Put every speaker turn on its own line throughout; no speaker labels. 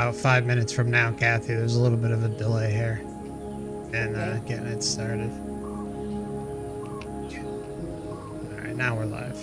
About 5 minutes from now, Kathy. There's a little bit of a delay here and getting it started. All right, now we're live.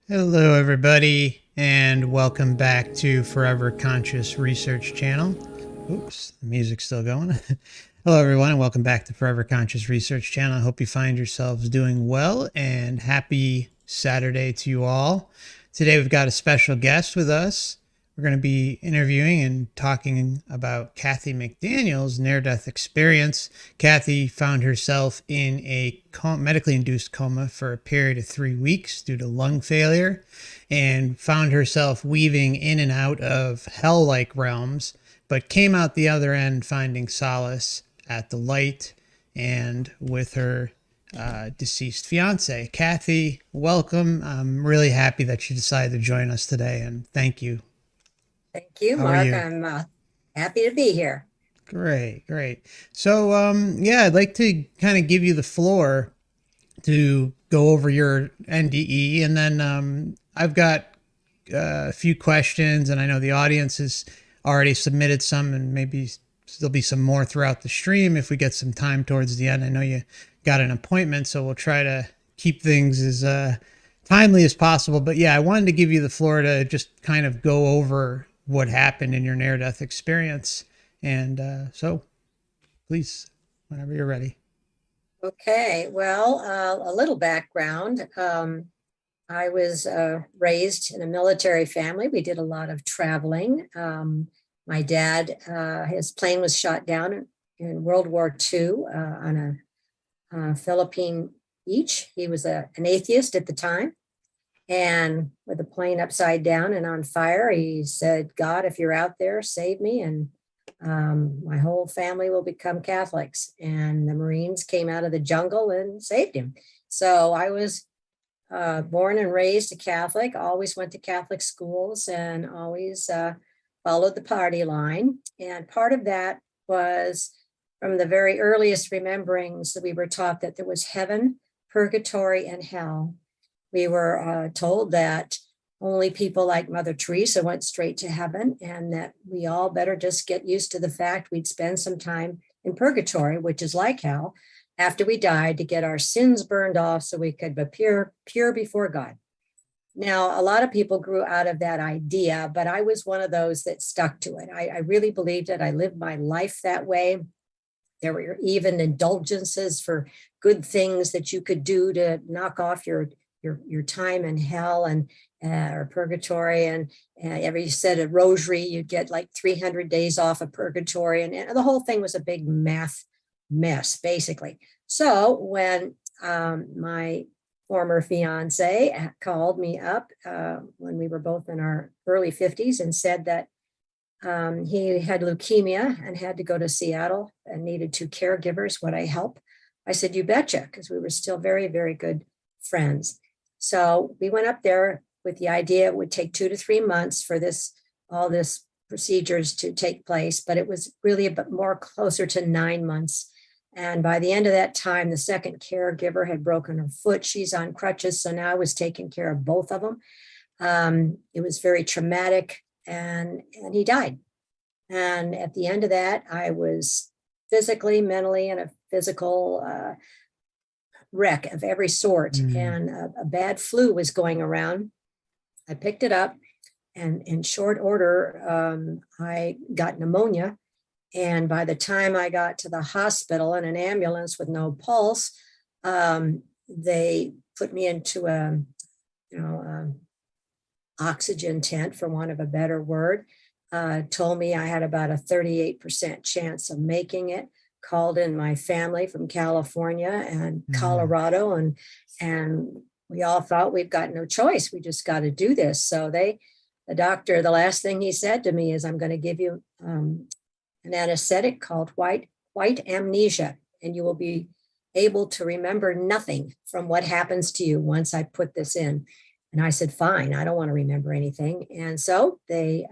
Hello, everybody, and welcome back to Forever Conscious Research Channel. Oops, the music's still going. Hello, everyone, and welcome back to Forever Conscious Research Channel. I hope you find yourselves doing well, and happy Saturday to you all. Today, we've got a special guest with us. We're going to be interviewing and talking about Kathy McDaniel's near-death experience. Kathy found herself in a medically induced coma for a period of 3 weeks due to lung failure, and found herself weaving in and out of hell-like realms, but came out the other end finding solace at the light and with her deceased fiance. Kathy, welcome. I'm really happy that you decided to join us today, and thank you.
Thank you, Mark. I'm happy to be here.
Great, great. So, yeah, I'd like to kind of give you the floor to go over your NDE, and then I've got a few questions, and I know the audience has already submitted some, and maybe there'll be some more throughout the stream if we get some time towards the end. I know you got an appointment, so we'll try to keep things as timely as possible. But yeah, I wanted to give you the floor to just kind of go over what happened in your near-death experience. And so please, whenever you're ready.
Okay, well, a little background. I was raised in a military family. We did a lot of traveling. My dad, his plane was shot down in World War II on a Philippine beach. He was an atheist at the time. And with the plane upside down and on fire, he said, God, if you're out there, save me. And my whole family will become Catholics. And the Marines came out of the jungle and saved him. So I was born and raised a Catholic, always went to Catholic schools and always followed the party line. And part of that was from the very earliest rememberings that we were taught that there was heaven, purgatory, and hell. We were told that only people like Mother Teresa went straight to heaven, and that we all better just get used to the fact we'd spend some time in purgatory, which is like hell, after we died, to get our sins burned off so we could appear pure before God. Now, a lot of people grew out of that idea, but I was one of those that stuck to it. I really believed it. I lived my life that way. There were even indulgences for good things that you could do to knock off your time in hell and or purgatory, and every you said a rosary, you'd get like 300 days off of purgatory, and the whole thing was a big math mess, basically. So when my former fiance called me up when we were both in our early 50s and said that he had leukemia and had to go to Seattle and needed 2 caregivers, would I help? I said, you betcha, because we were still very, very good friends. So we went up there with the idea it would take 2 to 3 months for all this procedures to take place, but it was really a bit more closer to 9 months. And by the end of that time, the second caregiver had broken her foot. She's on crutches, so now I was taking care of both of them. It was very traumatic, and he died. And at the end of that, I was physically, mentally, and a physical wreck of every sort. And a bad flu was going around. I picked it up, and in short order, I got pneumonia. And by the time I got to the hospital in an ambulance with no pulse, they put me into a oxygen tent, for want of a better word. Told me I had about a 38% chance of making it. Called in my family from California and Colorado, and we all thought we've got no choice. We just got to do this. So the doctor, the last thing he said to me is, I'm going to give you an anesthetic called white amnesia, and you will be able to remember nothing from what happens to you once I put this in. And I said, fine, I don't want to remember anything. And so they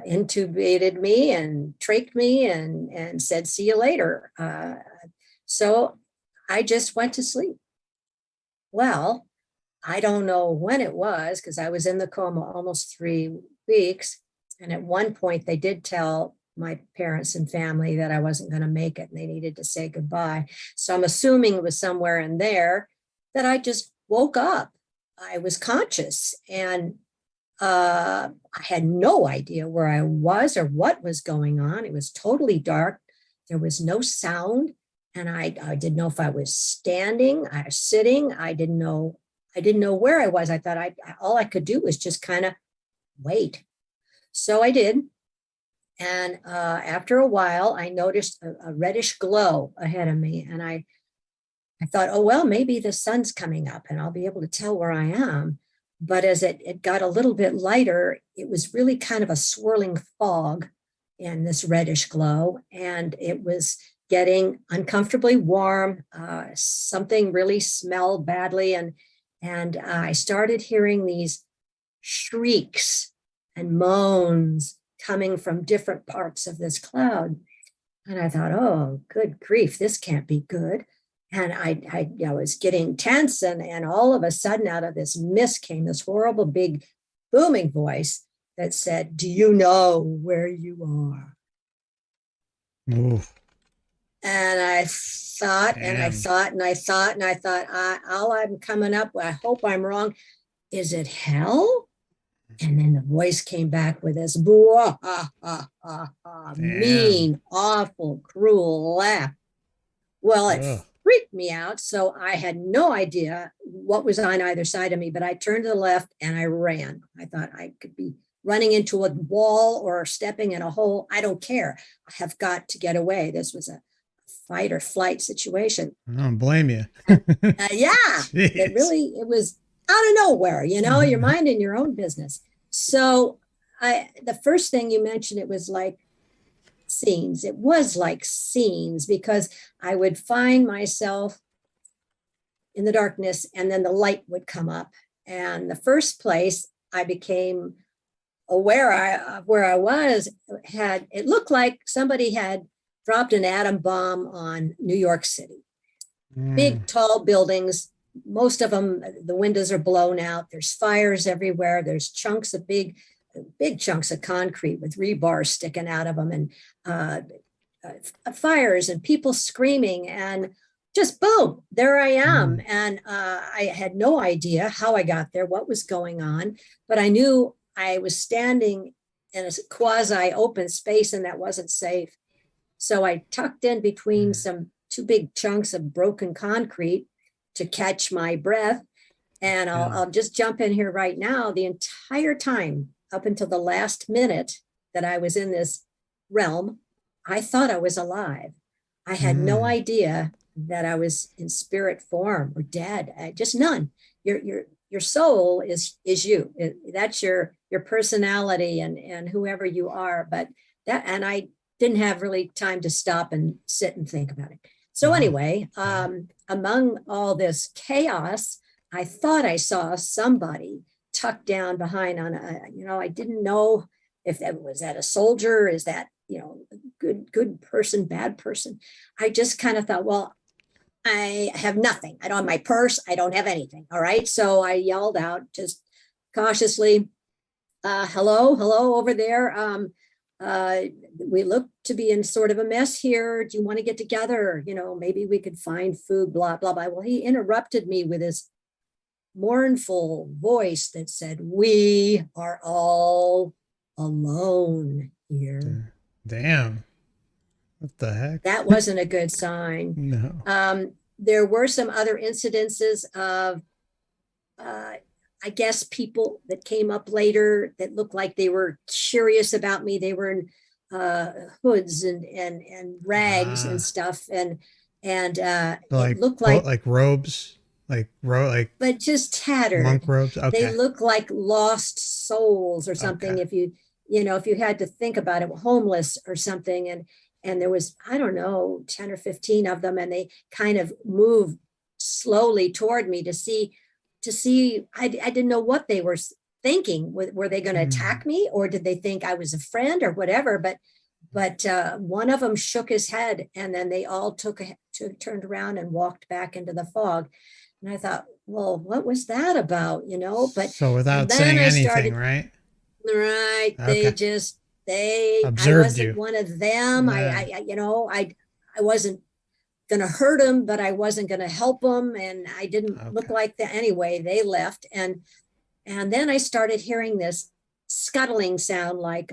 intubated me and trached me and said, see you later. So I just went to sleep. Well, I don't know when it was, because I was in the coma almost 3 weeks. And at one point they did tell my parents and family that I wasn't going to make it and they needed to say goodbye. So I'm assuming it was somewhere in there that I just woke up. I was conscious, and I had no idea where I was or what was going on. It was totally dark. There was no sound. And I didn't know if I was standing or sitting. I didn't know where I was. I thought all I could do was just kind of wait. So I did. And after a while, I noticed a reddish glow ahead of me. And I thought, oh, well, maybe the sun's coming up and I'll be able to tell where I am. But as it got a little bit lighter, it was really kind of a swirling fog in this reddish glow. And it was getting uncomfortably warm. Something really smelled badly. And I started hearing these shrieks and moans coming from different parts of this cloud. And I thought, oh, good grief, this can't be good. And I was getting tense, and all of a sudden out of this mist came this horrible big booming voice that said, do you know where you are?
Oof.
And I thought, and I
Damn.
thought, and I thought, and I thought, all I'm coming up with, I hope I'm wrong. Is it hell? And then the voice came back with this
Damn.
mean, awful, cruel laugh. Well, it
Ugh.
freaked me out. So I had no idea what was on either side of me, but I turned to the left and I ran. I thought I could be running into a wall or stepping in a hole. I don't care. I have got to get away. This was a fight or flight situation.
I don't blame you.
Yeah,
Jeez.
it was out of nowhere, you're minding your own business. So the first thing you mentioned, it was like scenes. It was like scenes because I would find myself in the darkness and then the light would come up. And the first place I became aware of where I was had, it looked like somebody had dropped an atom bomb on New York City.
Mm,
Big, tall buildings. Most of them, the windows are blown out. There's fires everywhere. There's chunks of big chunks of concrete with rebar sticking out of them, and fires and people screaming, and just boom, there I am.
mm,
And I had no idea how I got there, what was going on, but I knew I was standing in a quasi open space and that wasn't safe. So I tucked in between
mm.
some two big chunks of broken concrete to catch my breath. And
Yeah.
I'll just jump in here right now. The entire time, up until the last minute that I was in this realm, I thought I was alive. I had no
Mm,
idea that I was in spirit form or dead. Just none. Your soul is you. That's your personality and whoever you are. But that, and I didn't have really time to stop and sit and think about it. So
wow.
anyway,
Okay.
among all this chaos, I thought I saw somebody tucked down behind on I didn't know if that was that a soldier, is that, good person, bad person. I just kind of thought, well, I have nothing. I don't have my purse. I don't have anything. All right. So I yelled out just cautiously, hello, hello over there. Uh, we look to be in sort of a mess here. Do you want to get together? Maybe we could find food, blah, blah, blah. Well, he interrupted me with his mournful voice that said, "We are all alone here."
Damn. What the heck?
That wasn't a good sign.
No.
There were some other incidences of, uh, I guess, people that came up later that looked like they were curious about me. They were in hoods and rags and
Ah,
stuff, and it
like
looked like,
like robes, like
but just
monk
tattered.
robes.
They
Okay.
look like lost souls or
Okay.
something. If you had to think about it, homeless or something. And there was, I don't know, 10 or 15 of them, and they kind of moved slowly toward me to see. I didn't know what they were thinking. Were they going to
Mm.
attack me, or did they think I was a friend or whatever? But one of them shook his head, and then they all turned around and walked back into the fog. And I thought, well, what was that about? But
So
and
without
then
saying
I
anything,
started,
right?
right.
Okay.
I
Observed
wasn't
you.
one of them.
Yeah.
I wasn't going to hurt them, but I wasn't going to help them. And I didn't look
Okay.
like that anyway. They left. And then I started hearing this scuttling sound like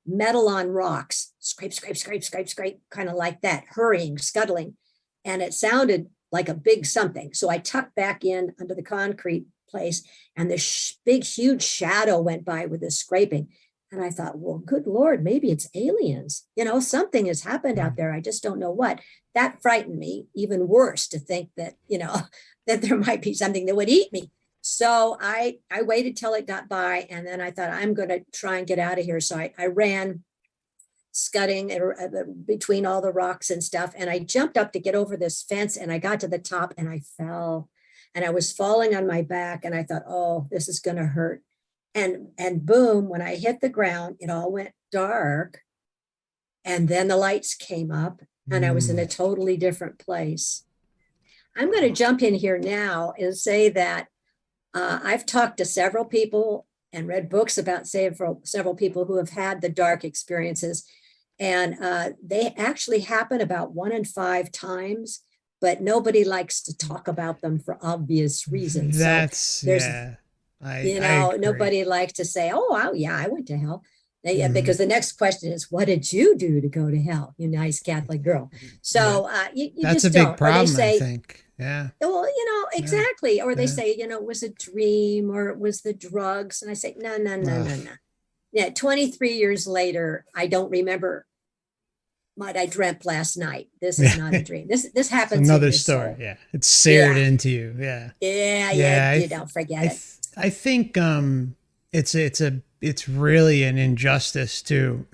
metal on rocks, scrape, scrape, scrape, scrape, scrape, kind of like that, hurrying, scuttling. And it sounded like a big something. So I tucked back in under the concrete place, and this big, huge shadow went by with this scraping. And I thought, well, good Lord, maybe it's aliens. Something has happened out
Mm.
there. I just don't know what. That frightened me even worse to think that, that there might be something that would eat me. So I waited till it got by, and then I thought, I'm going to try and get out of here. So I ran scudding between all the rocks and stuff. And I jumped up to get over this fence, and I got to the top and I fell, and I was falling on my back, and I thought, oh, this is going to hurt. And boom, when I hit the ground, it all went dark. And then the lights came up, and I was in a
Mm.
totally different place. I'm going to jump in here now and say that I've talked to several people and read books about several people who have had the dark experiences. And they actually happen about 1 in 5 times, but nobody likes to talk about them for obvious reasons. So
That's,
there's,
yeah, I agree.
nobody likes to say, oh, yeah, I went to hell.
Mhm.
Because the next question is, what did you do to go to hell, you nice Catholic girl?
That,
So you
that's a
just
big
don't. Or they
problem, I
say,
think. Yeah.
well,
Yeah.
exactly. Or they
Yeah.
say, it was a dream or it was the drugs. And I say, no, no, no,
Ugh.
no, no. Yeah, 23 years later, I don't remember what I dreamt last night. This is
Yeah.
not a dream. This
It's
happens in
another
your
story.
soul.
Yeah. It's seared
Yeah,
into you. Yeah.
yeah.
Yeah.
You don't forget it.
I think it's really an injustice to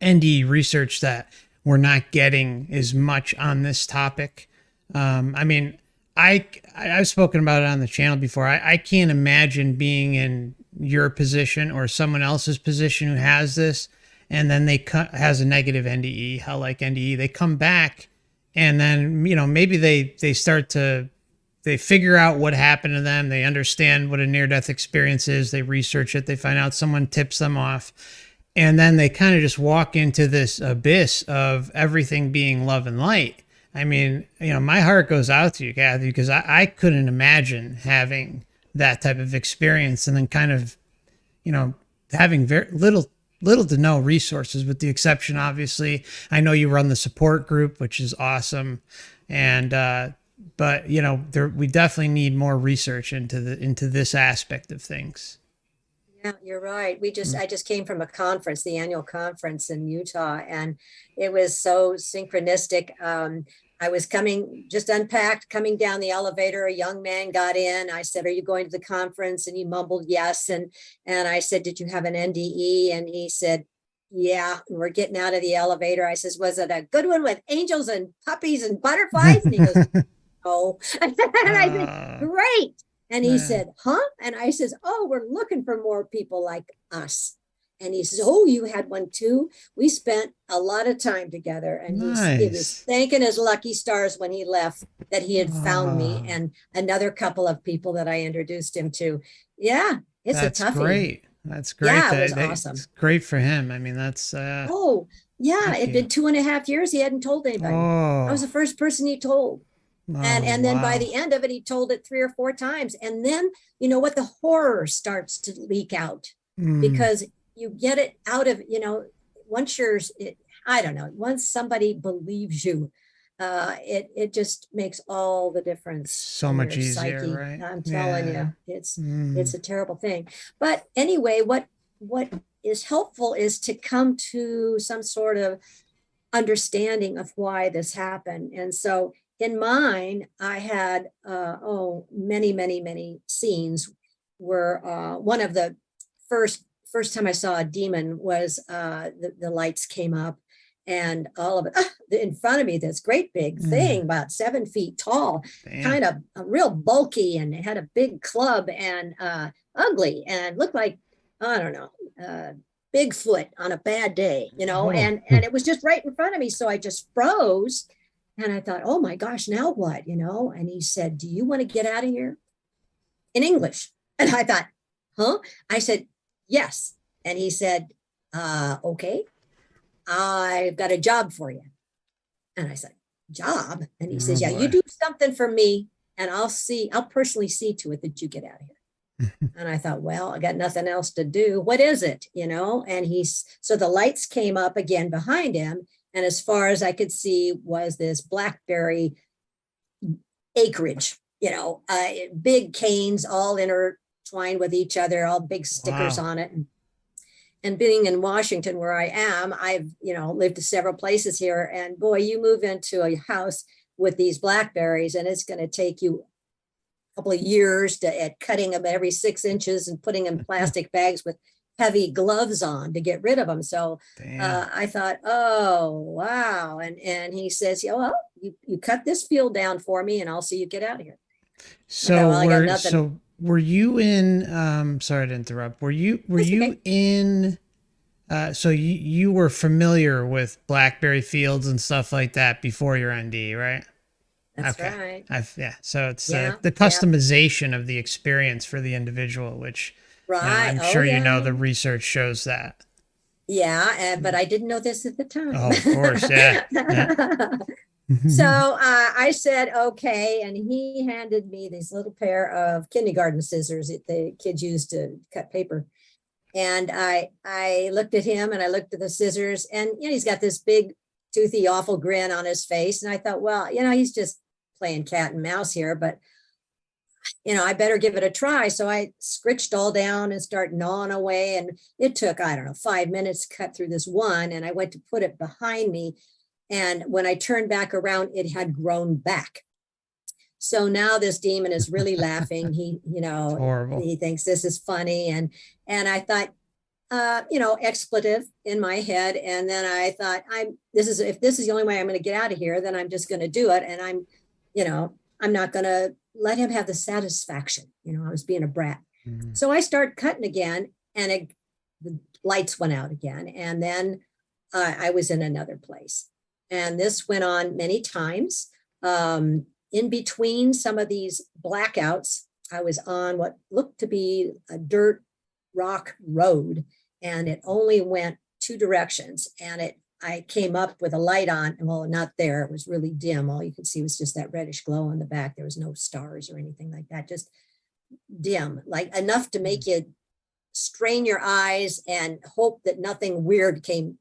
ND research that we're not getting as much on this topic. I mean, I've spoken about it on the channel before. I can't imagine being in your position or someone else's position who has this, and then has a negative NDE, how like NDE, they come back, and then maybe they start to they figure out what happened to them. They understand what a near death experience is. They research it. They find out someone tips them off. And then they kind of just walk into this abyss of everything being love and light. I mean, my heart goes out to you, Kathy, because I couldn't imagine having that type of experience and then kind of, having very little to no resources, with the exception, obviously, I know you run the support group, which is awesome. And, but we definitely need more research into this aspect of things.
Yeah, you're right. I just came from a conference, the annual conference in Utah, and it was so synchronistic. I was just unpacked, coming down the elevator. A young man got in. I said, "Are you going to the conference?" And he mumbled, "Yes." And I said, "Did you have an NDE?" And he said, "Yeah." And we're getting out of the elevator. I says, "Was it a good one with angels and puppies and butterflies?" And he goes, "Oh." And I said, "Great." And he
Man,
said, "Huh?" And I says, "Oh, we're looking for more people like us." And he says, "Oh, you had one too?" We spent a lot of time together, and he was
nice.
thanking his lucky stars when he left that he had found me
Oh,
and another couple of people that I introduced him to. Yeah, it's a
that's
toughie.
great. That's great.
Yeah, it was
It's
awesome.
great for him. I mean, that's
Oh, yeah,
thank
it'd
you.
been 2.5 years. He hadn't told anybody. I was
Oh,
the first person he told.
oh,
And then by
wow.
the end of it, he told it 3 or 4 times. And then, what, the horror starts to leak out
Mm,
because you get it out of, once I don't know, once somebody believes you, it just makes all the difference
so
in
much
your
easier,
psyche.
right?
I'm telling
Yeah.
you, it's
Mm,
a terrible thing. But anyway, what is helpful is to come to some sort of understanding of why this happened. And so in mine, I had many, many, many scenes where one of the first time I saw a demon was the lights came up and all of it in front of me, this great big
mm,
thing about 7 feet tall,
damn.
kind of real bulky, and it had a big club and ugly and looked like, I don't know, Bigfoot on a bad day,
Oh,
and it was just right in front of me. So I just froze and I thought, oh my gosh, now what? And he said, "Do you want to get out of here?" In English. And I thought, huh? I said, yes. And he said, okay, I've got a job for you. And I said, job? And he
oh
says, yeah, you
boy.
do something for me and I'll personally see to it that you get out of here. And I thought, well, I got nothing else to do. What is it? And so the lights came up again behind him. And as far as I could see was this blackberry acreage, big canes all intertwined with each other, all big stickers
Wow.
on it. And being in Washington, where I am, I've, lived several places here. And boy, you move into a house with these blackberries, and it's going to take you couple of years at cutting them every 6 inches and putting them in plastic bags with heavy gloves on to get rid of them. So
Damn.
I thought, oh wow. And he says, yeah, well, you cut this field down for me, and I'll see you get out of here. I thought,
So
well, I got nothing.
were you in sorry to interrupt. Were
It's
you
okay.
in so you were familiar with blackberry fields and stuff like that before your ND, right?
That's
Okay.
right.
Yeah. So it's
Yeah.
the
Yeah.
customization of the experience for the individual, which
Right.
I'm
Oh
sure
yeah.
the research shows that.
Yeah, but I didn't know this at the time.
Oh, of course. Yeah. Yeah.
So I said, okay. And he handed me these little pair of kindergarten scissors that the kids use to cut paper. And I looked at him and I looked at the scissors, and he's got this big, toothy, awful grin on his face. And I thought, well, he's just playing cat and mouse here, but I better give it a try. So I scritched all down and start gnawing away. And it took, I don't know, 5 minutes to cut through this one. And I went to put it behind me. And when I turned back around, it had grown back. So now this demon is really laughing.
Horrible.
He thinks this is funny. And I thought, expletive in my head. And then I thought, if this is the only way I'm going to get out of here, then I'm just going to do it. And I'm not going to let him have the satisfaction. I was being a brat. Mm-hmm. So I start cutting again, and the lights went out again. And then I was in another place. And this went on many times. In between some of these blackouts, I was on what looked to be a dirt rock road, and it only went two directions. And I came up with a light on, and well, not there. It was really dim. All you could see was just that reddish glow on the back. There was no stars or anything like that, just dim, like enough to make you strain your eyes and hope that nothing weird came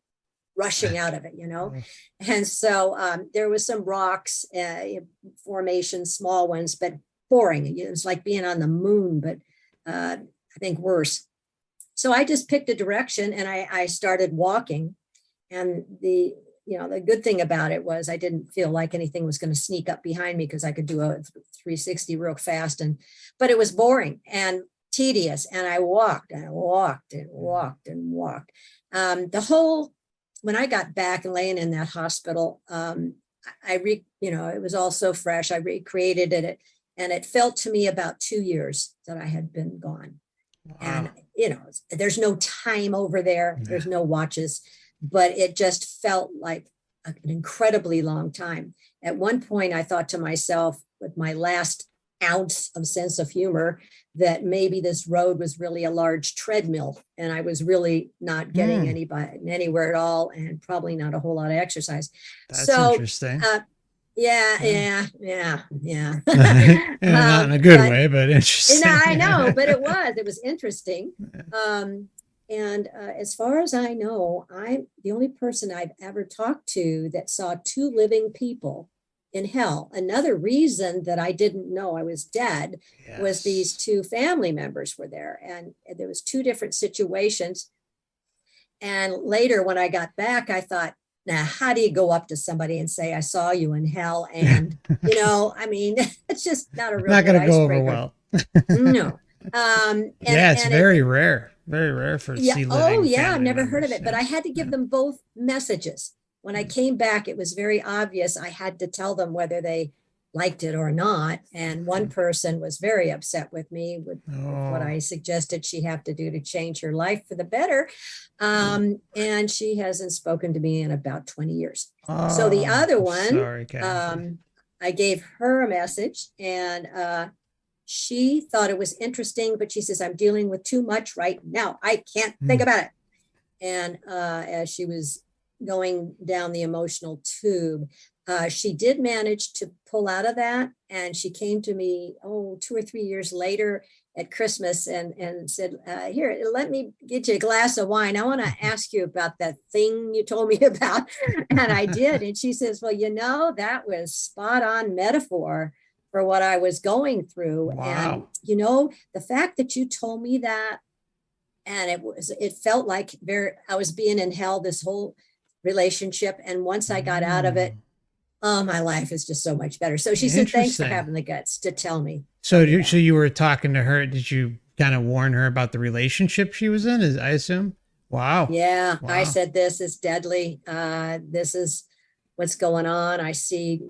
rushing out of it, And so there was some rocks, formations, small ones, but boring. It was like being on the moon, but I think worse. So I just picked a direction and I started walking. And the good thing about it was I didn't feel like anything was going to sneak up behind me, because I could do a 360 real fast. But it was boring and tedious. And I walked and walked and walked and walked. When I got back and laying in that hospital, it was all so fresh. I recreated it, and it felt to me about 2 years that I had been gone. Wow. And, there's no time over there. There's no watches, but it just felt like an incredibly long time. At one point, I thought to myself, with my last ounce of sense of humor, that maybe this road was really a large treadmill, and I was really not getting anywhere at all, and probably not a whole lot of exercise.
That's interesting.
Yeah.
Not in a good way, but interesting.
I know, but it was interesting. And as far as I know, I'm the only person I've ever talked to that saw two living people in hell. Another reason that I didn't know I was dead was these two family members were there, and there was two different situations. And later when I got back, I thought, now, how do you go up to somebody and say, I saw you in hell? And, it's just not a real
not going to go over well.
No.
It's very rare for see living.
Oh, yeah. I've never heard of it, but I had to give them both messages. When I came back, it was very obvious. I had to tell them whether they liked it or not. And one person was very upset with me with what I suggested she have to do to change her life for the better. And she hasn't spoken to me in about 20 years. So the other one, I gave her a message, and she thought it was interesting, but she says, I'm dealing with too much right now. I can't think about it. And as she was going down the emotional tube, she did manage to pull out of that. And she came to me, 2 or 3 years later at Christmas and said, here, let me get you a glass of wine. I want to ask you about that thing you told me about. And I did. And she says, well, that was spot on metaphor for what I was going through.
Wow.
And, the fact that you told me that, and it felt like I was being in hell this whole relationship. And once I got out of it, my life is just so much better. So she said, thanks for having the guts to tell me.
So you were talking to her. Did you kind of warn her about the relationship she was in, I assume? Wow.
Yeah.
Wow.
I said, this is deadly. This is what's going on. I see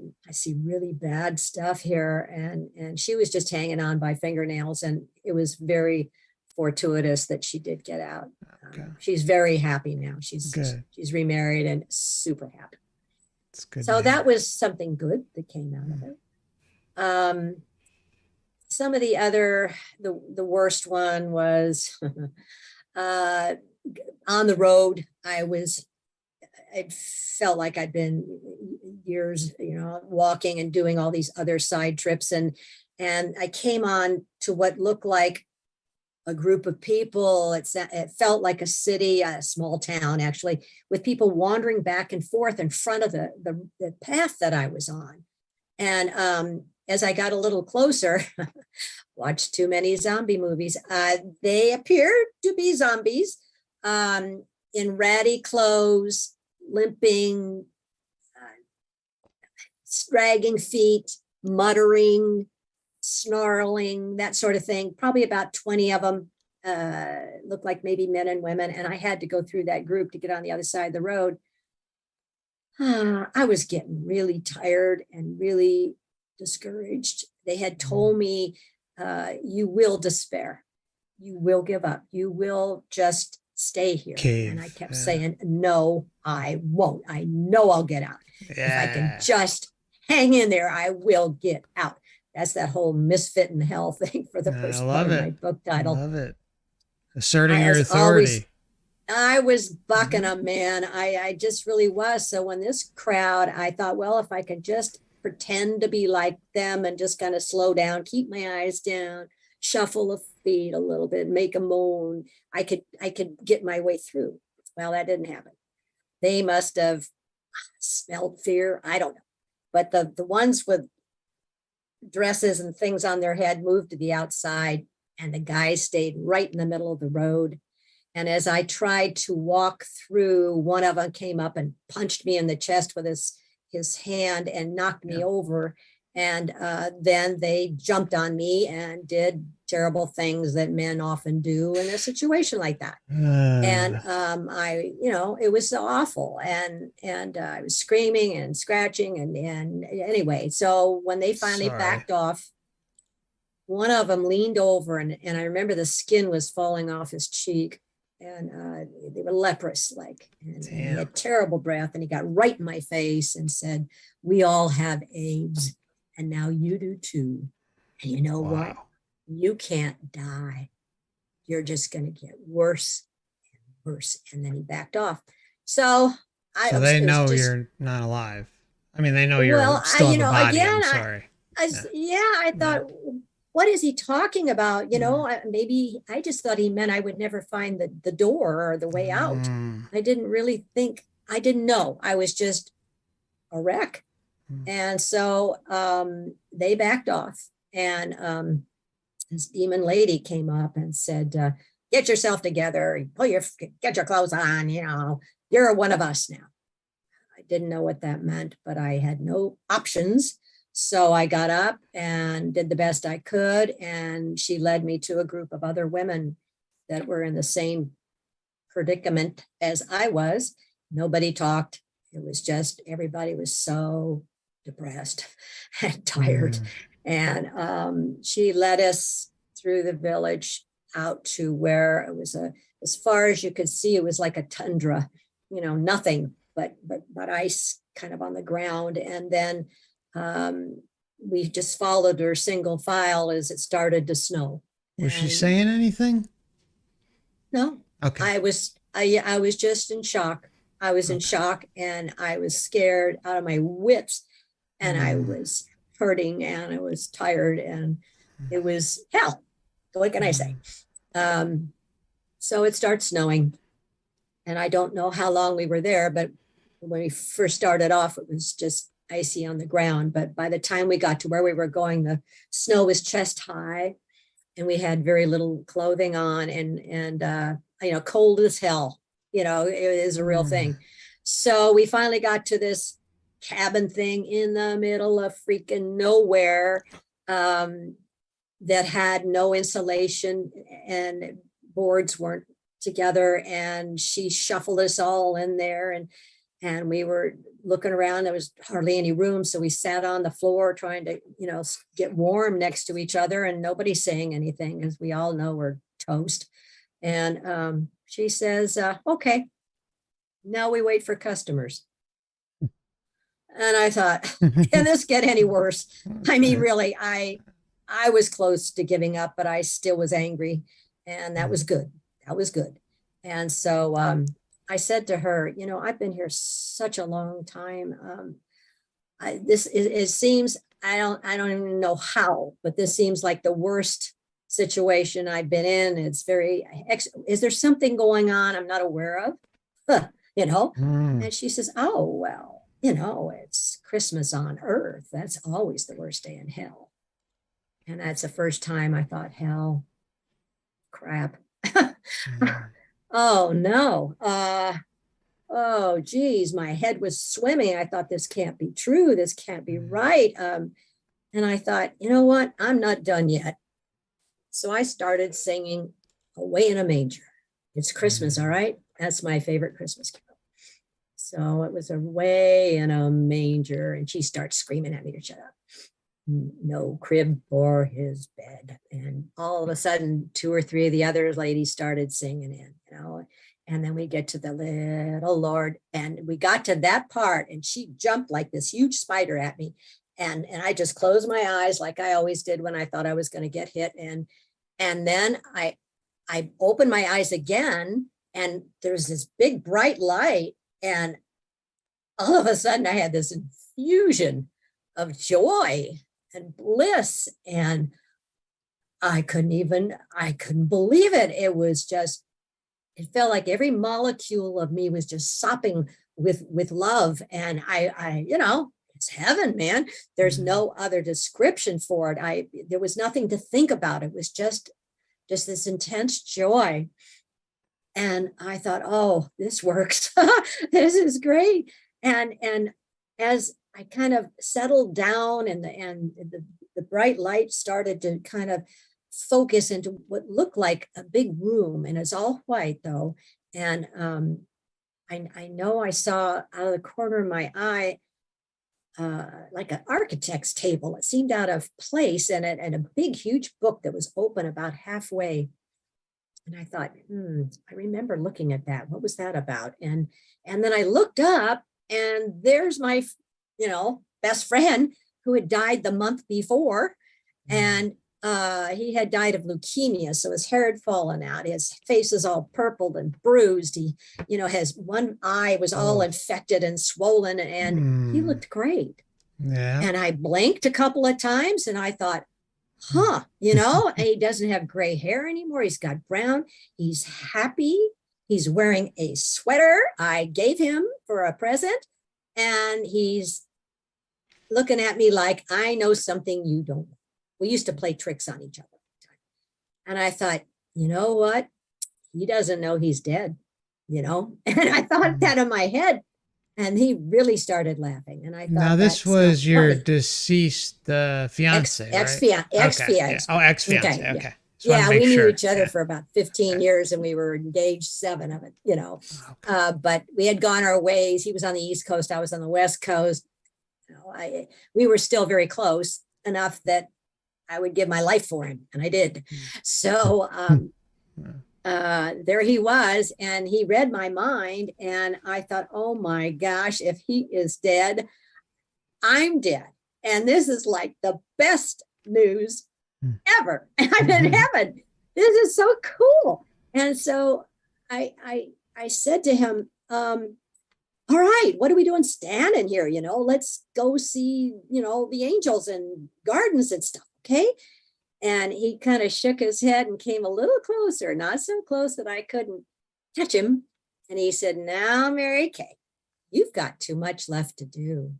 really bad stuff here. And she was just hanging on by fingernails. And it was very fortuitous that she did get out. Okay. She's very happy now. She's remarried and super happy. That's good. So that was something good that came out of it. Some of the other, the worst one was Uh, on the road, I felt like I'd been years, walking and doing all these other side trips. And I came on to what looked like a group of people. It felt like a city, a small town, actually, with people wandering back and forth in front of the path that I was on. And as I got a little closer, watched too many zombie movies, they appeared to be zombies, in ratty clothes, limping, dragging feet, muttering, snarling, that sort of thing. Probably about 20 of them, looked like maybe men and women. And I had to go through that group to get on the other side of the road. I was getting really tired and really discouraged. They had told me, you will despair. You will give up. You will just stay here.
Cave.
And I kept saying, no, I won't. I know I'll get out. If I can just hang in there, I will get out. That's that whole misfit in hell thing for the first part of my book title.
I love it. Asserting your authority.
I was bucking them, man. I just really was. So when this crowd, I thought, well, if I could just pretend to be like them and just kind of slow down, keep my eyes down, shuffle the feet a little bit, make a moan, I could get my way through. Well, that didn't happen. They must have smelled fear. I don't know. But the ones with dresses and things on their head moved to the outside, and the guys stayed right in the middle of the road. And as I tried to walk through, one of them came up and punched me in the chest with his hand and knocked me over. And then they jumped on me and did terrible things that men often do in a situation like that. And it was so awful. And I was screaming and scratching. And anyway, so when they finally backed off, one of them leaned over and I remember the skin was falling off his cheek. And they were leprous, and he had terrible breath. And he got right in my face and said, "We all have AIDS, and now you do too. And you know what? You can't die. You're just going to get worse and worse." And then he backed off. So
they know you're not alive. I mean, they know you're still in the body. Again, I'm sorry.
I thought, what is he talking about? Maybe I just thought he meant I would never find the door or the way out. I didn't really think, I didn't know. I was just a wreck. And so they backed off. And this demon lady came up and said, "Get yourself together, get your clothes on, you're one of us now." I didn't know what that meant, but I had no options. So I got up and did the best I could. And she led me to a group of other women that were in the same predicament as I was. Nobody talked. It was just, everybody was so depressed and tired. And she led us through the village out to where it was as far as you could see, it was like a tundra, nothing but ice kind of on the ground. And then we just followed her single file as it started to snow.
Was she saying anything?
No.
Okay.
I was just in shock. I was in shock, and I was scared out of my wits, and I was hurting, and I was tired, and it was hell. What can I say? So it starts snowing, and I don't know how long we were there, but when we first started off, it was just icy on the ground. But by the time we got to where we were going, the snow was chest high, and we had very little clothing on, and cold as hell. It is a real thing. So we finally got to this cabin thing in the middle of freaking nowhere, that had no insulation, and boards weren't together. And she shuffled us all in there, and we were looking around. There was hardly any room. So we sat on the floor trying to, get warm next to each other, and nobody's saying anything, as we all know we're toast. And she says, "Okay, now we wait for customers." And I thought, can this get any worse? I mean, really, I was close to giving up, but I still was angry. And that was good. That was good. And so I said to her, I've been here such a long time. It seems, I don't even know how, but this seems like the worst situation I've been in. It's is there something going on I'm not aware of? you know?
Mm.
And she says, oh, well, it's Christmas on earth. That's always the worst day in hell. And that's the first time I thought, hell, crap.
Mm.
Oh no. Oh geez, my head was swimming. I thought this can't be true. This can't be right. And I thought, you know what? I'm not done yet. So I started singing Away in a Manger. It's Christmas, all right? That's my favorite Christmas carol. So it was Away in a Manger. And she starts screaming at me to shut up. No crib for his bed. And all of a sudden, two or three of the other ladies started singing in. And then we get to the little Lord, and we got to that part, and she jumped like this huge spider at me. And I just closed my eyes like I always did when I thought I was going to get hit. And then I opened my eyes again, and there's this big bright light. And all of a sudden I had this infusion of joy and bliss. And I couldn't believe it. It felt like every molecule of me was just sopping with love. And it's heaven, man. There's no other description for it. There was nothing to think about. It was just this intense joy. And I thought, oh, this works. This is great. And as I kind of settled down, and the bright light started to kind of focus into what looked like a big room, and it's all white though. And I know I saw out of the corner of my eye like an architect's table. It seemed out of place, and a big, huge book that was open about halfway. And I thought, I remember looking at that. What was that about? And then I looked up, and there's my, best friend who had died the month before. And he had died of leukemia. So his hair had fallen out. His face is all purpled and bruised. He, his one eye was all infected and swollen, and he looked great.
Yeah.
And I blinked a couple of times, and I thought, and he doesn't have gray hair anymore. He's got brown. He's happy. He's wearing a sweater I gave him for a present. And he's looking at me like I know something you don't know. We used to play tricks on each other. And I thought, you know what? He doesn't know he's dead, And I thought that in my head. And he really started laughing. And I thought,
now this was your
funny.
Deceased fiance, right?
Ex-fiance.
Oh, ex-fiance.
Okay.
Okay.
Yeah, we knew each other for about 15 years, and we were engaged 7 of it,
Okay.
But we had gone our ways. He was on the East Coast. I was on the West Coast. We were still very close enough that I would give my life for him, and I did. So there he was, and he read my mind, and I thought, oh my gosh, if he is dead, I'm dead. And this is like the best news ever. I'm in heaven. This is so cool. And so I said to him, all right, what are we doing standing here? Let's go see, the angels and gardens and stuff. Okay. And he kind of shook his head and came a little closer, not so close that I couldn't touch him. And he said, now, Mary Kay, you've got too much left to do.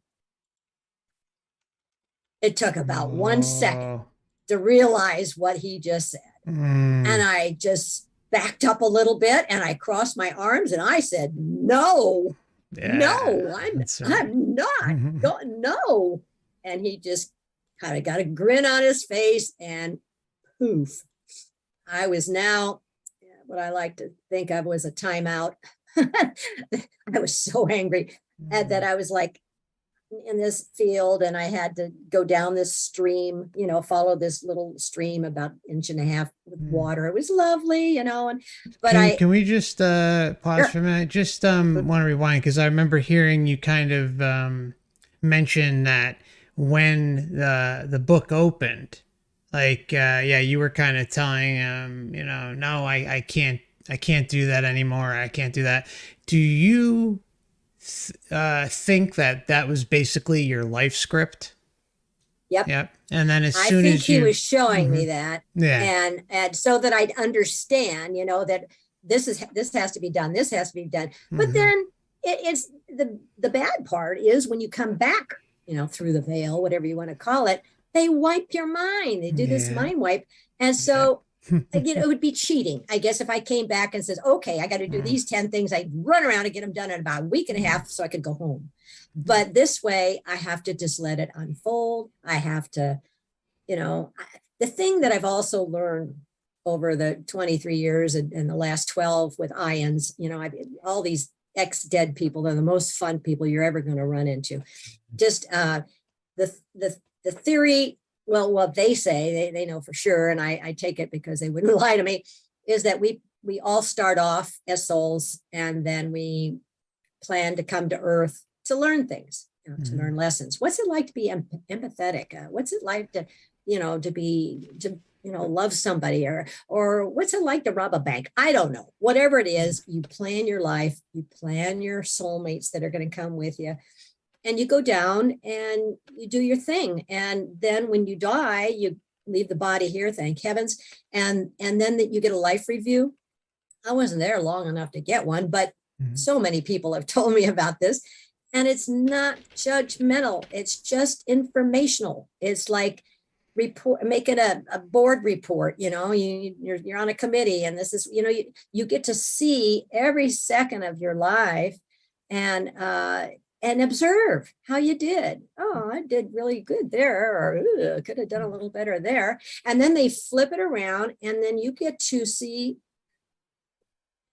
It took about 1 second to realize what he just said. And I just backed up a little bit, and I crossed my arms, and I said, no, I'm not going, no. And he just kind of got a grin on his face, and poof, I was now what I like to think of was a timeout. I was so angry that I was like in this field, and I had to go down this stream, follow this little stream about 1.5 inches with water. It was lovely,
Can we just pause for a minute? Just want to rewind, because I remember hearing you kind of mention that when the book opened, like you were kind of telling him, no, I I can't do that anymore. I can't do that. Do you think that that was basically your life script?
Yep.
Yep. And then as
I
soon
think
as
he
you,
was showing
hmm
me that,
yeah,
and so that I'd understand, that this has to be done, this has to be done. But
hmm
then it's the bad part is when you come back, through the veil, whatever you want to call it, they wipe your mind. They do this
yeah,
mind wipe, and
yeah.
so again, it would be cheating, I guess, if I came back and says, okay, I got to do these 10 things. I run around and get them done in about a week and a half so I could go home. But this way, I have to just let it unfold. I have to, the thing that I've also learned over the 23 years and the last 12 with ions, all these ex-dead people, they're the most fun people you're ever going to run into. Just the theory, well, what they say, they know for sure, and I take it because they wouldn't lie to me, is that we all start off as souls, and then we plan to come to Earth to learn things, to learn lessons. What's it like to be empathetic? What's it like to, love somebody, or what's it like to rob a bank? I don't know. Whatever it is, you plan your life, you plan your soulmates that are going to come with you, and you go down and you do your thing. And then when you die, you leave the body here, thank heavens, and then that you get a life review. I wasn't there long enough to get one, but so many people have told me about this, and it's not judgmental. It's just informational. It's like making a board report. You're on a committee, and this is, you get to see every second of your life, and observe how you did. Oh, I did really good there, or could have done a little better there. And then they flip it around, and then you get to see,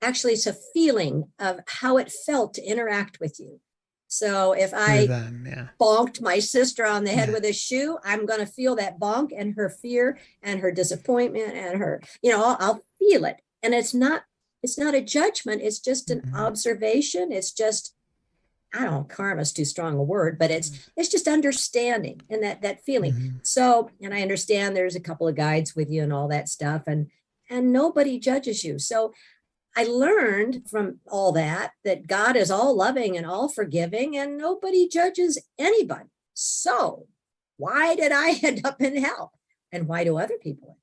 actually, it's a feeling of how it felt to interact with you. So if
Through
I
them, yeah.
bonked my sister on the head
Yeah.
with a shoe, I'm going to feel that bonk and her fear and her disappointment and her, I'll feel it. And it's not a judgment. It's just an observation. It's just, I don't know, karma's too strong a word, but it's just understanding and that feeling. So, and I understand there's a couple of guides with you and all that stuff, and nobody judges you. So I learned from all that God is all loving and all forgiving, and nobody judges anybody. So why did I end up in hell? And why do other people?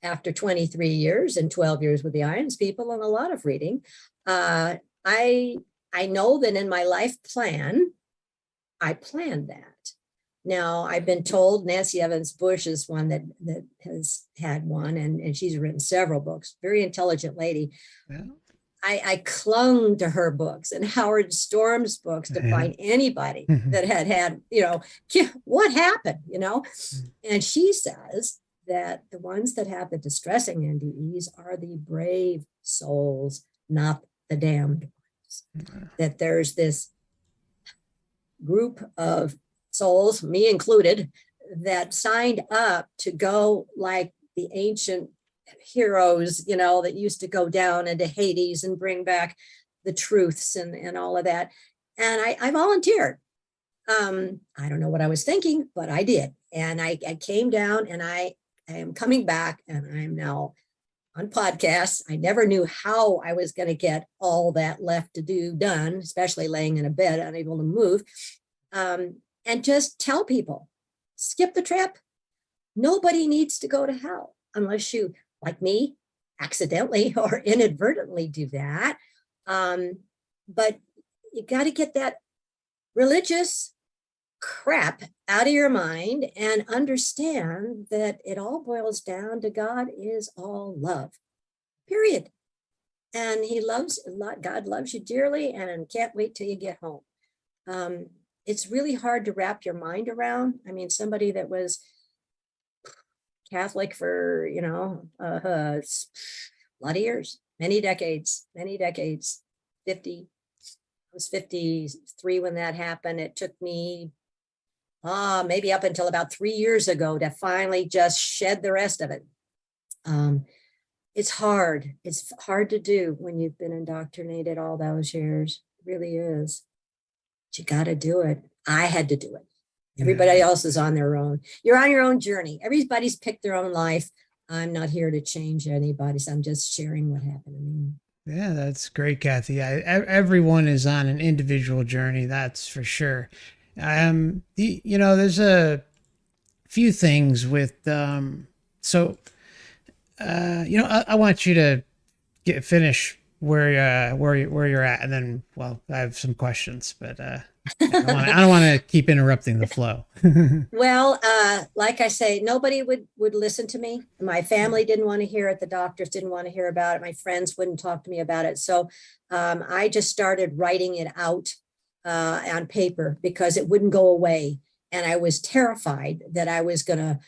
After 23 years and 12 years with the Irons people and a lot of reading, I know that in my life plan, I planned that. Now, I've been told Nancy Evans Bush is one that has had one, and she's written several books, very intelligent lady. Yeah. I clung to her books and Howard Storm's books to find anybody that had, what happened, and she says that the ones that have the distressing NDEs are the brave souls, not the damned ones. That there's this group of souls, me included, that signed up to go like the ancient heroes, that used to go down into Hades and bring back the truths and all of that. And I volunteered. I don't know what I was thinking, but I did. And I came down, and I am coming back, and I'm now on podcasts. I never knew how I was going to get all that left to do done, especially laying in a bed, unable to move. And just tell people, skip the trip. Nobody needs to go to hell unless you, like me, accidentally or inadvertently do that. But you got to get that religious crap out of your mind and understand that it all boils down to God is all love, period. And God loves you dearly and can't wait till you get home. It's really hard to wrap your mind around. I mean, somebody that was Catholic for, a lot of years, many decades, 50, I was 53 when that happened. It took me maybe up until about 3 years ago to finally just shed the rest of it. It's hard. It's hard to do when you've been indoctrinated all those years. It really is. But you got to do it. I had to do it. Everybody else is on their own. You're on your own journey. Everybody's picked their own life. I'm not here to change anybody. So I'm just sharing what happened to me.
Yeah, that's great, Kathy. Everyone is on an individual journey, that's for sure. There's a few things with so I want you to finish where you're at, and then, well, I have some questions, but I don't want to keep interrupting the flow.
Well, like I say, nobody would listen to me. My family didn't want to hear it. The doctors didn't want to hear about it. My friends wouldn't talk to me about it. So I just started writing it out on paper because it wouldn't go away. And I was terrified that I was going to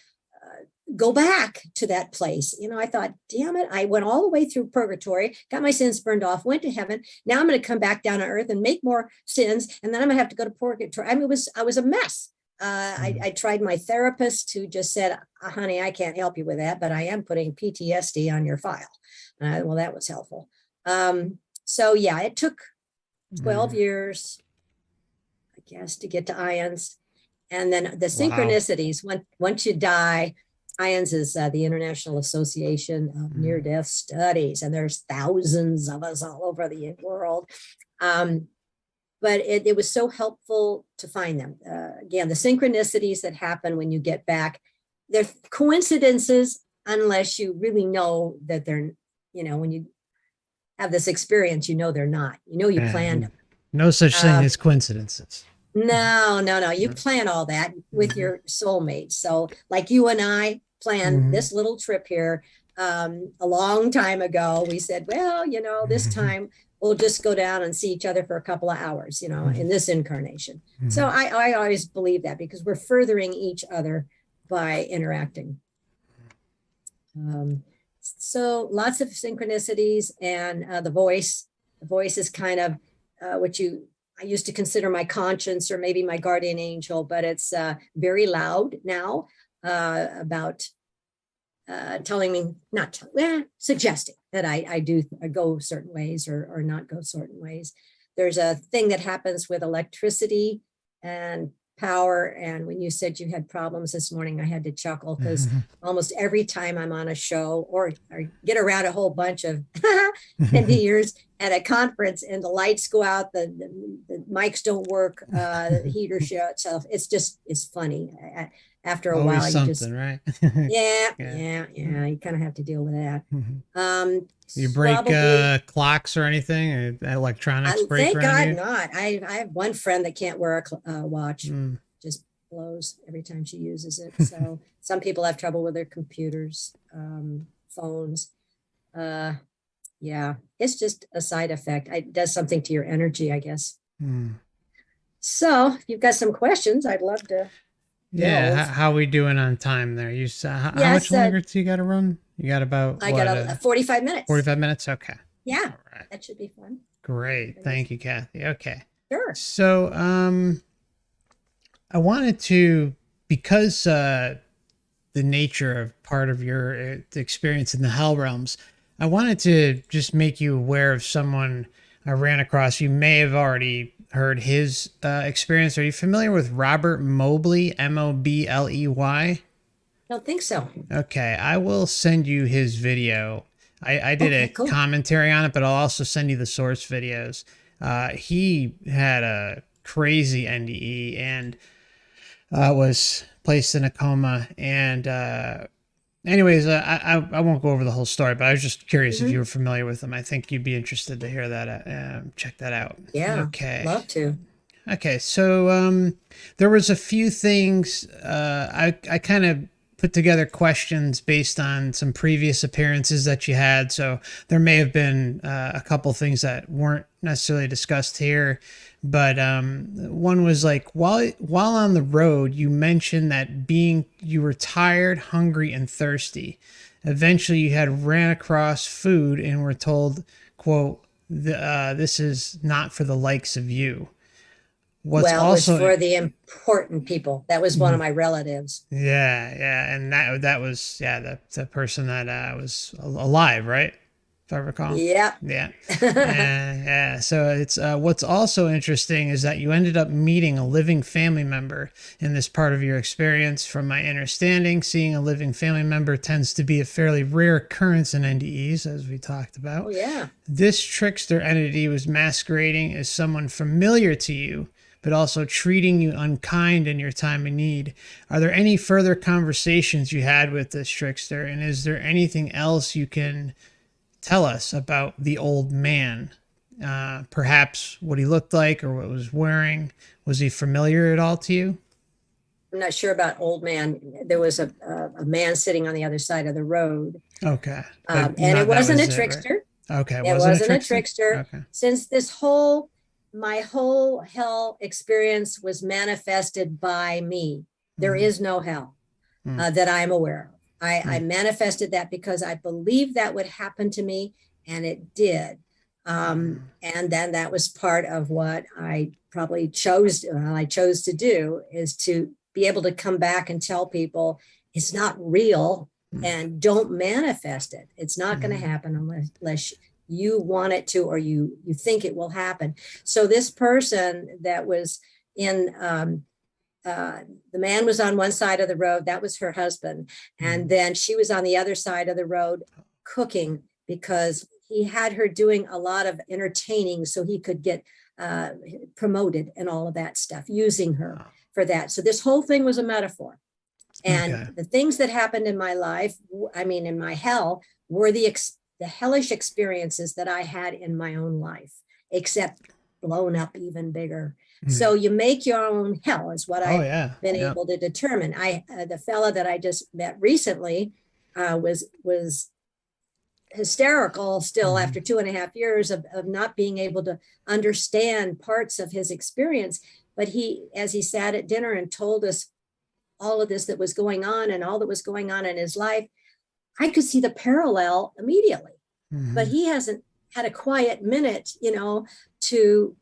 go back to that place. I thought, damn it, I went all the way through purgatory, got my sins burned off, went to heaven. Now I'm going to come back down to earth and make more sins. And then I'm going to have to go to purgatory. I mean, I was a mess. I tried my therapist, who just said, honey, I can't help you with that, but I am putting PTSD on your file. Well, that was helpful. So yeah, it took 12 years, I guess, to get to ions. And then the synchronicities, once you die, IONS is the International Association of Near-Death Studies, and there's thousands of us all over the world. But it was so helpful to find them. Again, the synchronicities that happen when you get back, they're coincidences unless you really know that they're, when you have this experience, they're not. You planned them.
No such thing as coincidences.
No. You plan all that with your soulmate. So like you and I planned this little trip here a long time ago. We said, well, this time we'll just go down and see each other for a couple of hours, in this incarnation. So I always believe that, because we're furthering each other by interacting. So lots of synchronicities, and the voice is kind of I used to consider my conscience, or maybe my guardian angel, but it's very loud now about telling me, suggesting that I go certain ways or not go certain ways. There's a thing that happens with electricity and power. And when you said you had problems this morning, I had to chuckle, because almost every time I'm on a show or get around a whole bunch of years at a conference, and the lights go out, the mics don't work, the heater shuts off. It's funny. After a while,
right?
Yeah. You kind of have to deal with that.
You break clocks or anything? Electronics break?
Thank God not. I have one friend that can't wear a watch. Just blows every time she uses it. So some people have trouble with their computers, phones. Yeah, it's just a side effect. It does something to your energy, I guess. So if you've got some questions, I'd love to.
Yeah, how are we doing on time there? How much longer do you got to run? You got about,
I got 45 minutes.
45 minutes? Okay.
Yeah, all right. That should be fun.
Great. Thank you, Kathy. Okay.
Sure.
So I wanted to, because the nature of part of your experience in the hell realms, I wanted to just make you aware of someone I ran across. You may have already heard his experience. Are you familiar with Robert Mobley, Mobley?
Don't think so.
Okay, I will send you his video. I did cool commentary on it, but I'll also send you the source videos. He had a crazy NDE and was placed in a coma. And anyways, I won't go over the whole story, but I was just curious if you were familiar with him. I think you'd be interested to hear that. Check that out.
Yeah.
Okay.
Love to.
Okay. So there was a few things I kind of put together questions based on some previous appearances that you had. So there may have been a couple things that weren't necessarily discussed here. But one was like, while on the road, you mentioned that you were tired, hungry, and thirsty. Eventually, you had ran across food and were told, quote, "This is not for the likes of you."
It was for the important people. That was one of my relatives.
Yeah, and that was the person that was alive, right? if I recall.
Yeah.
Yeah. Yeah. So it's what's also interesting is that you ended up meeting a living family member in this part of your experience. From my understanding, seeing a living family member tends to be a fairly rare occurrence in NDEs, as we talked about.
Oh, yeah.
This trickster entity was masquerading as someone familiar to you, but also treating you unkind in your time of need. Are there any further conversations you had with this trickster? And is there anything else you can tell us about the old man? Perhaps what he looked like or what he was wearing. Was he familiar at all to you?
I'm not sure about old man. There was a man sitting on the other side of the road.
Okay.
And it wasn't a trickster.
Right? Okay.
It wasn't a trickster.
Okay.
Since my whole hell experience was manifested by me. There is no hell that I'm aware of. I manifested that because I believed that would happen to me, and it did. And then that was part of what I probably chose to do, is to be able to come back and tell people it's not real and don't manifest it. It's not going to happen unless you want it to, or you think it will happen. So this person that was in, the man was on one side of the road. That was her husband. And then she was on the other side of the road cooking, because he had her doing a lot of entertaining so he could get promoted and all of that stuff, using her for that. So this whole thing was a metaphor. And the things that happened in my life, in my hell, were the hellish experiences that I had in my own life, except blown up even bigger. So you make your own hell is what I've been able to determine. The fella that I just met recently was hysterical still after 2.5 years of not being able to understand parts of his experience. But as he sat at dinner and told us all of this that was going on and all that was going on in his life, I could see the parallel immediately. But he hasn't had a quiet minute, to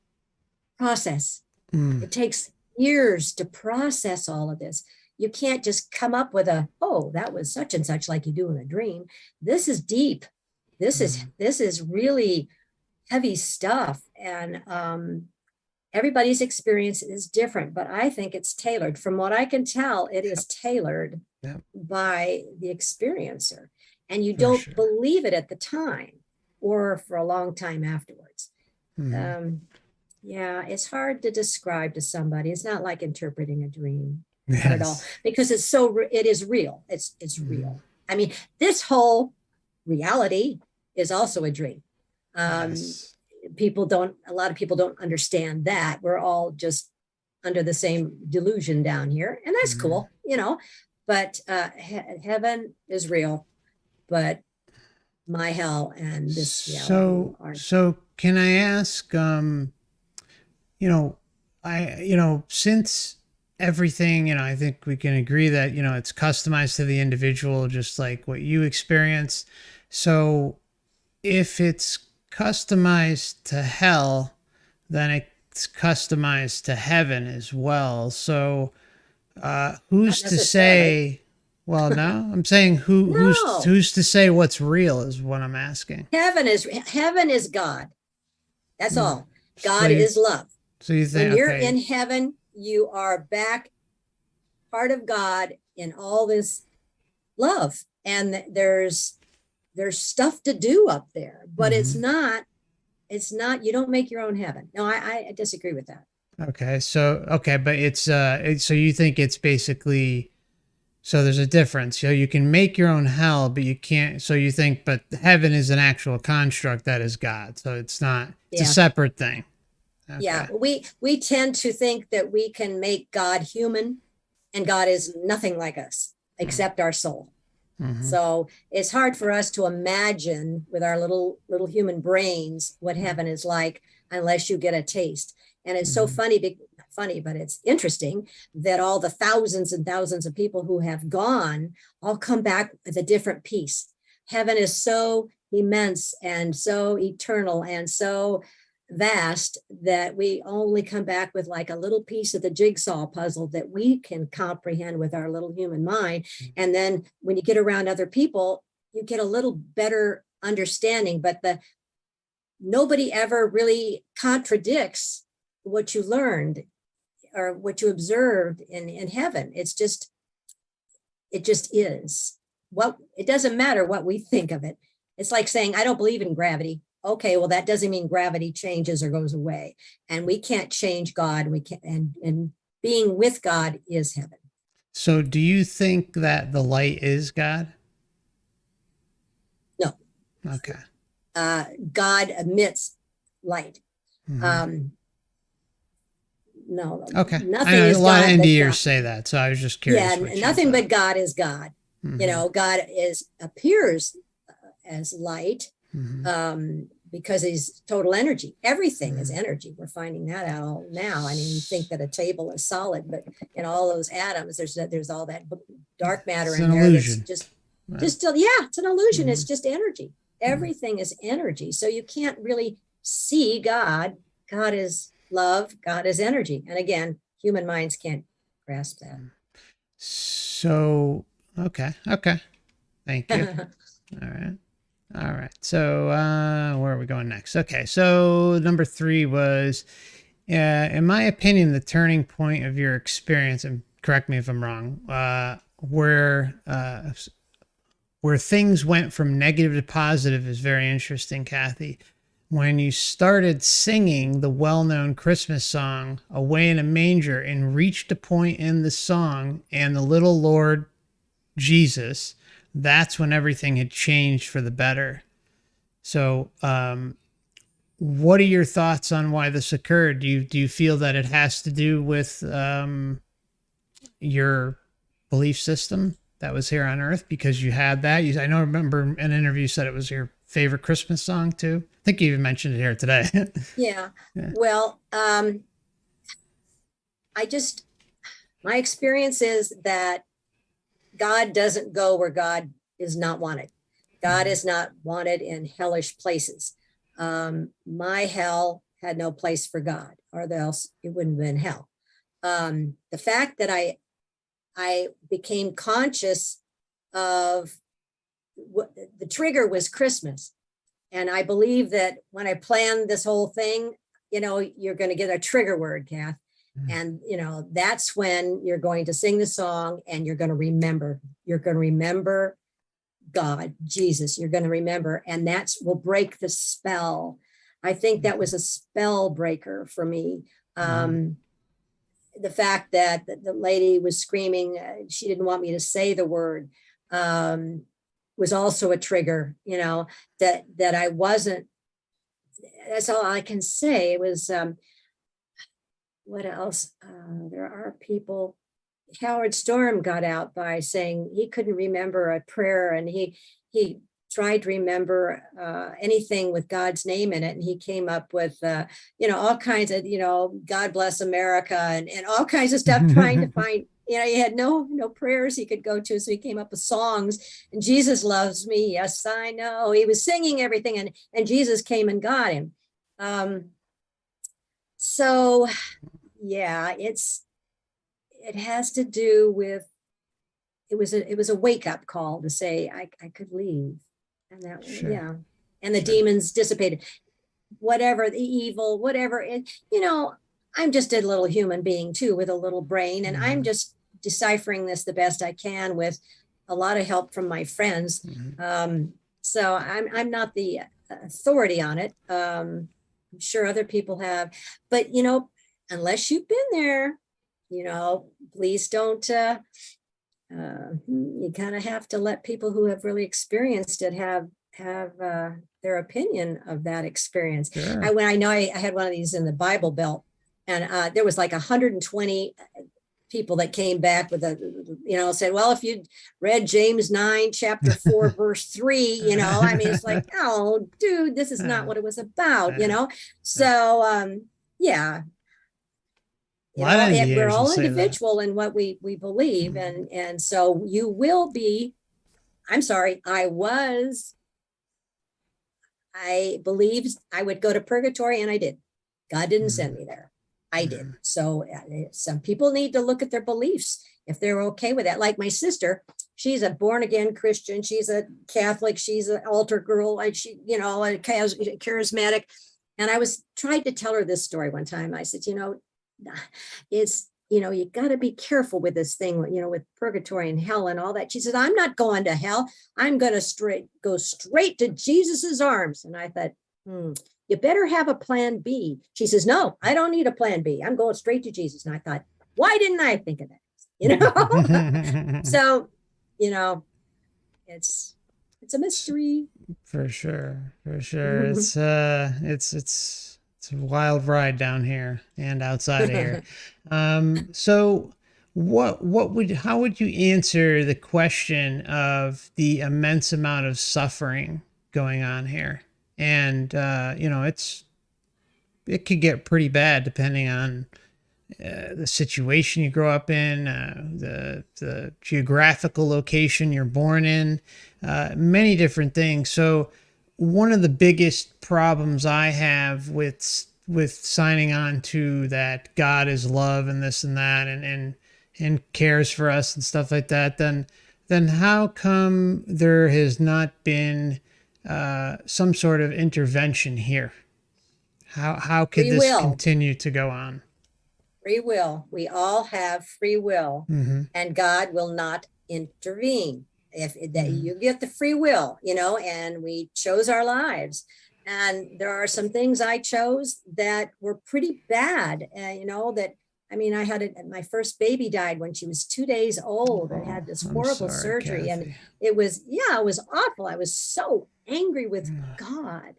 process. It takes years to process all of this. You can't just come up with that was such and such like you do in a dream. This is deep. This is really heavy stuff. And everybody's experience is different, but I think it's tailored. From what I can tell, it is tailored by the experiencer. And you don't believe it at the time or for a long time afterwards. It's hard to describe to somebody. It's not like interpreting a dream at all, because it is real. It's real. This whole reality is also a dream. A lot of people don't understand that. We're all just under the same delusion down here, and that's cool, but heaven is real, but my hell and this reality are.
So can I ask, since everything, I think we can agree that, it's customized to the individual, just like what you experienced. So if it's customized to hell, then it's customized to heaven as well. So who's to say? Well, no, I'm saying who's to say what's real is what I'm asking.
Heaven is God. That's all. God is love.
So you think
when you're in heaven, you are back part of God in all this love, and there's stuff to do up there, but it's not, you don't make your own heaven. No, I disagree with that.
Okay. But it's, so you think it's basically, so there's a difference. So you can make your own hell, but you can't. So you think, but heaven is an actual construct that is God. So it's not, it's a separate thing. Okay.
Yeah. We tend to think that we can make God human, and God is nothing like us except our soul. So it's hard for us to imagine with our little human brains what heaven is like unless you get a taste. And it's so funny, but it's interesting that all the thousands and thousands of people who have gone all come back with a different piece. Heaven is so immense and so eternal and so vast that we only come back with like a little piece of the jigsaw puzzle that we can comprehend with our little human mind. And then when you get around other people, you get a little better understanding, but nobody ever really contradicts what you learned or what you observed in heaven. It just is. It doesn't matter what we think of it. It's like saying, I don't believe in gravity. Okay, well, that doesn't mean gravity changes or goes away. And we can't change God. We can't, and being with God is heaven.
So do you think that the light is God?
No.
Okay.
God emits light.
Mm-hmm.
No.
Okay.
Nothing
I know
is
a lot
God
of
but
NDers
God.
say that, so I was just curious.
Yeah, nothing but God is God.
Mm-hmm.
You know, God appears as light.
Mm-hmm.
Because he's total energy. Everything
Mm-hmm.
is energy. We're finding that out all now. I mean, you think that a table is solid, but in all those atoms, there's all that dark matter in there.
Illusion.
That's just still, yeah, it's an illusion.
Mm-hmm.
It's just energy. Everything is energy. So you can't really see God. God is love. God is energy. And again, human minds can't grasp that.
So, okay. Thank you. All right. So, where are we going next? Okay. So number 3 was, in my opinion, the turning point of your experience, and correct me if I'm wrong, where things went from negative to positive is very interesting, Kathy. When you started singing the well-known Christmas song, Away in a Manger, and reached a point in the song, and the little Lord Jesus, that's when everything had changed for the better. So, what are your thoughts on why this occurred? Do you feel that it has to do with your belief system that was here on Earth because you had that? I remember in an interview you said it was your favorite Christmas song too. I think you even mentioned it here today.
Yeah. Well, my experience is that God doesn't go where God is not wanted. God is not wanted in hellish places. My hell had no place for God, or else it wouldn't have been hell. The fact that I became conscious of what the trigger was Christmas. And I believe that when I planned this whole thing, you're going to get a trigger word, Kath. And, that's when you're going to sing the song and you're going to remember. You're going to remember God, Jesus, you're going to remember. And will break the spell. I think that was a spell breaker for me. The fact that the lady was screaming, she didn't want me to say the word, was also a trigger, that I wasn't, that's all I can say. It was, what else? There are people, Howard Storm got out by saying he couldn't remember a prayer, and he tried to remember anything with God's name in it, and he came up with all kinds of God bless America and all kinds of stuff, trying to find he had no prayers he could go to, so he came up with songs. And Jesus loves me, yes I know. He was singing everything, and Jesus came and got him. So yeah, it has to do with, it was a wake-up call to say I could leave. And that, sure. Yeah. And the demons dissipated. Whatever the evil, whatever, I'm just a little human being too, with a little brain. And I'm just deciphering this the best I can with a lot of help from my friends. So I'm not the authority on it. I'm sure other people have, but unless you've been there, please don't, you kind of have to let people who have really experienced it have their opinion of that experience. Sure. I had one of these in the Bible Belt, and there was like 120 people that came back with said, well, if you read James 9, chapter 4, verse 3, I mean, it's like, oh, dude, this is not what it was about, So, yeah. We're all individual in what we believe. And so you will be, I believed I would go to purgatory, and I did. God didn't send me there. I did. So some people need to look at their beliefs if they're okay with that. Like my sister, she's a born again Christian. She's a Catholic. She's an altar girl. And she, a charismatic. And I was trying to tell her this story one time. I said, it's, you got to be careful with this thing, with purgatory and hell and all that. She said, I'm not going to hell. I'm going to go straight to Jesus's arms. And I thought, you better have a plan B. She says, no, I don't need a plan B. I'm going straight to Jesus. And I thought, why didn't I think of that? So, it's a mystery.
For sure. It's a wild ride down here and outside of here. So how would you answer the question of the immense amount of suffering going on here? And, it could get pretty bad depending on the situation you grow up in, the geographical location you're born in, many different things. So one of the biggest problems I have with signing on to that God is love and this and that and cares for us and stuff like that, then how come there has not been some sort of intervention here? How could this continue to go on?
Free will. We all have free will, and God will not intervene. If that you get the free will, and we chose our lives. And there are some things I chose that were pretty bad, I had my first baby died when she was 2 days old. I had this horrible surgery, Kathy. And it was awful. I was so angry with God.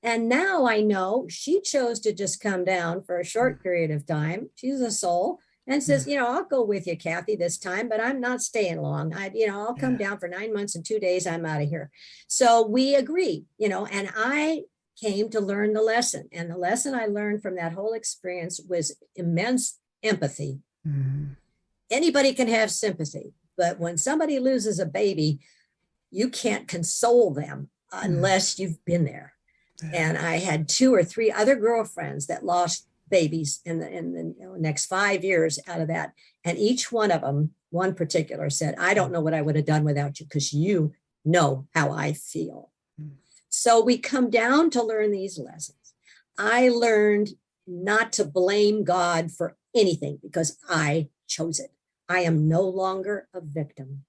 And now I know she chose to just come down for a short period of time. She's a soul and says, I'll go with you, Kathy, this time, but I'm not staying long. I'll come down for 9 months and 2 days. I'm out of here. So we agree, and I came to learn the lesson. And the lesson I learned from that whole experience was immense empathy. Anybody can have sympathy, but when somebody loses a baby, you can't console them unless you've been there. And I had 2 or 3 other girlfriends that lost babies in the next 5 years out of that. And each one of them, one particular said, I don't know what I would have done without you because you know how I feel. So we come down to learn these lessons. I learned not to blame God for anything because I chose it. I am no longer a victim.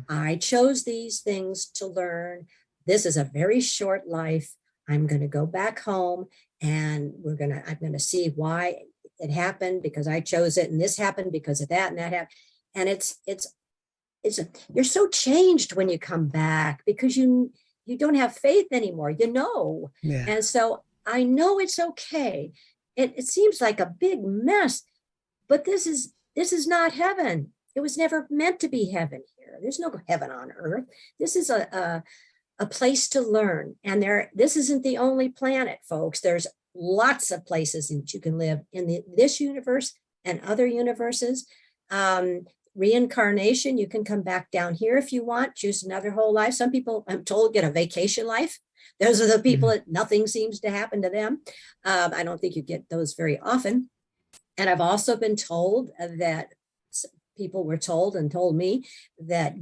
I chose these things to learn. This is a very short life. I'm going to go back home and I'm going to see why it happened because I chose it. And this happened because of that and that happened. And you're so changed when you come back because you don't have faith anymore, Yeah. And so I know it's okay. It seems like a big mess, but this is not heaven. It was never meant to be heaven here. There's no heaven on earth. This is a place to learn. And this isn't the only planet, folks. There's lots of places that you can live in this universe and other universes. Reincarnation, you can come back down here if you want, choose another whole life. Some people, I'm told, get a vacation life. Those are the people that nothing seems to happen to them. I don't think you get those very often. And I've also been told that people were told and told me that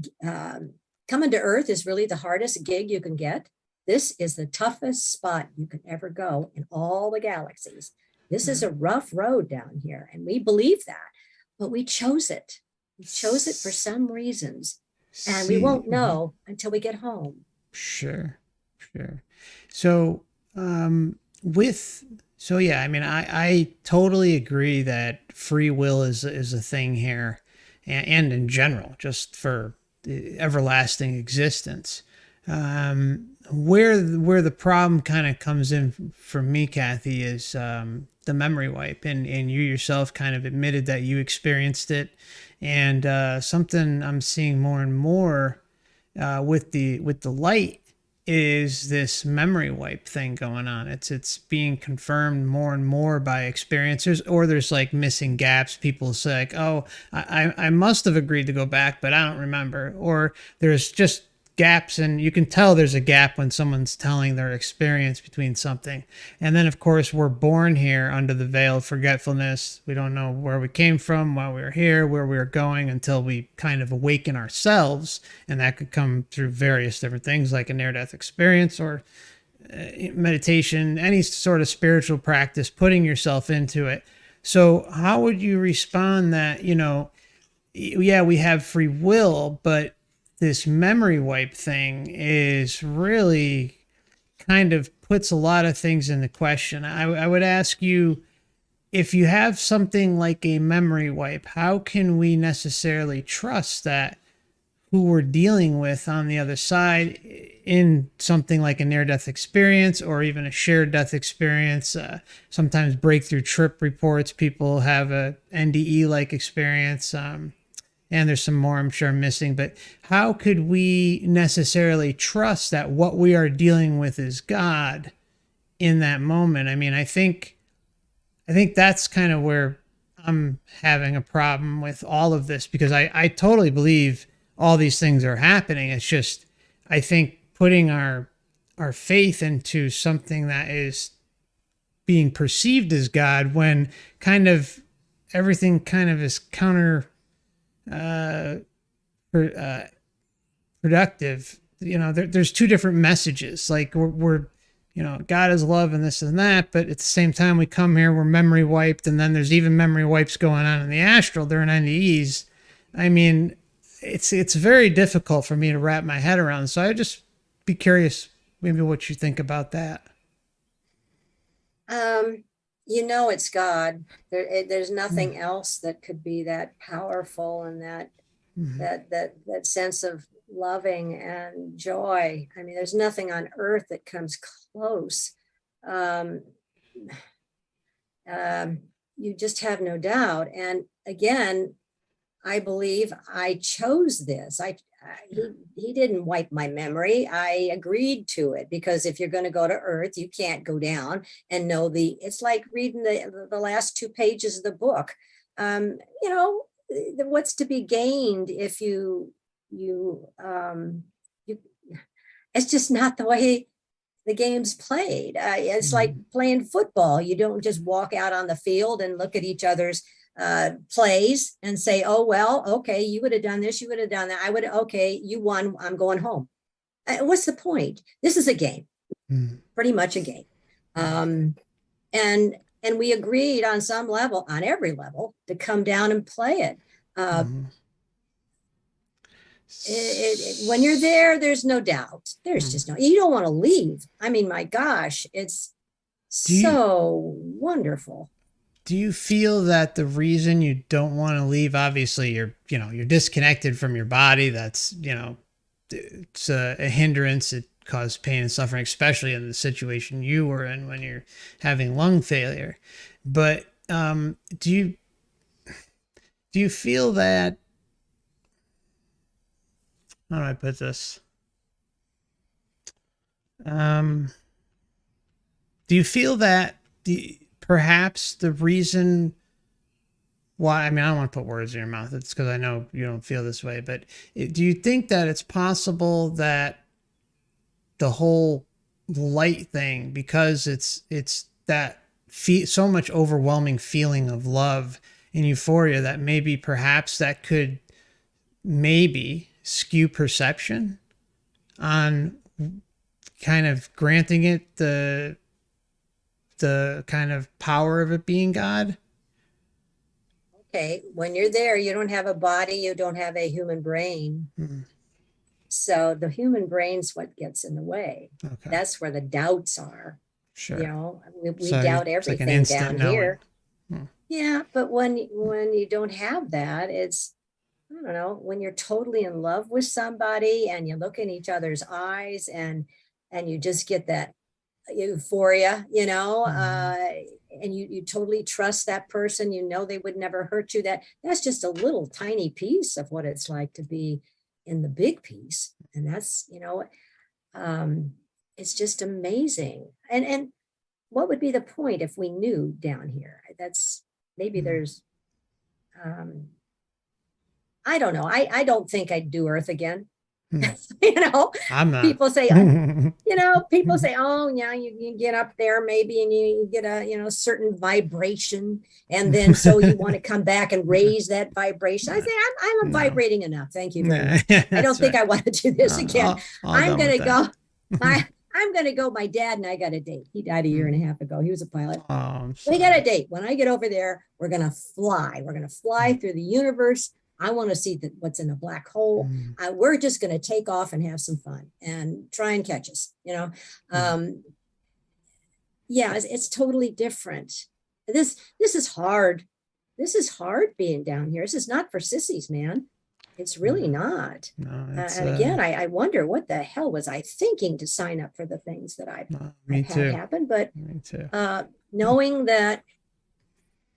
coming to Earth is really the hardest gig you can get. This is the toughest spot you can ever go in all the galaxies. This is a rough road down here, and we believe that, but we chose it. We chose it for some reasons, and we won't know until we get home.
Sure. So, I totally agree that free will is a thing here, and in general, just for everlasting existence. Where the problem kind of comes in for me, Kathy, is the memory wipe, and you yourself kind of admitted that you experienced it, and something I'm seeing more and more with the light is this memory wipe thing going on. It's being confirmed more and more by experiencers, or there's like missing gaps. People say like, oh, I must have agreed to go back, but I don't remember. Or there's just gaps, and you can tell there's a gap when someone's telling their experience between something. And then of course we're born here under the veil of forgetfulness. We don't know where we came from, why we were here, where we were going, until we kind of awaken ourselves. And that could come through various different things, like a near-death experience or meditation, any sort of spiritual practice, putting yourself into it. So how would you respond that, yeah, we have free will, but this memory wipe thing is really kind of puts a lot of things into question. I would ask you, if you have something like a memory wipe, how can we necessarily trust that who we're dealing with on the other side in something like a near-death experience or even a shared death experience? Sometimes breakthrough trip reports, people have a NDE-like experience. And there's some more I'm sure I'm missing, but how could we necessarily trust that what we are dealing with is God in that moment? I mean, I think that's kind of where I'm having a problem with all of this, because I totally believe all these things are happening. It's just, I think putting our faith into something that is being perceived as God, when kind of everything kind of is productive. There's two different messages. Like we're God is love and this and that, but at the same time we come here, we're memory wiped, and then there's even memory wipes going on in the astral during NDEs. I mean, it's very difficult for me to wrap my head around. So I'd just be curious maybe what you think about that.
It's God. There's nothing else that could be that powerful, and that sense of loving and joy. I mean, there's nothing on earth that comes close. You just have no doubt. And again, I believe I chose this. He didn't wipe my memory. I agreed to it, because if you're going to go to Earth, you can't go down and know it's like reading the last 2 pages of the book. What's to be gained if you it's just not the way the game's played. It's like playing football. You don't just walk out on the field and look at each other's plays and say, oh, well, okay, you would have done this, you would have done that. Okay, you won, I'm going home. What's the point? This is a game, pretty much a game. And we agreed on some level, on every level, to come down and play it. When you're there, there's no doubt. There's just you don't want to leave. I mean, my gosh, it's so wonderful.
Do you feel that the reason you don't want to leave, obviously you're disconnected from your body. That's, it's a hindrance. It causes pain and suffering, especially in the situation you were in when you're having lung failure. But do you feel that, how do I put this? Do you feel that perhaps the reason why, I mean, I don't want to put words in your mouth. It's because I know you don't feel this way, but do you think that it's possible that the whole light thing, because it's that so much overwhelming feeling of love and euphoria, that maybe perhaps that could maybe skew perception on kind of granting it the kind of power of it being God?
Okay, when you're there, you don't have a body, you don't have a human brain. So the human brain's what gets in the way. Okay. That's where the doubts are.
Sure.
We doubt everything like down here. Yeah, but when you don't have that, it's, I don't know, when you're totally in love with somebody and you look in each other's eyes and you just get that euphoria, and you totally trust that person, they would never hurt you. That's just a little tiny piece of what it's like to be in the big piece. And that's, it's just amazing. And what would be the point if we knew down here? That's maybe there's, I don't know. I don't think I'd do Earth again.
Hmm.
You know,
I'm not.
people say, people say, oh, yeah, you get up there maybe and you get a, certain vibration. And then so you want to come back and raise that vibration. I say, I'm
No.
vibrating enough. Thank you very
Nah,
much. I don't
that's
think
right.
I want to do this again.
All
I'm
done
going
with
to
that.
go. I'm going to go. My dad and I got a date. He died a year and a half ago. He was a pilot.
Oh, I'm
We got a
sorry.
date. When I get over there, we're going to fly. We're going to fly through the universe. I want to see what's in a black hole. We're just going to take off and have some fun and try and catch us. Yeah, it's totally different. This is hard. This is hard being down here. This is not for sissies, man. It's really not.
No, it's
And again, I wonder what the hell was I thinking to sign up for the things that
me
I've had
too.
happen. But
Me too.
knowing that,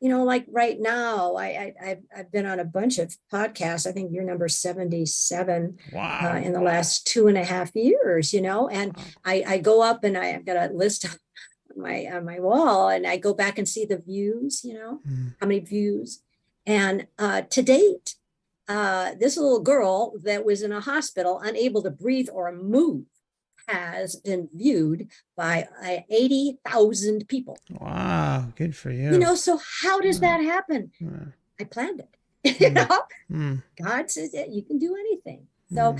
like right now, I've been on a bunch of podcasts. I think you're number 77
Wow.
in the last 2.5 years, and I go up and I've got a list on my wall and I go back and see the views, how many views. And to date, this little girl that was in a hospital, unable to breathe or move, has been viewed by 80,000 people.
Wow, good for you.
So how does that happen? I planned it. God says that you can do anything. So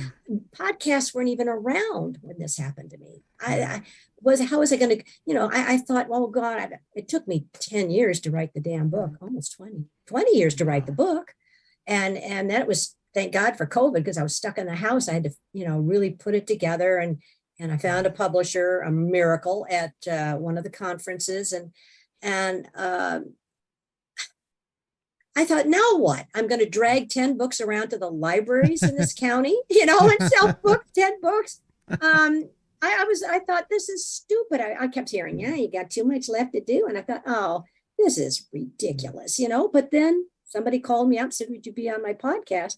podcasts weren't even around when this happened to me. How was I going to, I thought, well, God, it took me 10 years to write the damn book, almost 20 years to write the book. And that was, thank God for COVID, because I was stuck in the house. I had to, really put it together. And I found a publisher, a miracle, at one of the conferences. And I thought, now what? I'm going to drag 10 books around to the libraries in this county, and sell 10 books. I thought, this is stupid. I kept hearing, yeah, you got too much left to do. And I thought, oh, this is ridiculous, But then somebody called me up and said, would you be on my podcast?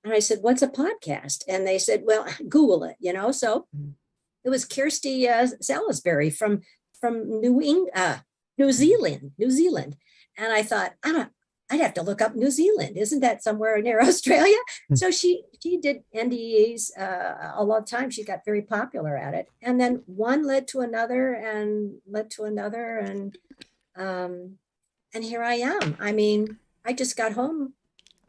And I said, what's a podcast? And they said, well, Google it, So it was Kirsty Salisbury from New Zealand. And I thought, I'd have to look up New Zealand. Isn't that somewhere near Australia? So she did NDEs a lot of times. She got very popular at it. And then one led to another and led to another. And here I am. I mean, I just got home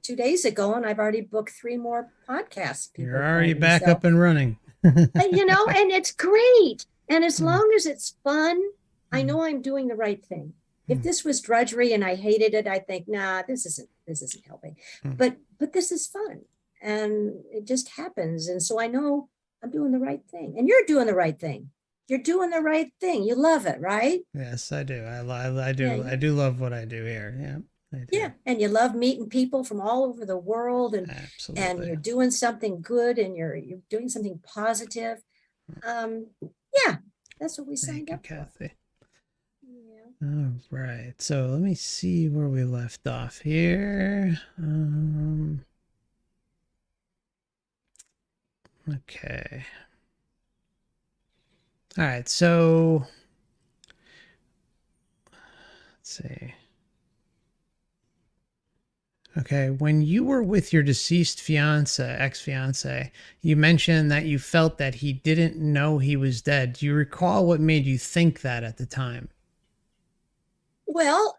2 days ago and I've already booked 3 more podcasts.
You're already back up and running.
And it's great. And as long as it's fun, I know I'm doing the right thing. If this was drudgery and I hated it, I think, nah, this isn't helping. But this is fun and it just happens. And so I know I'm doing the right thing, and you're doing the right thing. You're doing the right thing. You love it, right?
Yes, I do. I do. Yeah. I do love what I do here. Yeah.
Yeah. And you love meeting people from all over the world, and
absolutely.
And you're doing something good, and you're doing something positive. Yeah, that's what we signed up for.
Kathy. Yeah. All right. So let me see where we left off here. Okay. All right. So let's see. Okay, when you were with your deceased ex-fiance, you mentioned that you felt that he didn't know he was dead. Do you recall what made you think that at the time?
Well,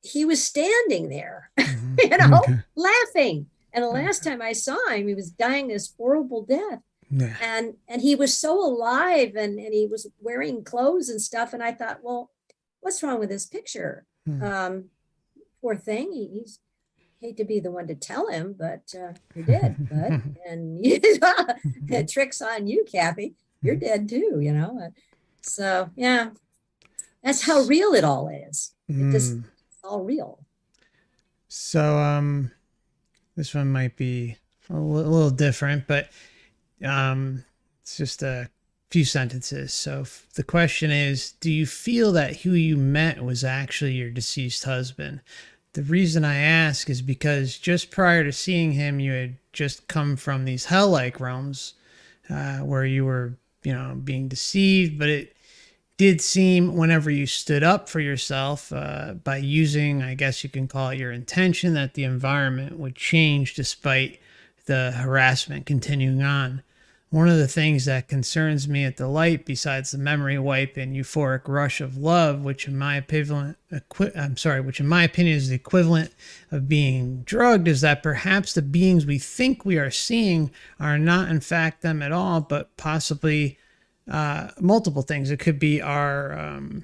he was standing there, laughing. And the last time I saw him, he was dying this horrible death.
Yeah.
And he was so alive, and he was wearing clothes and stuff. And I thought, well, what's wrong with this picture? Poor thing. He's, hate to be the one to tell him, but you're dead, bud. And the trick's on you, Kathy. You're dead too, So yeah, that's how real it all is. It's all real.
So this one might be a little different, but it's just a few sentences. So the question is, do you feel that who you met was actually your deceased husband? The reason I ask is because just prior to seeing him, you had just come from these hell-like realms where you were, being deceived. But it did seem whenever you stood up for yourself by using, I guess you can call it your intention, that the environment would change despite the harassment continuing on. One of the things that concerns me at the light, besides the memory wipe and euphoric rush of love, which in my opinion is the equivalent of being drugged, is that perhaps the beings we think we are seeing are not in fact them at all, but possibly multiple things. It could be our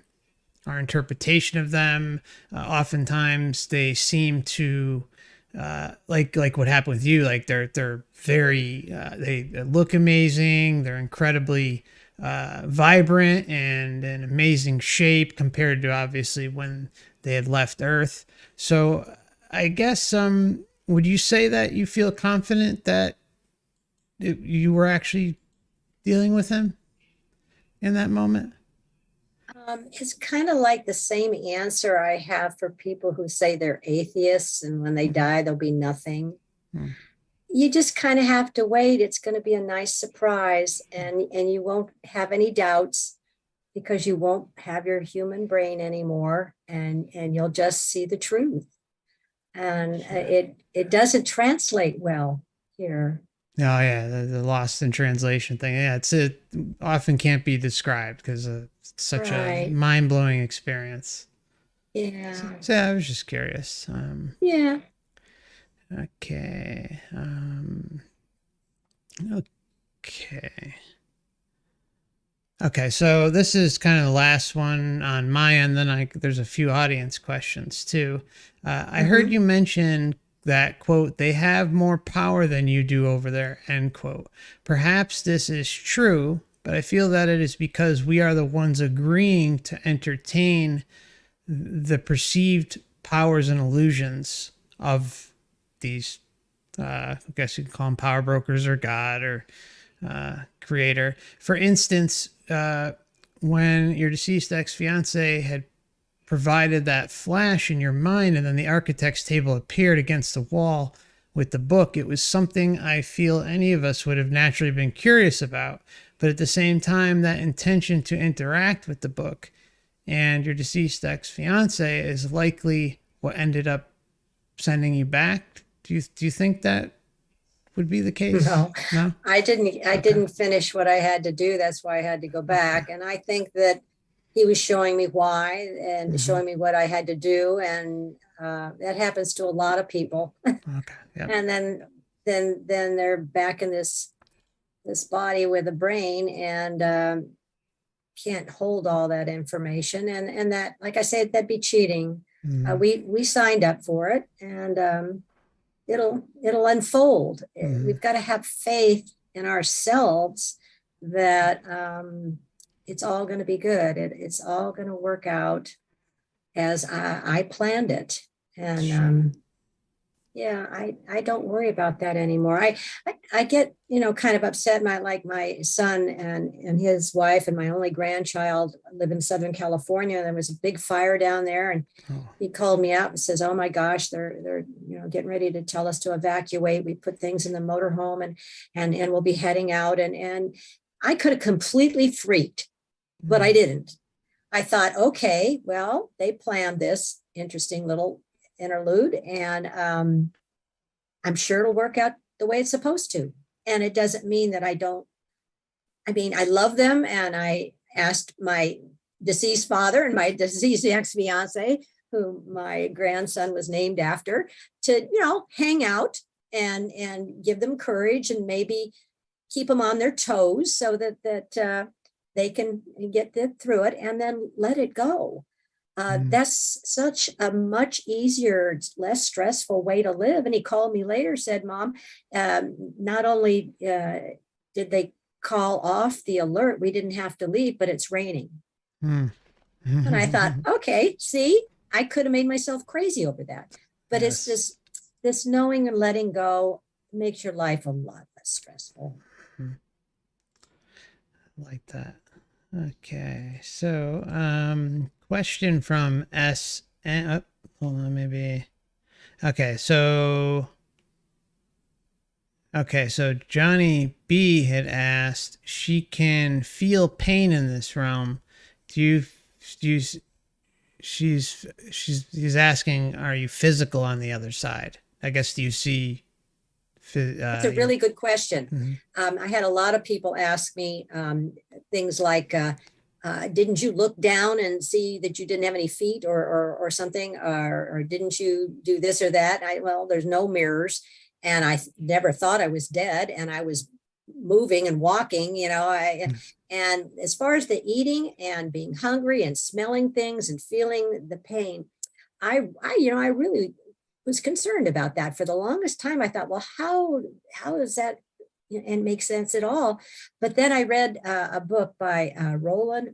interpretation of them. Oftentimes they seem to like what happened with you. Like they're very they look amazing. They're incredibly vibrant and in amazing shape compared to obviously when they had left Earth. So I guess would you say that you feel confident that you were actually dealing with him in that moment?
It's kind of like the same answer I have for people who say they're atheists and when they die, there'll be nothing.
Hmm.
You just kind of have to wait. It's going to be a nice surprise, and you won't have any doubts because you won't have your human brain anymore, and you'll just see the truth. And it doesn't translate well here.
Oh yeah, the lost in translation thing. Yeah, it often can't be described because it's such a
Right.
mind-blowing experience.
Yeah.
So yeah, I was just curious.
Yeah.
Okay. Okay. Okay, so this is kind of the last one on my end. Then there's a few audience questions too. I heard you mention that, quote, they have more power than you do over there, end quote. Perhaps this is true, but I feel that it is because we are the ones agreeing to entertain the perceived powers and illusions of these, I guess you can call them power brokers or God or creator. For instance, when your deceased ex-fiance had provided that flash in your mind and then the architect's table appeared against the wall with the book, it was something I feel any of us would have naturally been curious about. But at the same time, that intention to interact with the book and your deceased ex-fiance is likely what ended up sending you back. Do you think that would be the case?
No,
No?
I
Okay.
didn't finish what I had to do. That's why I had to go back. And I think that he was showing me why and showing me what I had to do. And that happens to a lot of people.
Okay. Yep.
And then they're back in this body with a brain and can't hold all that information. And that, like I said, that'd be cheating. We signed up for it, and it'll unfold. We've got to have faith in ourselves that it's all going to be good. It's all going to work out as I planned it. And yeah, I don't worry about that anymore. I get, kind of upset. My son and his wife and my only grandchild live in Southern California. There was a big fire down there, and he called me out and says, "Oh my gosh, they're getting ready to tell us to evacuate. We put things in the motorhome and we'll be heading out." And I could have completely freaked, but I didn't. I thought, okay, well, they planned this interesting little interlude, and I'm sure it'll work out the way it's supposed to. And it doesn't mean that I love them, and I asked my deceased father and my deceased ex-fiance, who my grandson was named after, to hang out and give them courage and maybe keep them on their toes so that they can get through it and then let it go. That's such a much easier, less stressful way to live. And he called me later, said, "Mom, not only did they call off the alert, we didn't have to leave, but it's raining." And I thought, okay, see, I could have made myself crazy over that. But
Yes.
it's this knowing and letting go makes your life a lot less stressful.
Like that. Okay, so question from S. Hold on, maybe. Okay, so Johnny B had asked, she can feel pain in this realm. He's asking, are you physical on the other side? I guess, do you see
That's a really good question. I had a lot of people ask me things like, didn't you look down and see that you didn't have any feet or something? Or didn't you do this or that? Well, there's no mirrors. And I never thought I was dead. And I was moving and walking, and as far as the eating and being hungry and smelling things and feeling the pain, I really was concerned about that. For the longest time, I thought, well, how does that and make sense at all? But then I read a book by Roland,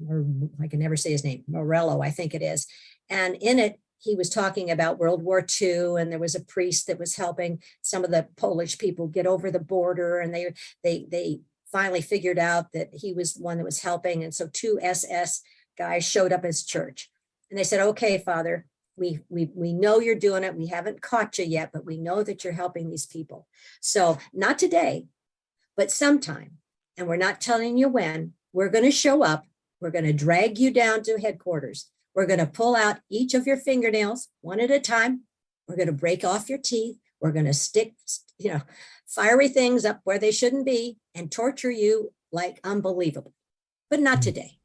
or I can never say his name, Morello, I think it is. And in it, he was talking about World War II, and there was a priest that was helping some of the Polish people get over the border, and they finally figured out that he was the one that was helping. And so 2 SS guys showed up at his church, and they said, "Okay, Father, we know you're doing it. We haven't caught you yet, but we know that you're helping these people. So not today, but sometime, and we're not telling you when, we're going to show up. We're going to drag you down to headquarters. We're going to pull out each of your fingernails one at a time. We're going to break off your teeth. We're going to stick, fiery things up where they shouldn't be and torture you like unbelievable, but not today."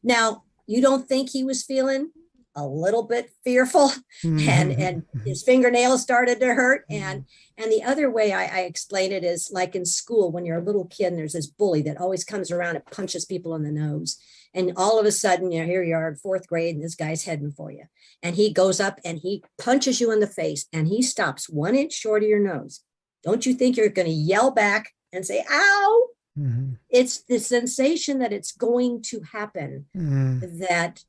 Now, you don't think he was feeling a little bit fearful, and his fingernails started to hurt. And the other way I explain it is like in school, when you're a little kid and there's this bully that always comes around and punches people in the nose. And all of a sudden, here you are in 4th grade and this guy's heading for you. And he goes up and he punches you in the face and he stops 1 inch short of your nose. Don't you think you're going to yell back and say, "Ow"? It's the sensation that it's going to happen that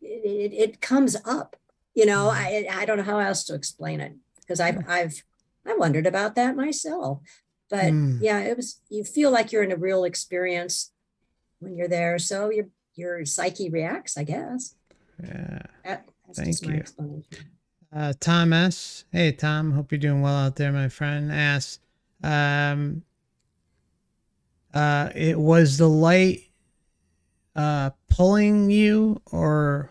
it comes up. I don't know how else to explain it, because I wondered about that myself. But yeah, you feel like you're in a real experience when you're there. So your psyche reacts, I guess.
Yeah.
That's just my explanation.
Tom S. Hey, Tom. Hope you're doing well out there, my friend. Asks, it was the light pulling you, or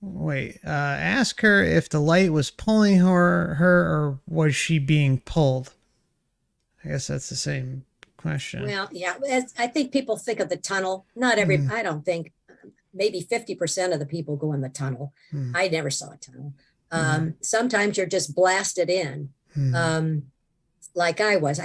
wait, ask her if the light was pulling her or was she being pulled? I guess that's the same question.
Well, yeah, I think people think of the tunnel. Not I don't think, maybe 50% of the people go in the tunnel. I never saw a tunnel. Sometimes you're just blasted in, like I was.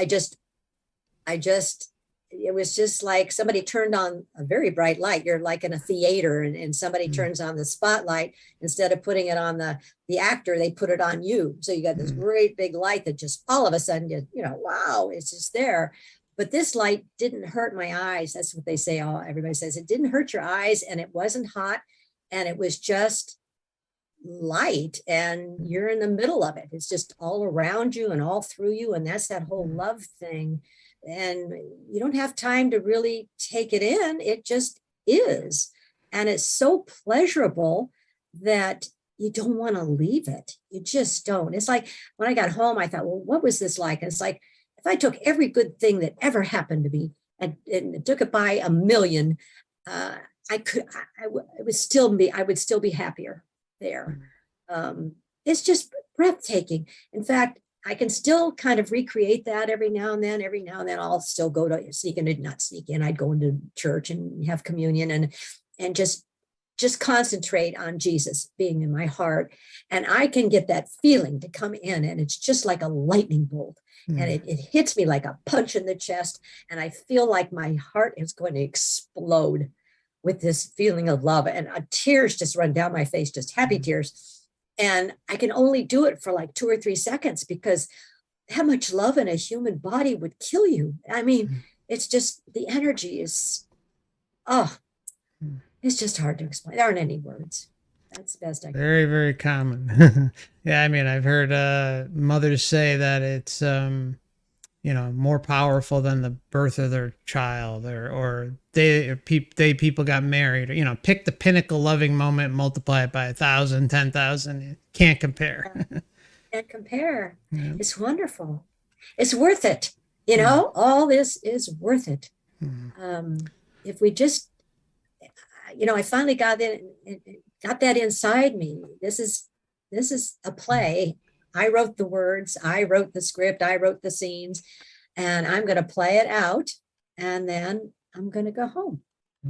It was just like somebody turned on a very bright light. You're like in a theater, and somebody turns on the spotlight. Instead of putting it on the actor, they put it on you. So you got this great big light that just all of a sudden, wow, it's just there. But this light didn't hurt my eyes. That's what they say. Everybody says it didn't hurt your eyes, and it wasn't hot, and it was just light, and you're in the middle of it. It's just all around you and all through you. And that's that whole love thing. And you don't have time to really take it in. It just is. And it's so pleasurable that you don't want to leave it. You just don't. It's like when I got home, I thought, well, what was this like? And it's like, if I took every good thing that ever happened to me and took it by 1,000,000, I would still be happier there. It's just breathtaking. In fact, I can still kind of recreate that every now and then. Every now and then I'll still go to not sneak in. I'd go into church and have communion and just concentrate on Jesus being in my heart. And I can get that feeling to come in, and it's just like a lightning bolt. And it hits me like a punch in the chest. And I feel like my heart is going to explode with this feeling of love. And tears just run down my face, just happy tears. And I can only do it for like 2 or 3 seconds, because how much love in a human body would kill you? I mean, it's just, the energy is, it's just hard to explain. There aren't any words. That's the best I can.
Very, very common. Yeah, I mean, I've heard mothers say that it's, more powerful than the birth of their child, or people got married, or, pick the pinnacle loving moment, multiply it by 1,000, 10,000. Can't compare.
Can't compare. Yeah. It's wonderful. It's worth it. All this is worth it. If we just, I finally got that inside me. This is a play I wrote the words, I wrote the script, I wrote the scenes, and I'm going to play it out, and then I'm going to go home.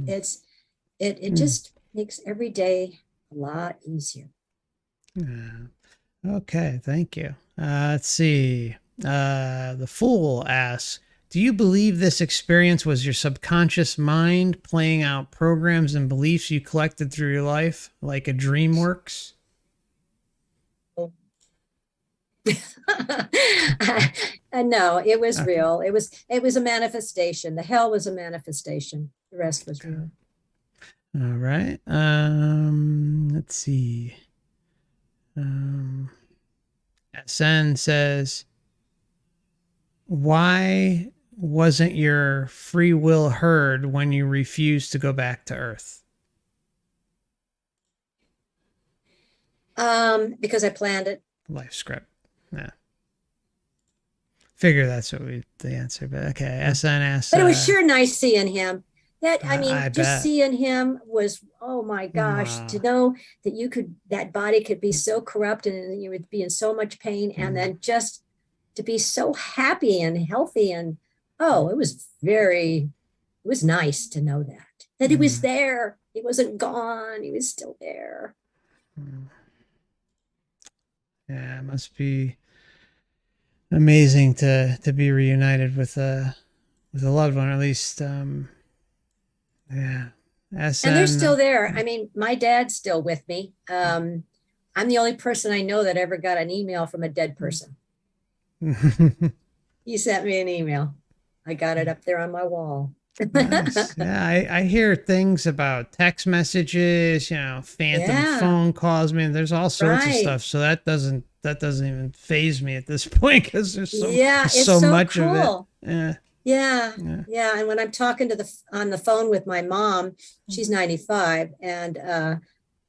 It just makes every day a lot easier.
Yeah. Okay, thank you. Let's see. The Fool asks, do you believe this experience was your subconscious mind playing out programs and beliefs you collected through your life, like a dream works?
No, it was
Okay.
real. It was a manifestation. The hell was a manifestation. The rest was real.
All right. Let's see. SN says, why wasn't your free will heard when you refused to go back to Earth?
Because I planned it.
Life script. Yeah. Figure that's what the answer, but okay. SN asks,
But it was sure nice seeing him. I
I
mean, just
bet.
seeing him was, oh my gosh, to know that that body could be so corrupt and you would be in so much pain, and then just to be so happy and healthy. And oh, it was nice to know that he was there. He wasn't gone. He was still there.
Yeah, it must be amazing to be reunited with a loved one, at least. Yeah. SN,
And they're still there. I mean, my dad's still with me. I'm the only person I know that ever got an email from a dead person. He sent me an email. I got it up there on my wall.
Nice. Yeah, I hear things about text messages, phantom phone calls. I mean, there's all sorts of stuff. So that doesn't even phase me at this point because there's
it's
so
so
much
cool.
of it.
Yeah. And when I'm talking on the phone with my mom, she's 95, and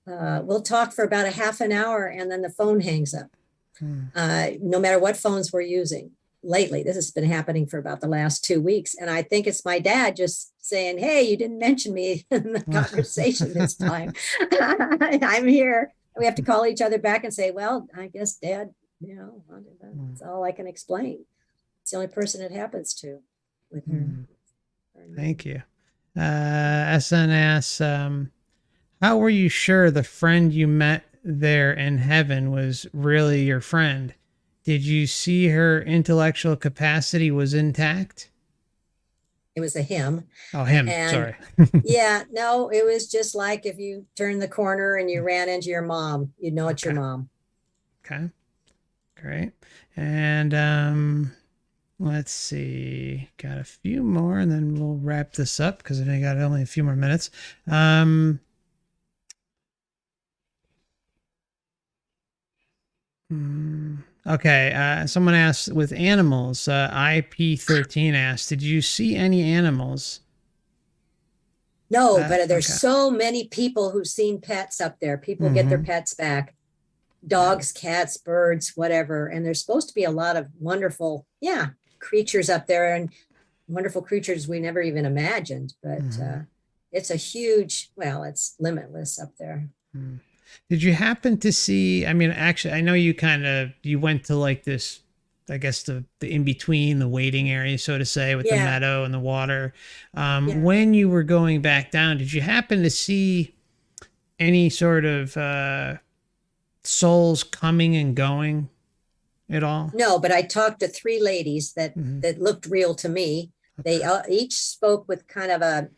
we'll talk for about a half an hour, and then the phone hangs up. No matter what phones we're using. Lately, this has been happening for about the last 2 weeks, and I think it's my dad just saying, "Hey, you didn't mention me in the conversation this time. I'm here." We have to call each other back and say, "Well, I guess Dad, that's all I can explain." It's the only person it happens to with her.
Thank you. SNS, how were you sure the friend you met there in heaven was really your friend? Did you see her intellectual capacity was intact?
It was a him.
Oh, him.
And
sorry.
yeah, no, it was just like if you turned the corner and you ran into your mom, you'd know it's your mom.
Okay. Great. And let's see. Got a few more and then we'll wrap this up because I got only a few more minutes. Okay, someone asked with animals, IP13 asked, did you see any animals?
No, but there's so many people who've seen pets up there. People get their pets back. Dogs, cats, birds, whatever. And there's supposed to be a lot of wonderful, creatures up there, and wonderful creatures we never even imagined. But it's it's limitless up there.
Did you happen to see, I mean, actually, I know you went to like this, I guess the in-between, the waiting area, so to say, with the meadow and the water. When you were going back down, did you happen to see any sort of souls coming and going at all?
No, but I talked to 3 ladies that looked real to me. Okay. They each spoke with kind of a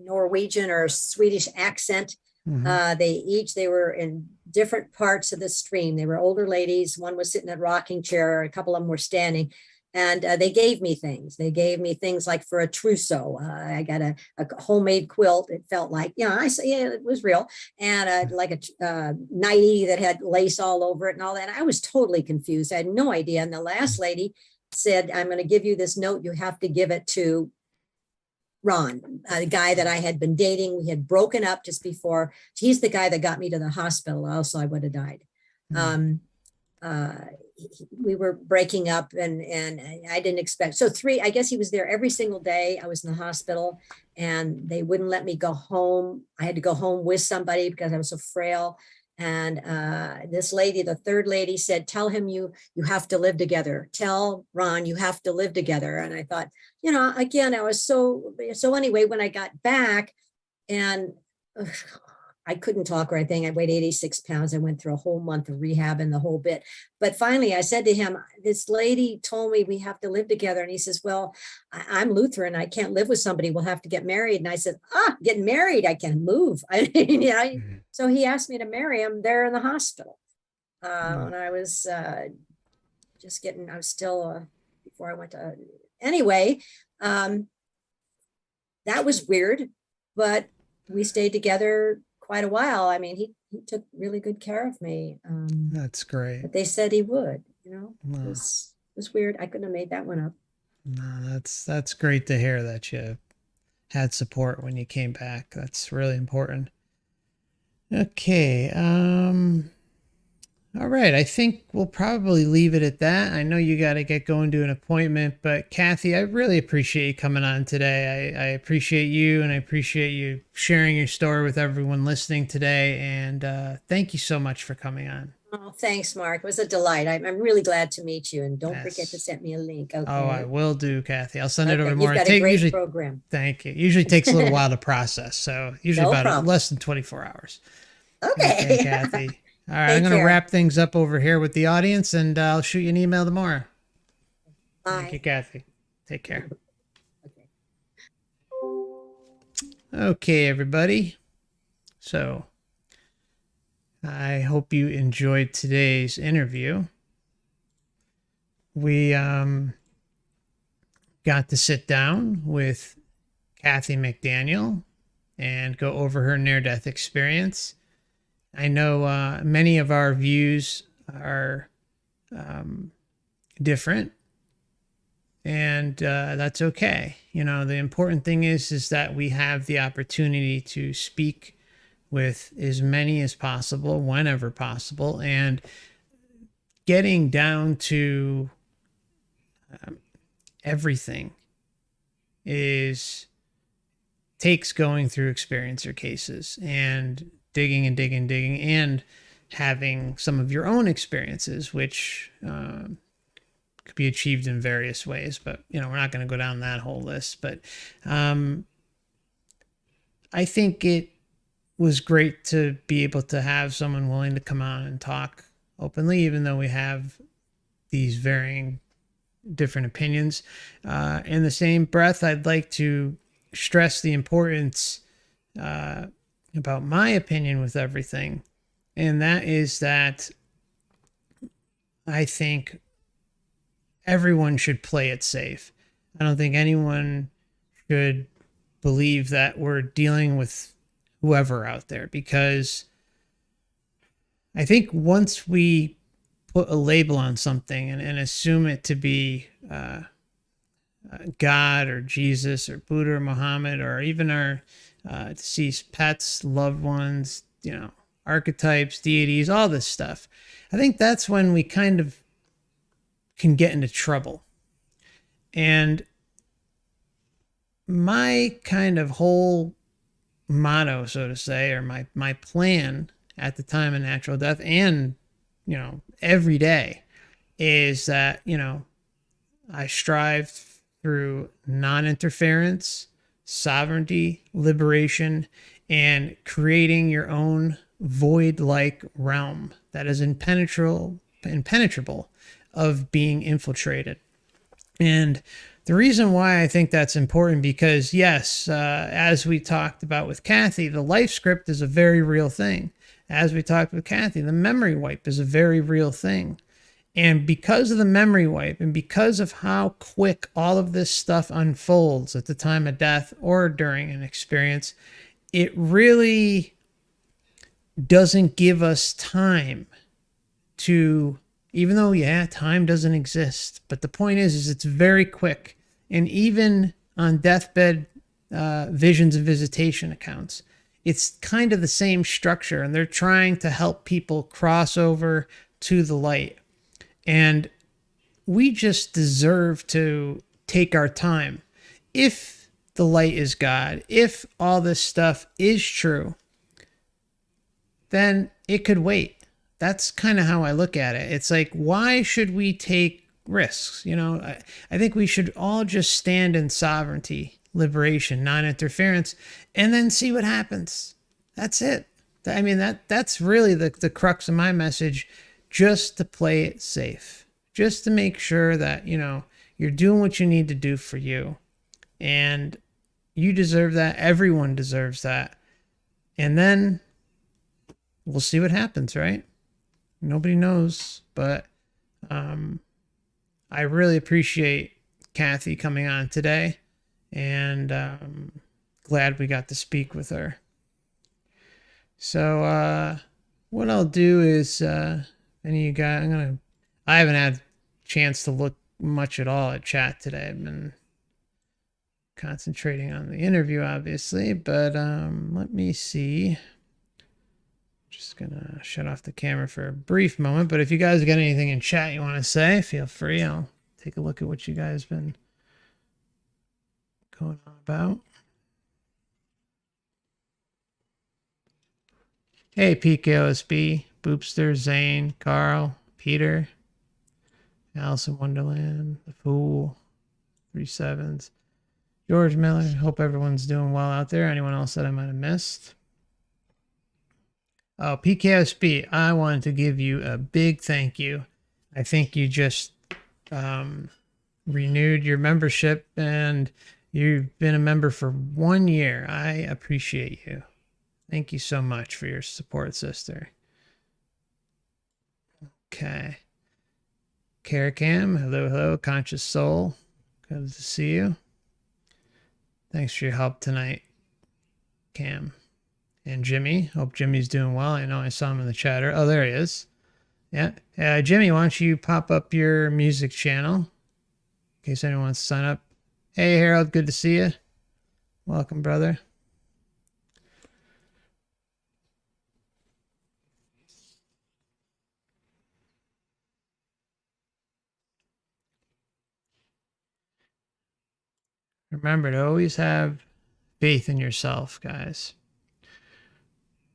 Norwegian or Swedish accent. They were in different parts of the stream. They were older ladies. One was sitting in a rocking chair. A couple of them were standing, and they gave me things. They gave me things like for a trousseau. I got a homemade quilt. It felt like, it was real. And like a nightie that had lace all over it and all that. I was totally confused. I had no idea. And the last lady said, "I'm going to give you this note. You have to give it to Ron, a guy that I had been dating. We had broken up just before. He's the guy that got me to the hospital. Else I would have died." We were breaking up, and I didn't expect. So I guess he was there every single day. I was in the hospital, and they wouldn't let me go home. I had to go home with somebody because I was so frail. And this lady, the third lady, said, tell him you have to live together. Tell Ron you have to live together. And I thought, again, I was so anyway, when I got back and I couldn't talk or anything. I weighed 86 pounds. I went through a whole month of rehab and the whole bit. But finally, I said to him, this lady told me we have to live together. And he says, well, I'm Lutheran. I can't live with somebody. We'll have to get married. And I said, getting married, I can move. So he asked me to marry him there in the hospital. And I was I was still, before I went to, anyway, that was weird, but we stayed together quite a while. I mean, he took really good care of me.
That's great.
But they said he would,
Wow.
It was weird. I couldn't have made that one up.
No, that's great to hear that you had support when you came back. That's really important. Okay. All right. I think we'll probably leave it at that. I know you got to get going to an appointment, but Kathy, I really appreciate you coming on today. I appreciate you, and I appreciate you sharing your story with everyone listening today. And thank you so much for coming on.
Oh, thanks, Mark. It was a delight. I'm really glad to meet you, and don't forget to send me a link. Okay.
Oh, I will do, Kathy. I'll send it over tomorrow.
You've got a great program.
Thank you. Usually takes a little while to process, so usually less than 24 hours.
Okay,
Kathy. All right, I'm going to wrap things up over here with the audience, and I'll shoot you an email tomorrow.
Bye.
Thank you, Kathy. Take care. Okay, everybody. So I hope you enjoyed today's interview. We got to sit down with Kathy McDaniel and go over her near-death experience. I know many of our views are different, and that's okay. The important thing is that we have the opportunity to speak with as many as possible, whenever possible, and getting down to everything takes going through experiencer cases and digging and having some of your own experiences, which could be achieved in various ways, but we're not going to go down that whole list. But I think it was great to be able to have someone willing to come on and talk openly, even though we have these varying different opinions. In the same breath, I'd like to stress the importance about my opinion with everything, and that is that I think everyone should play it safe. I don't think anyone should believe that we're dealing with whoever out there, because I think once we put a label on something and assume it to be God or Jesus or Buddha or Muhammad, or even our deceased pets, loved ones, archetypes, deities, all this stuff, I think that's when we kind of can get into trouble. And my kind of whole motto, so to say, or my plan at the time of natural death and, every day, is that, I strive through non-interference, sovereignty, liberation, and creating your own void-like realm that is impenetrable of being infiltrated. And the reason why I think that's important, because yes, as we talked about with Kathy, the life script is a very real thing. As we talked with Kathy, the memory wipe is a very real thing. And because of the memory wipe, and because of how quick all of this stuff unfolds at the time of death or during an experience, it really doesn't give us time to, even though, time doesn't exist. But the point is it's very quick. And even on deathbed visions and visitation accounts, it's kind of the same structure. And they're trying to help people cross over to the light. And we just deserve to take our time. If the light is God, if all this stuff is true, then it could wait. That's kind of how I look at it. It's like, why should we take risks? You know, I think we should all just stand in sovereignty, liberation, non-interference, and then see what happens. That's it. I mean, that's really the crux of my message, just to play it safe, just to make sure that, you know, you're doing what you need to do for you. And you deserve that. Everyone deserves that. And then we'll see what happens, right? Nobody knows, but I really appreciate Kathy coming on today, and glad we got to speak with her. So what I'll do is, any of you guys, I haven't had a chance to look much at all at chat today. I've been concentrating on the interview, obviously, but let me see. Just gonna shut off the camera for a brief moment, but if you guys got anything in chat you want to say, feel free. I'll take a look at what you guys been going on about. Hey, PKOSB, Boopster, Zane, Carl, Peter, Alice in Wonderland, The Fool, 37s, George Miller. Hope everyone's doing well out there. Anyone else that I might have missed? Oh, PKSB, I wanted to give you a big thank you. I think you just renewed your membership, and you've been a member for 1 year. I appreciate you. Thank you so much for your support, sister. Okay. Caracam, hello, hello. Conscious Soul, good to see you. Thanks for your help tonight, Cam. And Jimmy, hope Jimmy's doing well. I know I saw him in the chatter. Oh, there he is. Yeah. Jimmy, why don't you pop up your music channel in case anyone wants to sign up. Hey, Harold, good to see you. Welcome, brother. Remember to always have faith in yourself, guys.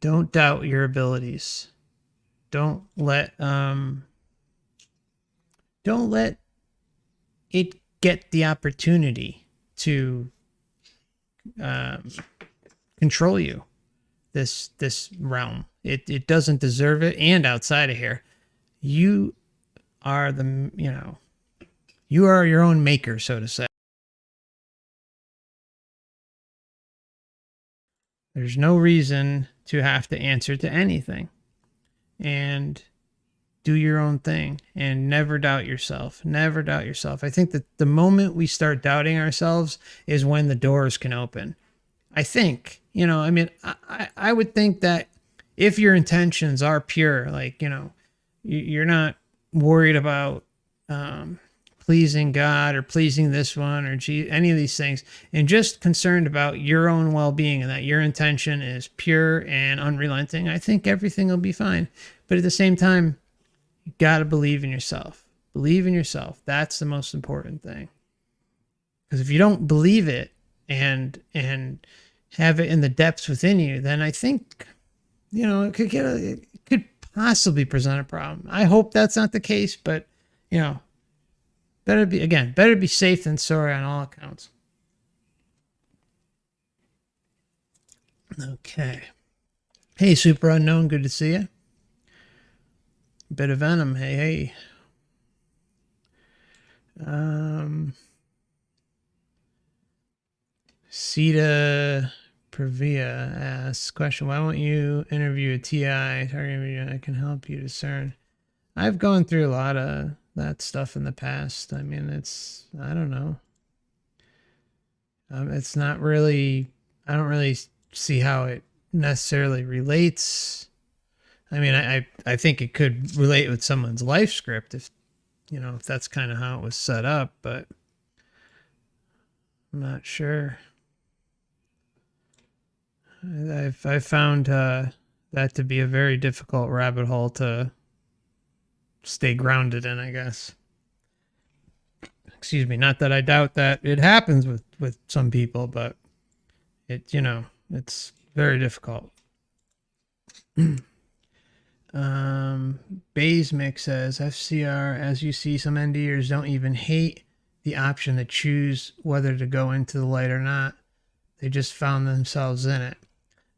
Don't doubt your abilities. Don't let it get the opportunity to control you. This realm. It doesn't deserve it. And outside of here, you are you are your own maker, so to say. There's no reason to have to answer to anything, and do your own thing, and never doubt yourself. Never doubt yourself. I think that the moment we start doubting ourselves is when the doors can open. I think, I mean, I would think that if your intentions are pure, like, you're not worried about pleasing God or pleasing this one or any of these things, and just concerned about your own well-being, and that your intention is pure and unrelenting, I think everything will be fine. But at the same time, you got to believe in yourself. Believe in yourself. That's the most important thing. Because if you don't believe it and have it in the depths within you, then I think, it could possibly present a problem. I hope that's not the case, but, better be safe than sorry on all accounts. Okay. Hey, Super Unknown, good to see you. Bit of Venom, hey. Sita Previa asks, question, why won't you interview a TI? I can help you discern. I've gone through a lot of that stuff in the past. I mean, I don't know. It's not really, I don't really see how it necessarily relates. I mean, I think it could relate with someone's life script if that's kind of how it was set up, but I'm not sure. I've found that to be a very difficult rabbit hole to stay grounded in, I guess. Excuse me. Not that I doubt that it happens with some people, but it's very difficult. Basemix says FCR, as you see, some NDers don't even hate the option to choose whether to go into the light or not. They just found themselves in it.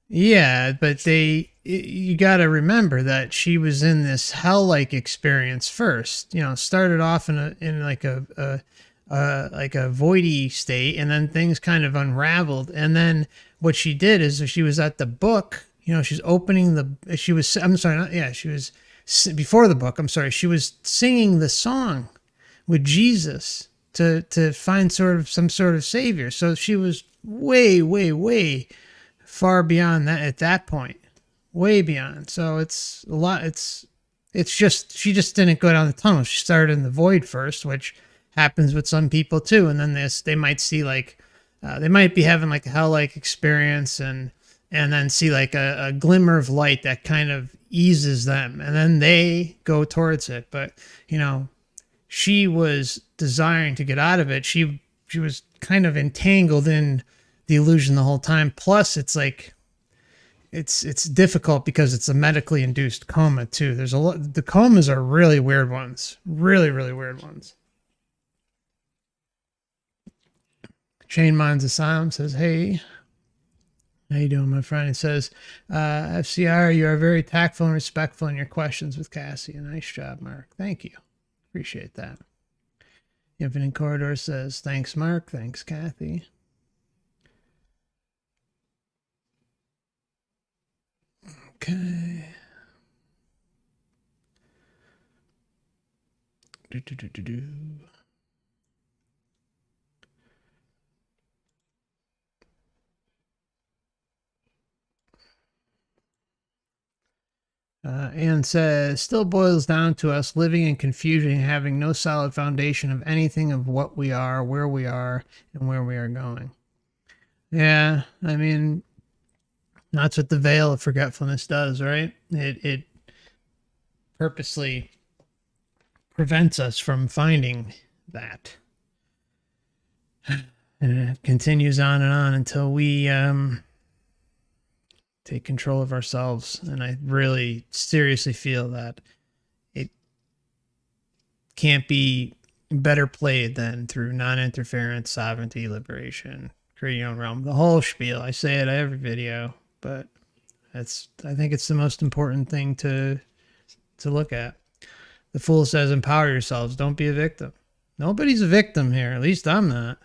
Yeah, but you got to remember that she was in this hell-like experience first. Started off in like a voidy state, and then things kind of unraveled. And then what she did is she was at the book. She's opening the. She was. I'm sorry. Not, yeah, she was before the book. I'm sorry. She was singing the song with Jesus to find some sort of savior. So she was way, way, way far beyond that at that point, way beyond. So it's a lot. It's just she just didn't go down the tunnel. She started in the void first, which happens with some people too. And then they might see like they might be having like a hell like experience and then see like a glimmer of light that kind of eases them, and then they go towards it. But she was desiring to get out of it. She was kind of entangled in the illusion the whole time. Plus, it's like it's difficult because it's a medically induced coma too. There's a lot. The comas are really weird ones. Really, really weird ones. Chain Minds Asylum says, "Hey, how you doing, my friend?" It says, "FCR, you are very tactful and respectful in your questions with Cassie. Nice job, Mark. Thank you. Appreciate that." Infinite Corridor says, "Thanks, Mark. Thanks, Kathy." Okay. Anne says, "Still boils down to us living in confusion, having no solid foundation of anything of what we are, and where we are going." Yeah, I mean, that's what the veil of forgetfulness does, right? It purposely prevents us from finding that. And it continues on and on until we take control of ourselves. And I really seriously feel that it can't be better played than through non-interference, sovereignty, liberation, create your own realm. The whole spiel. I say it every video, but I think it's the most important thing to look at. The Fool says, "Empower yourselves. Don't be a victim." Nobody's a victim here. At least I'm not.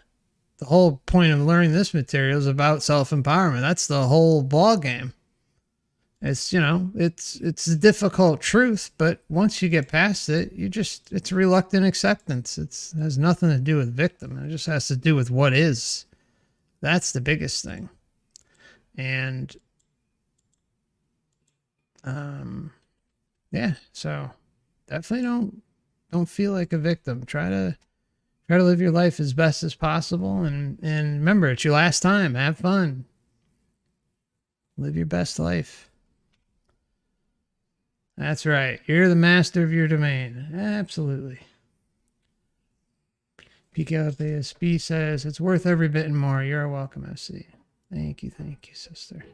The whole point of learning this material is about self-empowerment. That's the whole ball game. It's it's a difficult truth, but once you get past it, it's reluctant acceptance. It has nothing to do with victim. It just has to do with what is. That's the biggest thing. And yeah, so definitely don't feel like a victim. Try to live your life as best as possible, and remember, it's your last time. Have fun. Live your best life. That's right. You're the master of your domain. Absolutely. PKFASB says, "It's worth every bit and more." You're welcome, FC. Thank you, sister.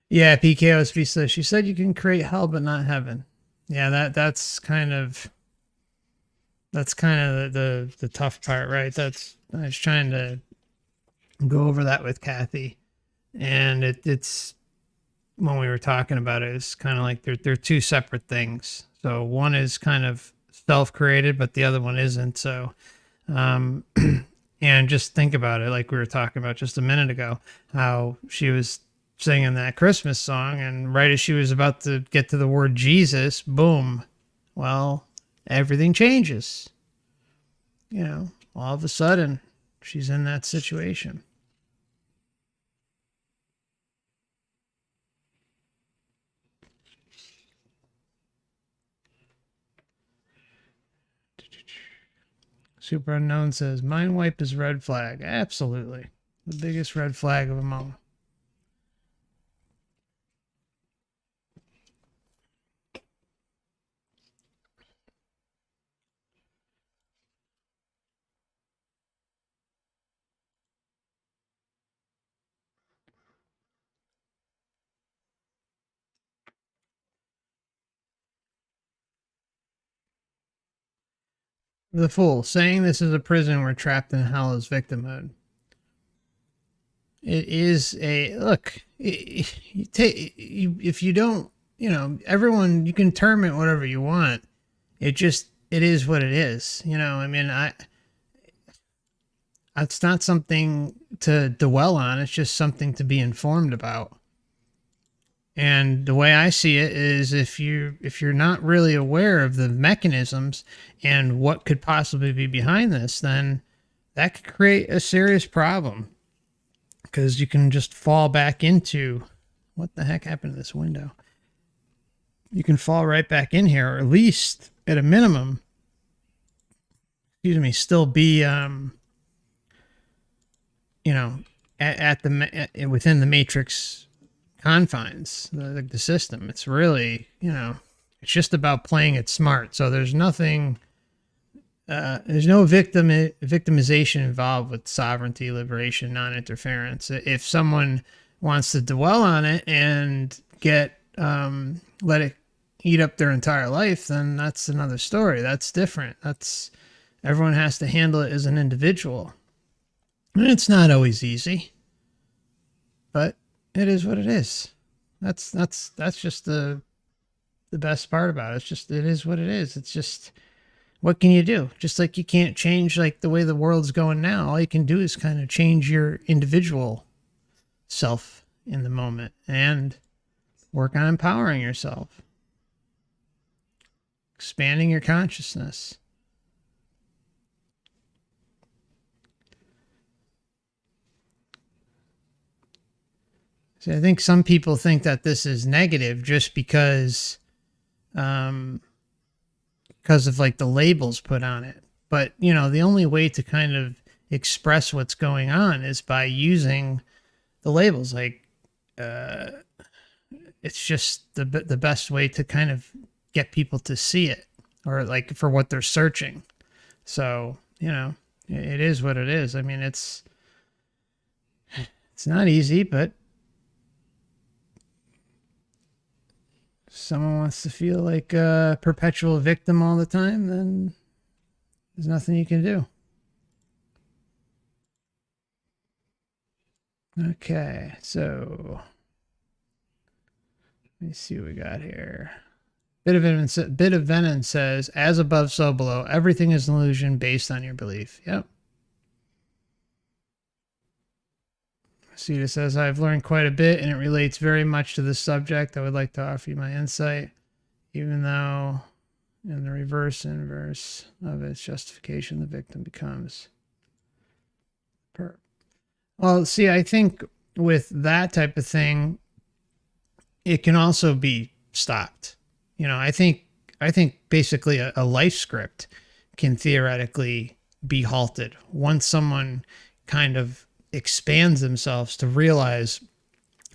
Yeah, PKOSB says, "She said you can create hell but not heaven." Yeah, that's kind of the tough part, right? I was trying to go over that with Kathy, and it's when we were talking about it, it's kind of like they're two separate things. So one is kind of self-created, but the other one isn't. So, and just think about it, like we were talking about just a minute ago, how she was singing that Christmas song, and right as she was about to get to the word Jesus, boom, well, everything changes. All of a sudden, she's in that situation. Super Unknown says, "Mind wipe is red flag." Absolutely. The biggest red flag of them all. The fool. Saying this is a prison we're trapped in hell is victimhood. It is a look. If you don't, everyone, you can term it whatever you want. It is what it is. I mean, it's not something to dwell on. It's just something to be informed about. And the way I see it is if you're not really aware of the mechanisms and what could possibly be behind this, then that could create a serious problem, because you can just fall back into what the heck happened to this window. You can fall right back in here, or at least at a minimum, still be at the within the matrix confines, the system. It's really, it's just about playing it smart. So there's nothing, there's no victimization involved with sovereignty, liberation, non-interference. If someone wants to dwell on it and let it eat up their entire life, then that's another story. That's different. Everyone has to handle it as an individual. And it's not always easy, but it is what it is. That's just the best part about it. It is what it is. It's just, what can you do? Just like you can't change like the way the world's going now. All you can do is kind of change your individual self in the moment and work on empowering yourself, expanding your consciousness. So I think some people think that this is negative just because of like the labels put on it. But, the only way to kind of express what's going on is by using the labels. Like, it's just the best way to kind of get people to see it, or like for what they're searching. So, it is what it is. I mean, it's not easy, but if someone wants to feel like a perpetual victim all the time, then there's nothing you can do. Okay, so let me see what we got here. Bit of Venom says, as above, so below. Everything is an illusion based on your belief. Yep. Sita says, I've learned quite a bit and it relates very much to this subject. I would like to offer you my insight, even though in the inverse of its justification, the victim becomes perp. Well, see, I think with that type of thing, it can also be stopped. I think basically a life script can theoretically be halted once someone kind of expands themselves to realize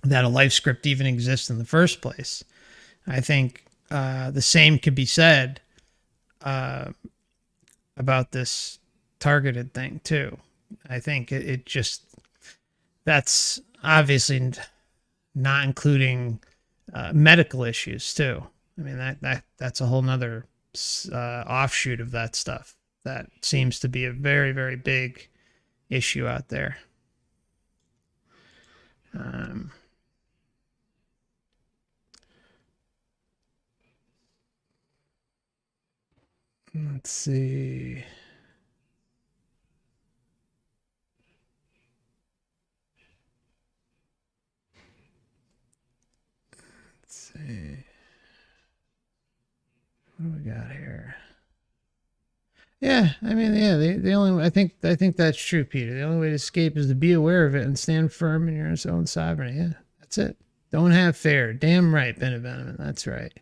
that a life script even exists in the first place. I think the same could be said about this targeted thing too. I think it just, that's obviously not including medical issues too. I mean, that's a whole nother offshoot of that stuff that seems to be a very, very big issue out there. Let's see. Let's see. What do we got here? Yeah, I mean, yeah, the only, I think that's true, Peter. The only way to escape is to be aware of it and stand firm in your own sovereignty. Yeah, that's it. Don't have fear. Damn right, Benevenement. That's right.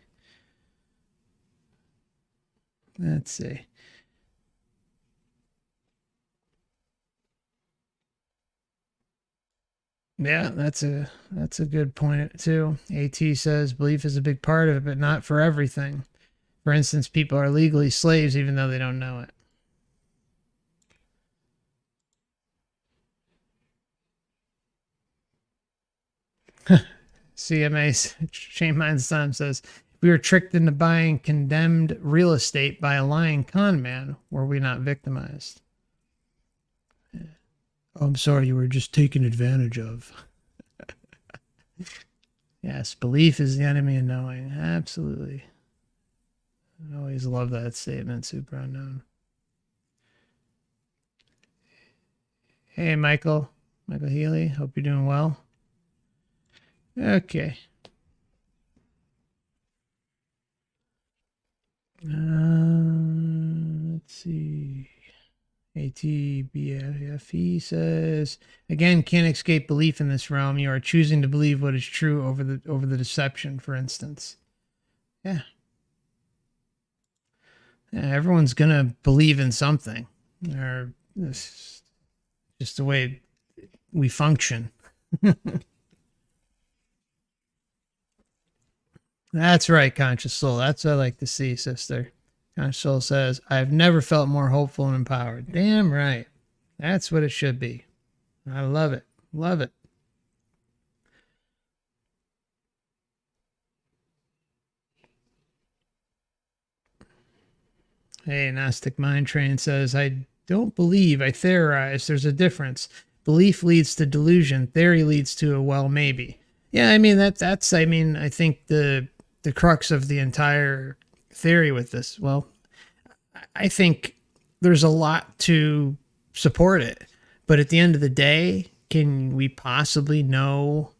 Let's see. Yeah, that's a good point too. AT says belief is a big part of it, but not for everything. For instance, people are legally slaves even though they don't know it. CMA Shane Mind's Time says, if We were tricked into buying condemned real estate by a lying con man. Were we not victimized? Oh, I'm sorry, you were just taken advantage of. Yes, belief is the enemy of knowing. Absolutely. I always love that statement, super unknown. Hey, Michael. Michael Healy. Hope you're doing well. Okay. Let's see. ATBFE says, again, can't escape belief in this realm. You are choosing to believe what is true over the deception, for instance. Yeah. Yeah, everyone's gonna believe in something. Or this just the way we function. That's right, Conscious Soul. That's what I like to see, sister. Conscious Soul says, I've never felt more hopeful and empowered. Damn right. That's what it should be. I love it. Love it. Hey, Gnostic Mind Train says, I don't believe, I theorize. There's a difference. Belief leads to delusion. Theory leads to a well, maybe. Yeah, I mean, that's, I mean, I think the crux of the entire theory with this, well, I think there's a lot to support it. But at the end of the day, can we possibly know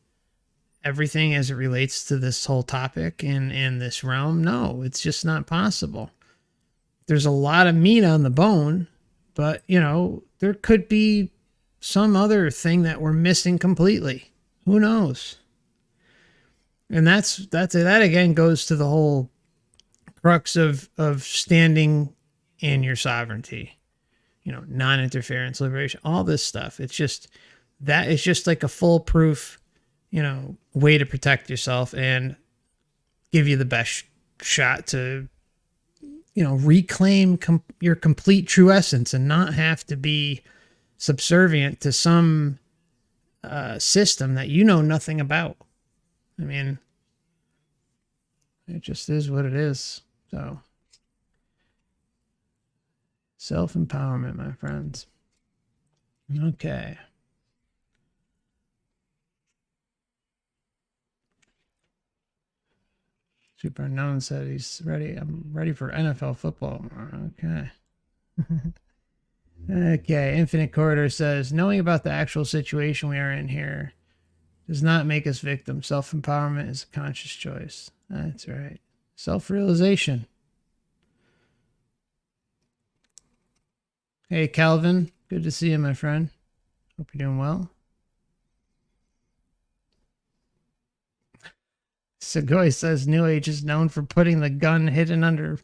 everything as it relates to this whole topic in this realm? No, it's just not possible. There's a lot of meat on the bone, but you know, there could be some other thing that we're missing completely. Who knows? And that again goes to the whole crux of standing in your sovereignty. You know, non-interference, liberation, all this stuff. It's just that is just like a foolproof, you know, way to protect yourself and give you the best shot to, you know, reclaim your complete true essence and not have to be subservient to some system that you know nothing about. I mean, it just is what it is. So, self-empowerment, my friends. Okay. Super Unknown said he's ready. I'm ready for NFL football. Okay. Okay. Infinite Corridor says, knowing about the actual situation we are in here does not make us victims. Self-empowerment is a conscious choice. That's right. Self-realization. Hey, Calvin. Good to see you, my friend. Hope you're doing well. Segoy says New Age is known for putting the gun hidden under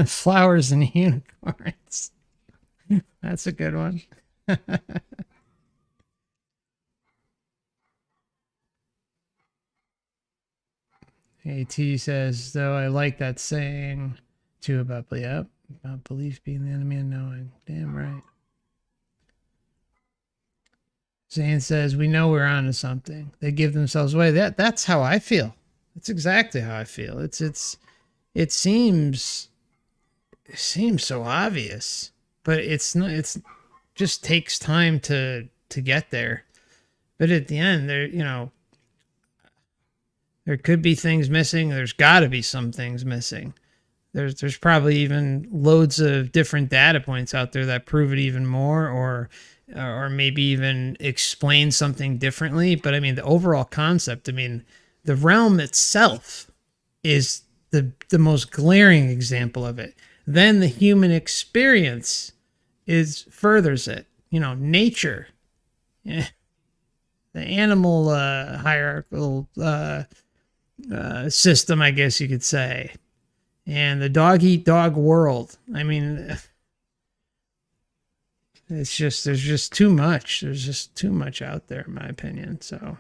flowers and unicorns. That's a good one. AT says, though I like that saying too about belief being the enemy of knowing. Damn right. Zane says, we know we're onto something. They give themselves away. That's how I feel. That's exactly how I feel. It seems so obvious, but it's not. It's just takes time to get there. But at the end, there could be things missing. There's got to be some things missing. There's probably even loads of different data points out there that prove it even more, or maybe even explain something differently. But I mean, the overall concept. I mean, the realm itself is the most glaring example of it. Then the human experience furthers it. You know, nature, the animal hierarchical system, I guess you could say, and the dog eat dog world. I mean, there's just too much. There's just too much out there, in my opinion. So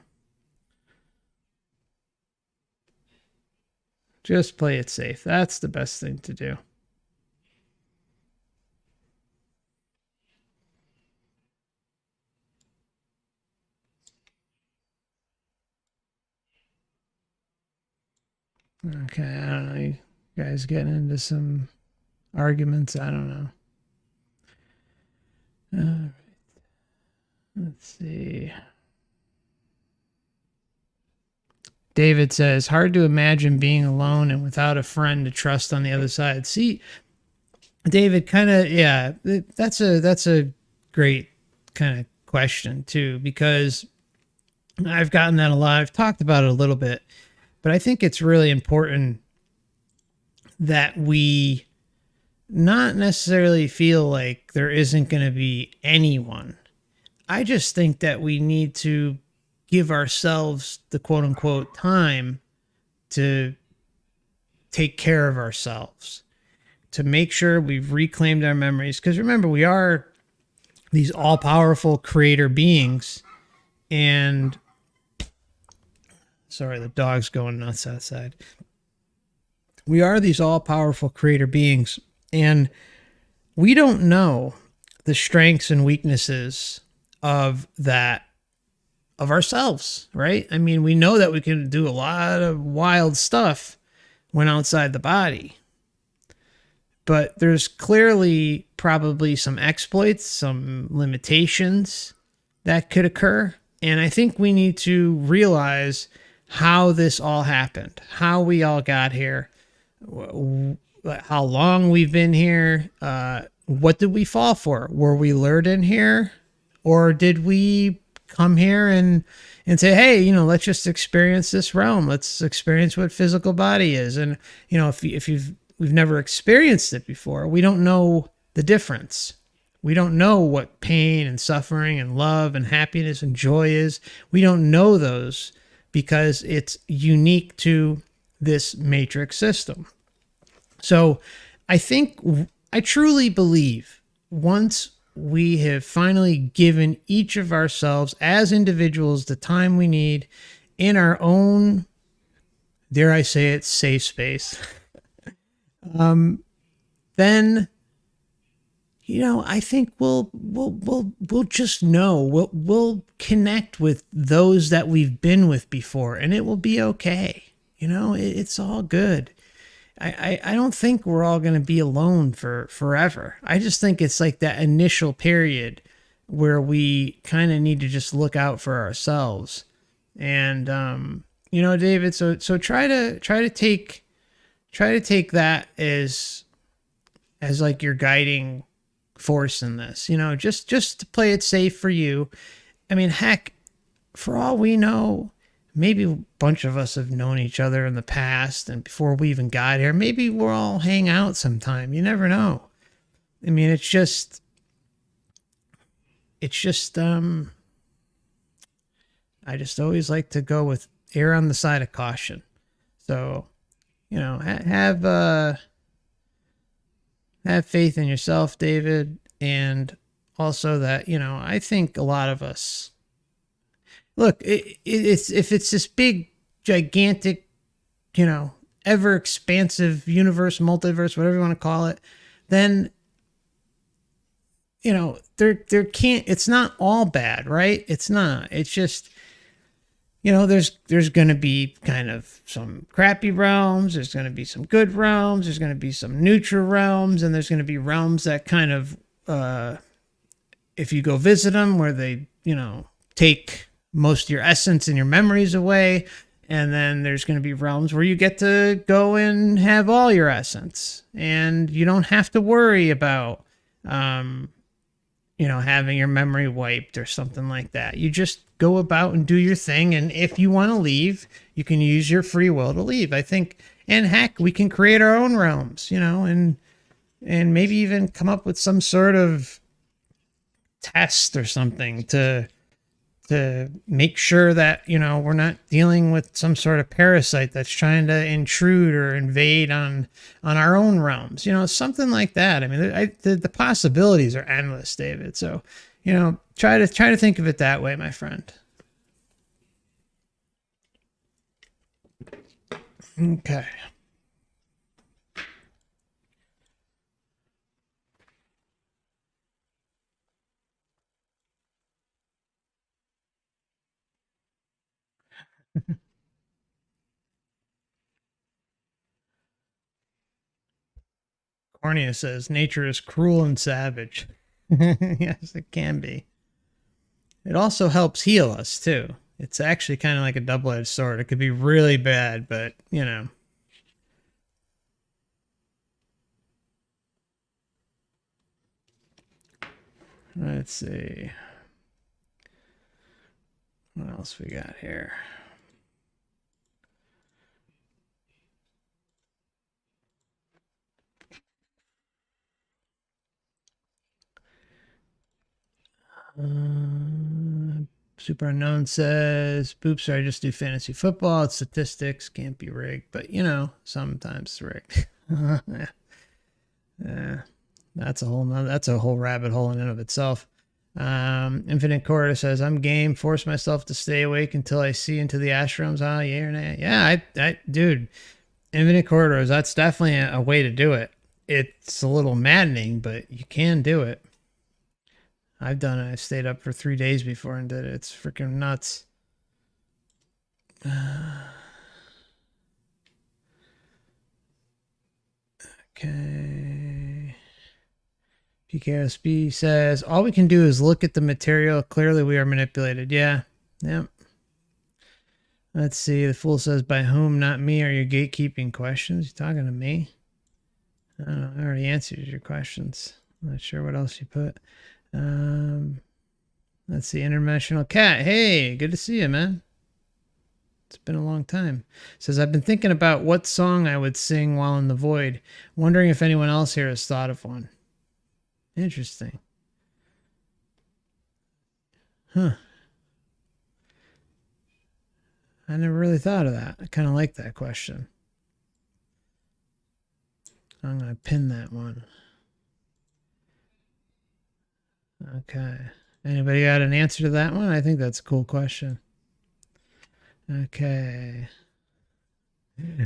just play it safe. That's the best thing to do. Okay, I don't know. You guys getting into some arguments? I don't know. Uh, let's see. David says, hard to imagine being alone and without a friend to trust on the other side. See, David, kind of, yeah, that's a great kind of question too, because I've gotten that a lot. I've talked about it a little bit, but I think it's really important that we not necessarily feel like there isn't going to be anyone. I just think that we need to give ourselves the quote unquote time to take care of ourselves, to make sure we've reclaimed our memories. Because remember, we are these all powerful creator beings. And sorry, the dog's going nuts outside. We are these all powerful creator beings. And we don't know the strengths and weaknesses of that, of ourselves, right? I mean, we know that we can do a lot of wild stuff when outside the body, but there's clearly probably some exploits, some limitations that could occur. And I think we need to realize how this all happened, how we all got here, how long we've been here. What did we fall for? Were we lured in here? Or did we come here and say, hey, let's just experience this realm. Let's experience what physical body is. And, if we've never experienced it before, we don't know the difference. We don't know what pain and suffering and love and happiness and joy is. We don't know those because it's unique to this matrix system. So I truly believe once we have finally given each of ourselves as individuals the time we need in our own, dare I say it, safe space, then I think we'll just know. We'll connect with those that we've been with before, and it will be okay. It's all good. I don't think we're all going to be alone for forever. I just think it's like that initial period where we kind of need to just look out for ourselves. And David, so try to take that as like your guiding force in this. Just to play it safe for you. I mean, heck, for all we know, maybe a bunch of us have known each other in the past, and before we even got here, maybe we'll all hang out sometime. You never know. I mean, it's just I just always like to go with err on the side of caution. So, have faith in yourself, David, and also that, I think a lot of us look, it's if it's this big, gigantic, ever expansive universe, multiverse, whatever you want to call it, then there can't. It's not all bad, right? It's not. It's just there's going to be kind of some crappy realms. There's going to be some good realms. There's going to be some neutral realms, and there's going to be realms that kind of, if you go visit them, where they take most of your essence and your memories away. And then there's going to be realms where you get to go and have all your essence, and you don't have to worry about, having your memory wiped or something like that. You just go about and do your thing. And if you want to leave, you can use your free will to leave. I think, and heck, we can create our own realms, and maybe even come up with some sort of test or something to make sure that we're not dealing with some sort of parasite that's trying to intrude or invade on our own realms, something like that. I mean, the possibilities are endless, David. So try to think of it that way, my friend. Okay. California says nature is cruel and savage. Yes, it can be. It also helps heal us too. It's actually kind of like a double-edged sword. It could be really bad, but you know. Let's see. What else we got here? Super Unknown says, "Boops, I just do fantasy football. It's statistics, can't be rigged, but you know, sometimes it's rigged." Yeah, that's a whole rabbit hole in and of itself. Infinite Corridor says, "I'm game. Force myself to stay awake until I see into the ashrooms." Oh, yeah or nay? Yeah, dude, Infinite Corridors. That's definitely a way to do it. It's a little maddening, but you can do it. I've done it. I stayed up for 3 days before and did it. It's freaking nuts. Okay. PKSB says, "All we can do is look at the material. Clearly we are manipulated." Yeah. Yep. Let's see. The Fool says, "By whom, not me, are your gatekeeping questions?" You talking to me? I don't know. I already answered your questions. I'm not sure what else you put. Let's see. Interdimensional Cat. Hey, good to see you, man. It's been a long time. Says, "I've been thinking about what song I would sing while in the void. Wondering if anyone else here has thought of one." Interesting. Huh. I never really thought of that. I kind of like that question. I'm going to pin that one. Okay. Anybody got an answer to that one? I think that's a cool question. Okay.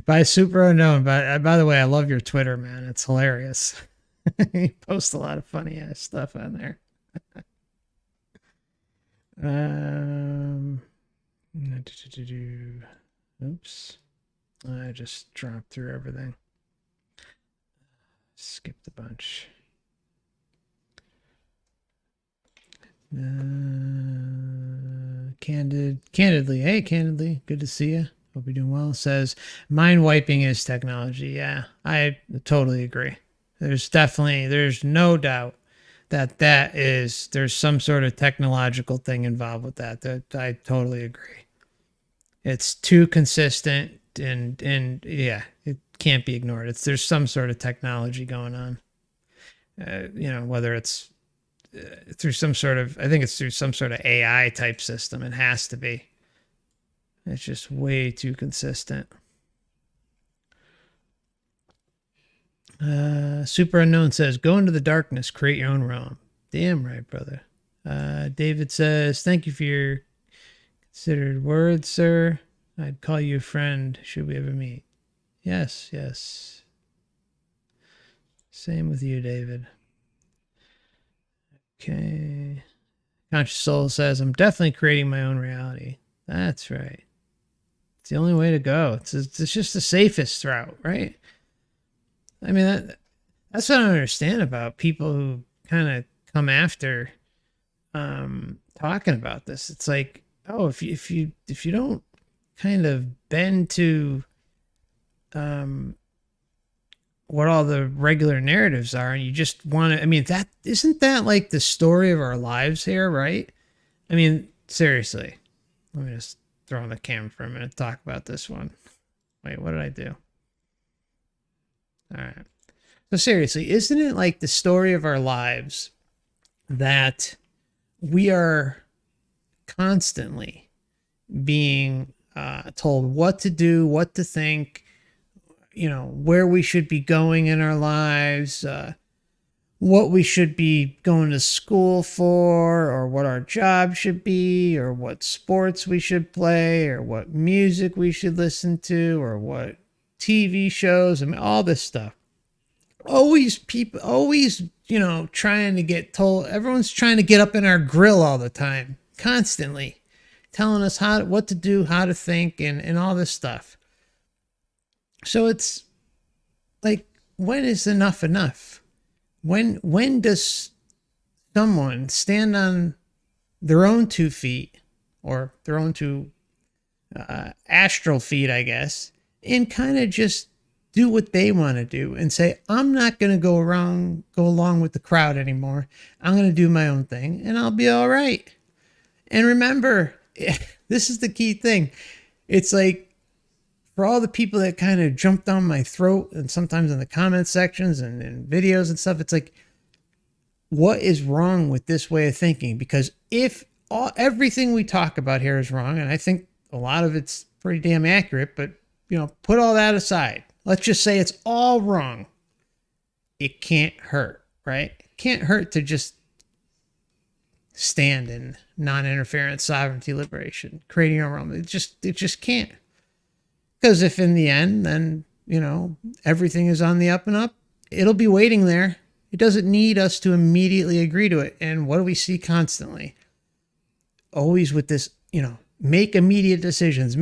By Super Unknown. By the way, I love your Twitter, man. It's hilarious. You post a lot of funny ass stuff on there. Oops. I just dropped through everything. Skipped a bunch. Candidly. Hey, Candidly. Good to see you. Hope you're doing well. Says, "Mind wiping is technology." Yeah, I totally agree. There's no doubt there's some sort of technological thing involved with that. I totally agree. It's too consistent and yeah, it can't be ignored. There's some sort of technology going on. Whether it's through some sort of, I think it's through some sort of AI type system. It has to be. It's just way too consistent. Super Unknown says, "Go into the darkness, create your own realm." Damn right, brother. David says, "Thank you for your considered words, sir. I'd call you a friend should we ever meet." Yes, yes. Same with you, David. Okay. Conscious Soul says, "I'm definitely creating my own reality." That's right. It's the only way to go. It's just the safest route, right? I mean, that's what I don't understand about people who kind of come after talking about this. It's like, oh, if you don't kind of bend to what all the regular narratives are, and you just want to, I mean, that isn't that like the story of our lives here, right? I mean, seriously. Let me just throw on the camera for a minute and talk about this one. Wait, what did I do? All right. So seriously, isn't it like the story of our lives that we are constantly being told what to do, what to think, where we should be going in our lives, what we should be going to school for, or what our job should be, or what sports we should play, or what music we should listen to, or what TV shows, I mean, all this stuff. Always trying to get told, everyone's trying to get up in our grill all the time, constantly telling us what to do, how to think, and all this stuff. So it's like, when is enough enough? When does someone stand on their own 2 feet, or their own 2 astral feet, I guess, and kind of just do what they want to do and say, I'm not going to go along with the crowd anymore. I'm going to do my own thing and I'll be all right. And remember, this is the key thing. It's like, for all the people that kind of jump down my throat, and sometimes in the comment sections and in videos and stuff, it's like, what is wrong with this way of thinking? Because if everything we talk about here is wrong, and I think a lot of it's pretty damn accurate, but put all that aside. Let's just say it's all wrong. It can't hurt, right? It can't hurt to just stand in non-interference, sovereignty, liberation, creating your own. It just can't. Because if in the end, then, everything is on the up and up, it'll be waiting there. It doesn't need us to immediately agree to it. And what do we see constantly? Always with this, make immediate decisions,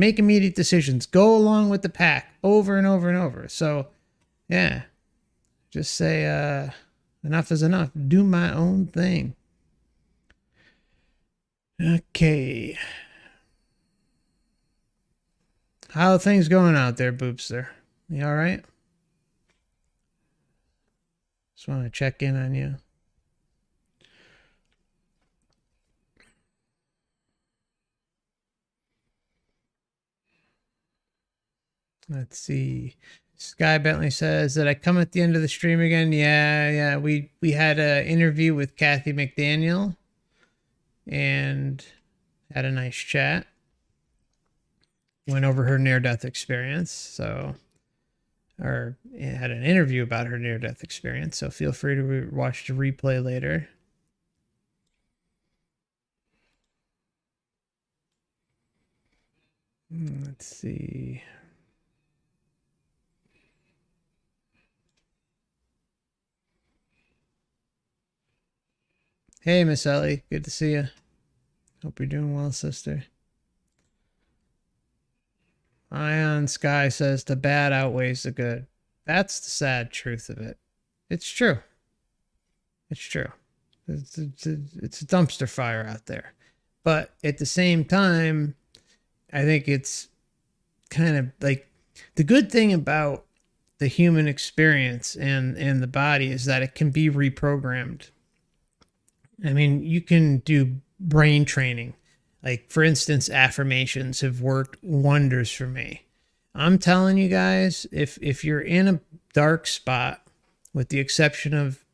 go along with the pack over and over and over. So, yeah, just say, enough is enough. Do my own thing. Okay. How are things going out there, Boopster? You all right? Just want to check in on you. Let's see. Sky Bentley says that I come at the end of the stream again. Yeah. We had an interview with Kathy McDaniel and had a nice chat. Went over her near-death experience, or had an interview about her near-death experience. So feel free to watch the replay later. Let's see. Hey, Miss Ellie. Good to see you. Hope you're doing well, sister. Ion Sky says the bad outweighs the good. That's the sad truth of it. It's true. It's true. It's a dumpster fire out there. But at the same time, I think it's kind of like the good thing about the human experience and the body is that it can be reprogrammed. I mean, you can do brain training. Like, for instance, affirmations have worked wonders for me. I'm telling you guys, if you're in a dark spot, with the exception of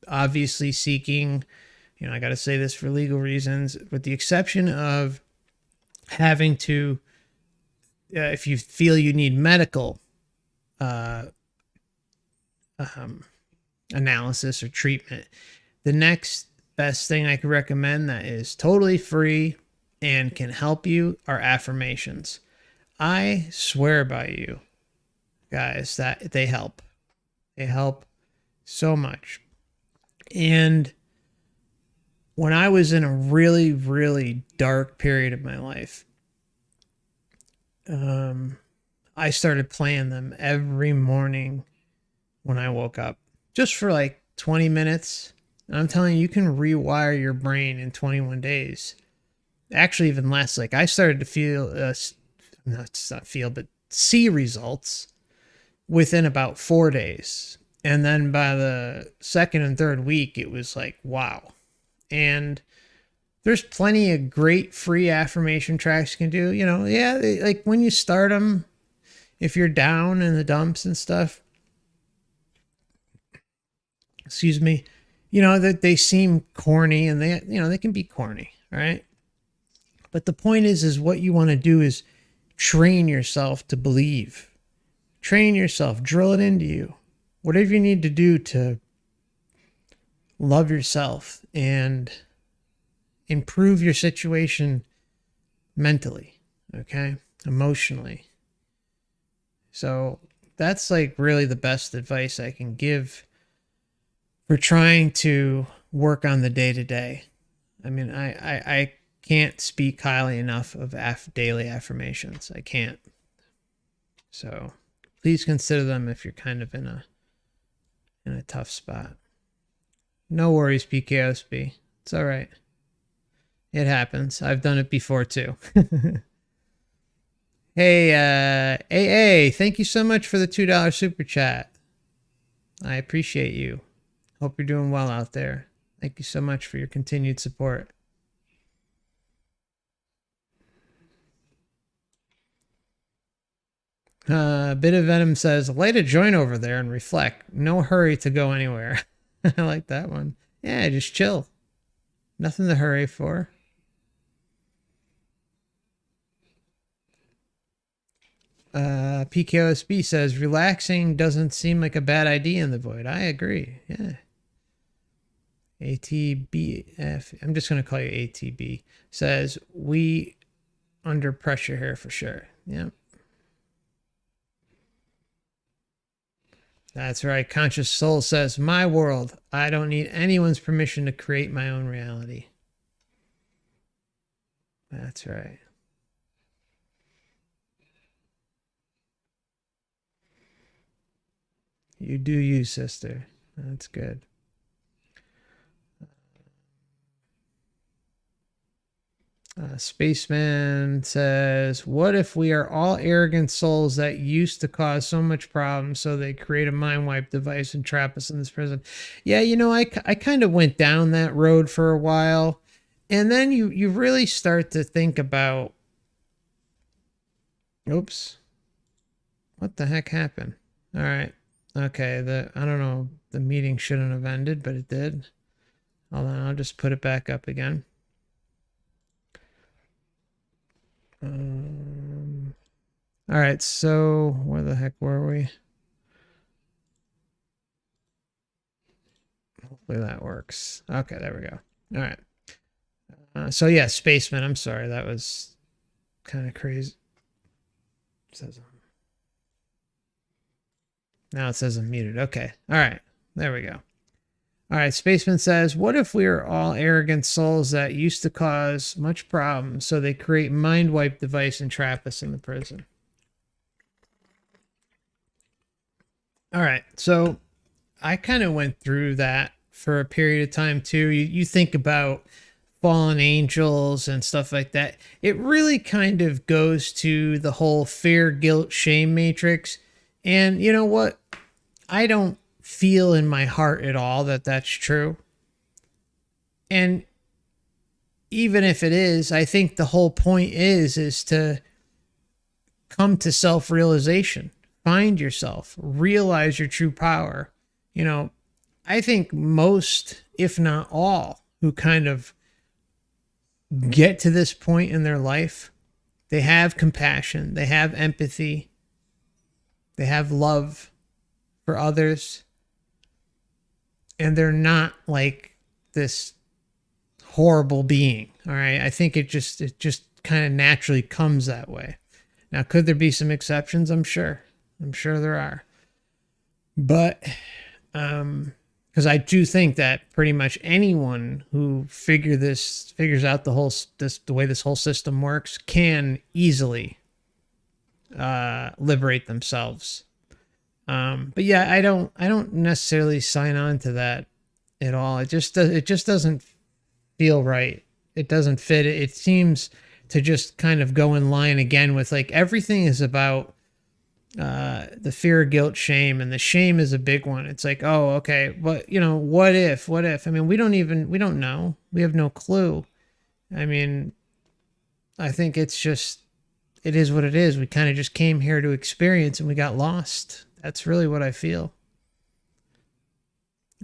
obviously seeking, I got to say this for legal reasons, with the exception of having to, if you feel you need medical analysis or treatment, the next best thing I could recommend that is totally free and can help you are affirmations. I swear by you guys that they help. They help so much. And when I was in a really, really dark period of my life, I started playing them every morning when I woke up, just for like 20 minutes. And I'm telling you, you can rewire your brain in 21 days. Actually, even less. Like, I started to see results within about 4 days. And then by the second and third week, it was like, wow. And there's plenty of great free affirmation tracks you can do. Like when you start them, if you're down in the dumps and stuff, that they seem corny, and they can be corny, right? But the point is what you want to do is train yourself to believe. Train yourself, drill it into you. Whatever you need to do to love yourself and improve your situation mentally, okay? Emotionally. So that's like really the best advice I can give for trying to work on the day-to-day. I mean, I can't speak highly enough of daily affirmations. I can't. So please consider them if you're kind of in a in a tough spot. No worries, PKOSB. It's all right. It happens. I've done it before too. Hey, AA, thank you so much for the $2 super chat. I appreciate you. Hope you're doing well out there. Thank you so much for your continued support. Bit of Venom says, light a joint over there and reflect. No hurry to go anywhere. I like that one. Yeah, just chill. Nothing to hurry for. PKOSB says, relaxing doesn't seem like a bad idea in the void. I agree. Yeah. ATBF, I'm just going to call you ATB, says, we under pressure here for sure. Yep. That's right. Conscious Soul says, my world. I don't need anyone's permission to create my own reality. That's right. You do you, sister. That's good. Spaceman says, what if we are all arrogant souls that used to cause so much problems, so they create a mind wipe device and trap us in this prison? Yeah, you know, I kind of went down that road for a while, and then you really start to think about, oops, what the heck happened? All right, okay, I don't know, the meeting shouldn't have ended, but it did. Hold on, I'll just put it back up again. All right, so where the heck were we? Hopefully that works. Okay, there we go. All right. So yeah, Spaceman, I'm sorry, that was kind of crazy. Now it says I'm muted. Okay. All right. There we go. All right. Spaceman says, what if we are all arrogant souls that used to cause much problems, so they create mind wipe device and trap us in the prison? All right. So I kind of went through that for a period of time too. You think about fallen angels and stuff like that. It really kind of goes to the whole fear, guilt, shame matrix. And you know what? I don't feel in my heart at all that that's true. And even if it is, I think the whole point is to come to self-realization, find yourself, realize your true power. You know, I think most, if not all, who kind of get to this point in their life, they have compassion, they have empathy, they have love for others, and they're not like this horrible being. All right, I think it just kind of naturally comes that way. Now, could there be some exceptions? I'm sure there are, but because I do think that pretty much anyone who figures out the way this whole system works can easily liberate themselves. But yeah, I don't necessarily sign on to that at all. It just doesn't feel right. It doesn't fit. It seems to just kind of go in line again with like everything is about the fear, guilt, shame, and the shame is a big one. It's like, oh, okay, but you know, what if? I mean, we don't know. We have no clue. I mean, I think it is what it is. We kind of just came here to experience and we got lost. That's really what I feel.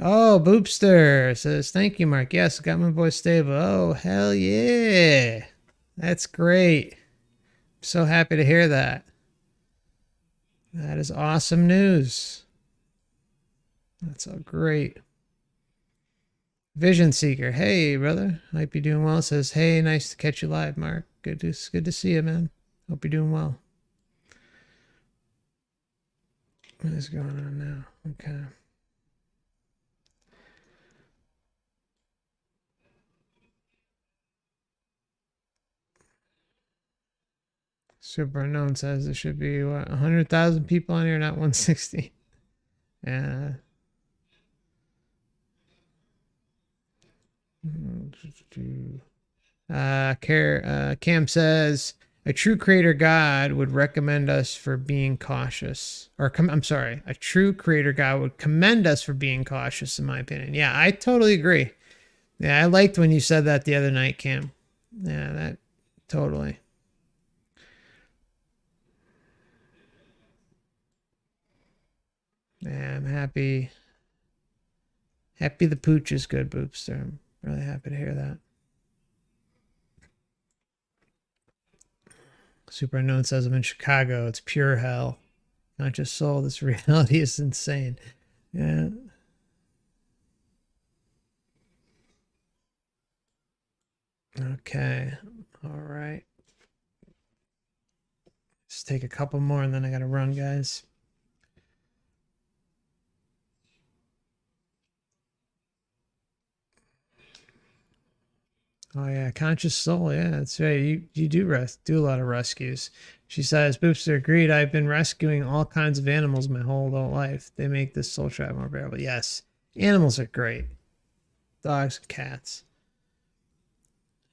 Oh, Boopster says, thank you, Mark. Yes, got my boy stable. Oh, hell yeah. That's great. I'm so happy to hear that. That is awesome news. That's all great. Vision Seeker. Hey, brother. Might be doing well. Says, hey, nice to catch you live, Mark. Good to see you, man. Hope you're doing well. What is going on now? Okay. Super Unknown says there should be, what, 100,000 people on here, not 160. Yeah. Cam says a true creator God would recommend us for being cautious. I'm sorry, a true creator God would commend us for being cautious, in my opinion. Yeah, I totally agree. Yeah, I liked when you said that the other night, Cam. Yeah, that totally. Yeah, I'm happy. Happy the pooch is good, Boopster. I'm really happy to hear that. Super Unknown says I'm in Chicago. It's pure hell. Conscious soul. This reality is insane. Yeah. Okay. All right. Just take a couple more and then I got to run, guys. Oh yeah, conscious soul. Yeah, that's right. You do do a lot of rescues. She says, Boopster agreed. I've been rescuing all kinds of animals my whole adult life. They make this soul trap more bearable. Yes, animals are great. Dogs and cats,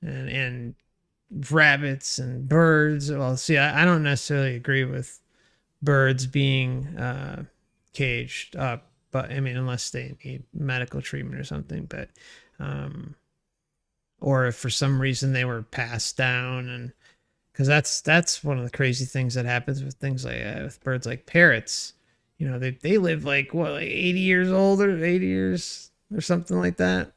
and rabbits and birds. Well, see, I don't necessarily agree with birds being caged up, but I mean, unless they need medical treatment or something. But or if for some reason they were passed down, and because that's one of the crazy things that happens with things like with birds like parrots. You know, they live like what, like 80 years old or 80 years or something like that,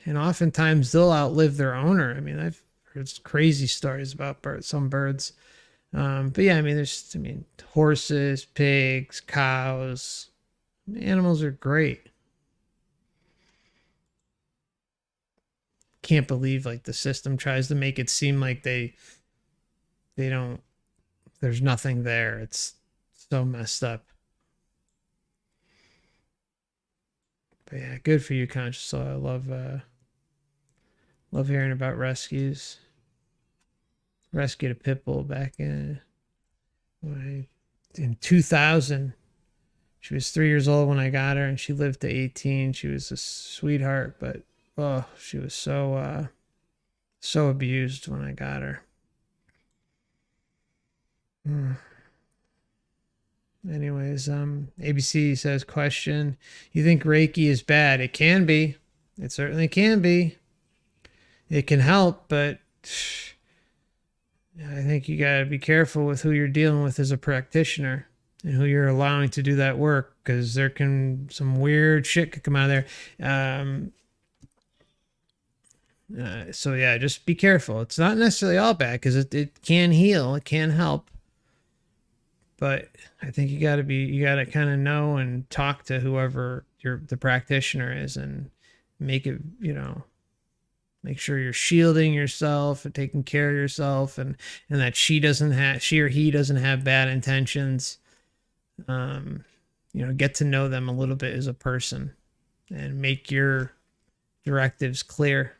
and oftentimes they'll outlive their owner. I mean, I've heard crazy stories about some birds. But yeah, I mean, horses, pigs, cows, animals are great. Can't believe like the system tries to make it seem like they don't, there's nothing there. It's so messed up. But yeah, good for you, Conscious Soul. I love hearing about rescues. Rescued a pit bull back in 2000. She was 3 years old when I got her, and she lived to 18. She was a sweetheart, but oh, she was so abused when I got her. Anyways, ABC says, question, you think Reiki is bad? It can be. It certainly can be. It can help, but I think you got to be careful with who you're dealing with as a practitioner and who you're allowing to do that work, because there can, some weird shit could come out of there. So yeah, just be careful. It's not necessarily all bad, because it can heal, it can help. But I think you got to kind of know and talk to whoever the practitioner is, and make it, make sure you're shielding yourself and taking care of yourself, and that she or he doesn't have bad intentions. Get to know them a little bit as a person and make your directives clear.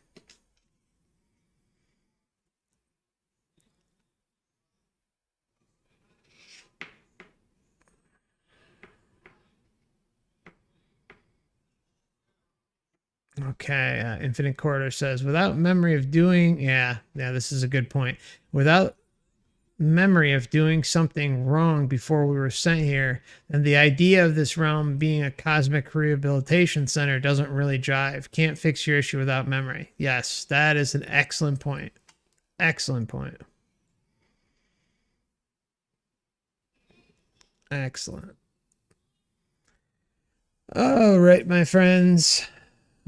Okay, Infinite Corridor says, without memory of doing, yeah, this is a good point. Without memory of doing something wrong before we were sent here, and the idea of this realm being a cosmic rehabilitation center doesn't really jive. Can't fix your issue without memory. Yes, that is an excellent point. Excellent point. Excellent. All right, my friends.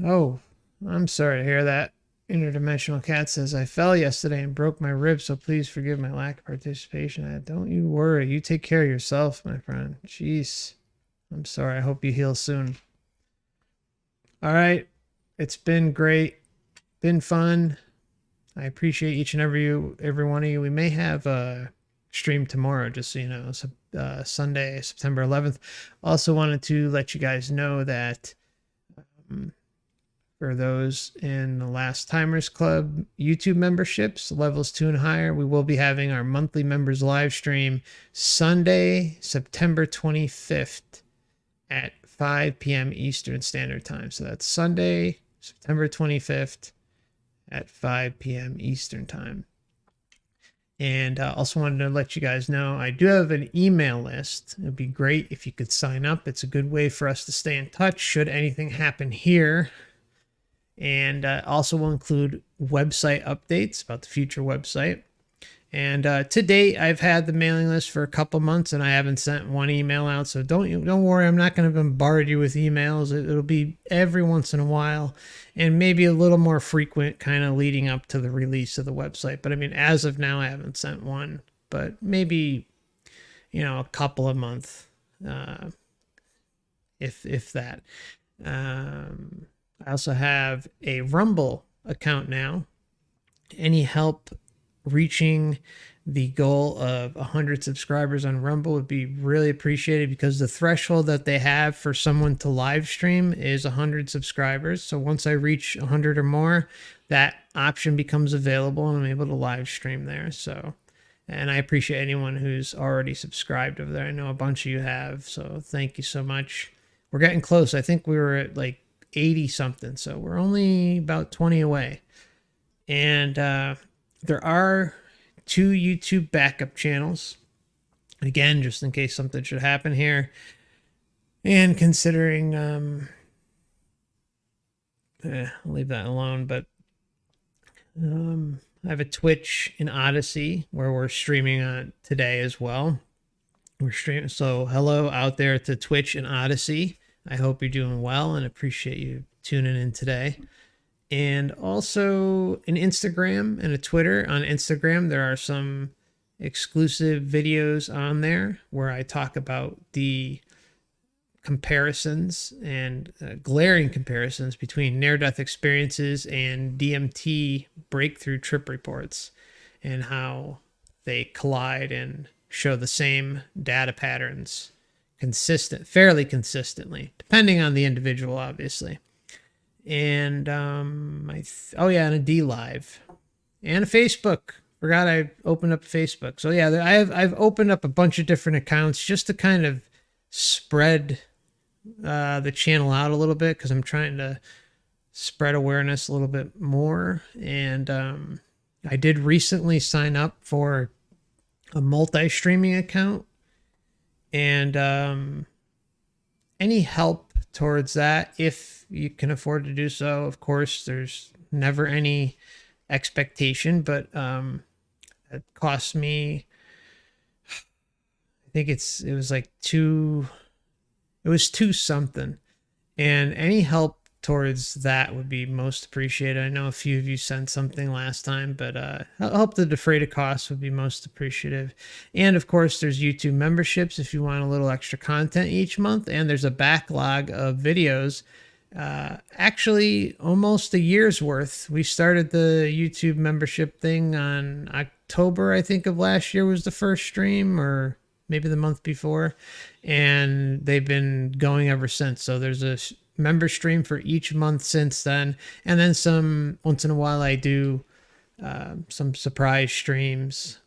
Oh, I'm sorry to hear that. Interdimensional Cat says, I fell yesterday and broke my rib, so please forgive my lack of participation. Don't you worry. You take care of yourself, my friend. Jeez. I'm sorry. I hope you heal soon. All right. It's been great. Been fun. I appreciate each and every one of you. We may have a stream tomorrow, just so you know. Sunday, September 11th. Also wanted to let you guys know that for those in the Last Timers Club YouTube memberships, levels 2 and higher, we will be having our monthly members live stream Sunday, September 25th at 5 p.m. Eastern Standard Time. So that's Sunday, September 25th at 5 p.m. Eastern Time. And also wanted to let you guys know I do have an email list. It'd be great if you could sign up. It's a good way for us to stay in touch should anything happen here. And also will include website updates about the future website. And to date, I've had the mailing list for a couple months, and I haven't sent one email out. So don't worry, I'm not going to bombard you with emails. It'll be every once in a while, and maybe a little more frequent, kind of leading up to the release of the website. But I mean, as of now, I haven't sent one. But maybe, a couple a month, if that. I also have a Rumble account now. Any help reaching the goal of 100 subscribers on Rumble would be really appreciated, because the threshold that they have for someone to live stream is 100 subscribers. So once I reach 100 or more, that option becomes available and I'm able to live stream there. So, and I appreciate anyone who's already subscribed over there. I know a bunch of you have, so thank you so much. We're getting close. I think we were at like 80 something, so we're only about 20 away. And there are 2 YouTube backup channels. Again, just in case something should happen here. And considering, I'll leave that alone. But I have a Twitch and Odyssey where we're streaming on today as well. We're streaming. So hello out there to Twitch and Odyssey. I hope you're doing well and appreciate you tuning in today. And also an Instagram and a Twitter. On Instagram, there are some exclusive videos on there where I talk about the comparisons and glaring comparisons between near-death experiences and DMT breakthrough trip reports, and how they collide and show the same data patterns fairly consistently, depending on the individual, obviously. And and a D Live and a Facebook. Forgot I opened up Facebook. So yeah, I've opened up a bunch of different accounts just to kind of spread the channel out a little bit, because I'm trying to spread awareness a little bit more. And I did recently sign up for a multi-streaming account, and any help towards that, if you can afford to do so. Of course, there's never any expectation, but it cost me, I think it was two something, and any help towards that would be most appreciated. I know a few of you sent something last time, but help to defray the costs would be most appreciative. And of course, there's YouTube memberships if you want a little extra content each month, and there's a backlog of videos, actually almost a year's worth. We started the YouTube membership thing on October, I think, of last year was the first stream, or maybe the month before, and they've been going ever since. So there's a member stream for each month since then, and then once in a while I do some surprise streams,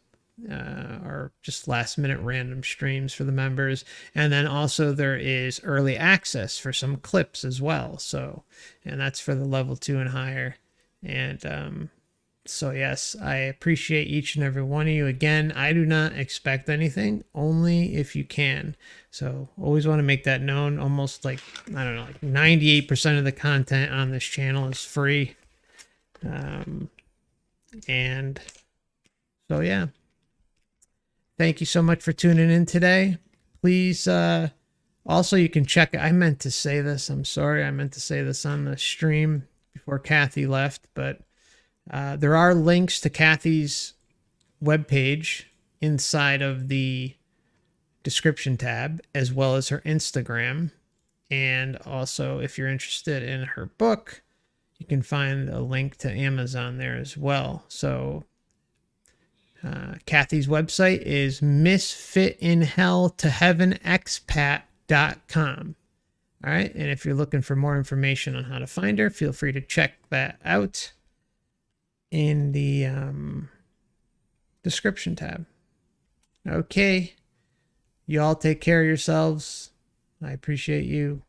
or just last minute random streams for the members. And then also there is early access for some clips as well, so, and that's for the level 2 and higher. And so yes, I appreciate each and every one of you. Again, I do not expect anything, only if you can. So always want to make that known. Almost like 98% of the content on this channel is free. And so yeah, thank you so much for tuning in today. Please, also you can check, I meant to say this, I'm sorry, I meant to say this on the stream before Kathy left, but there are links to Kathy's webpage inside of the description tab, as well as her Instagram. And also, if you're interested in her book, you can find a link to Amazon there as well. So Kathy's website is misfitinhelltoheavenexpat.com. All right. And if you're looking for more information on how to find her, feel free to check that out in the description tab. Okay. You all take care of yourselves. I appreciate you.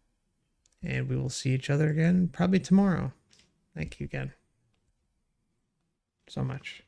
And we will see each other again probably tomorrow. Thank you again so much.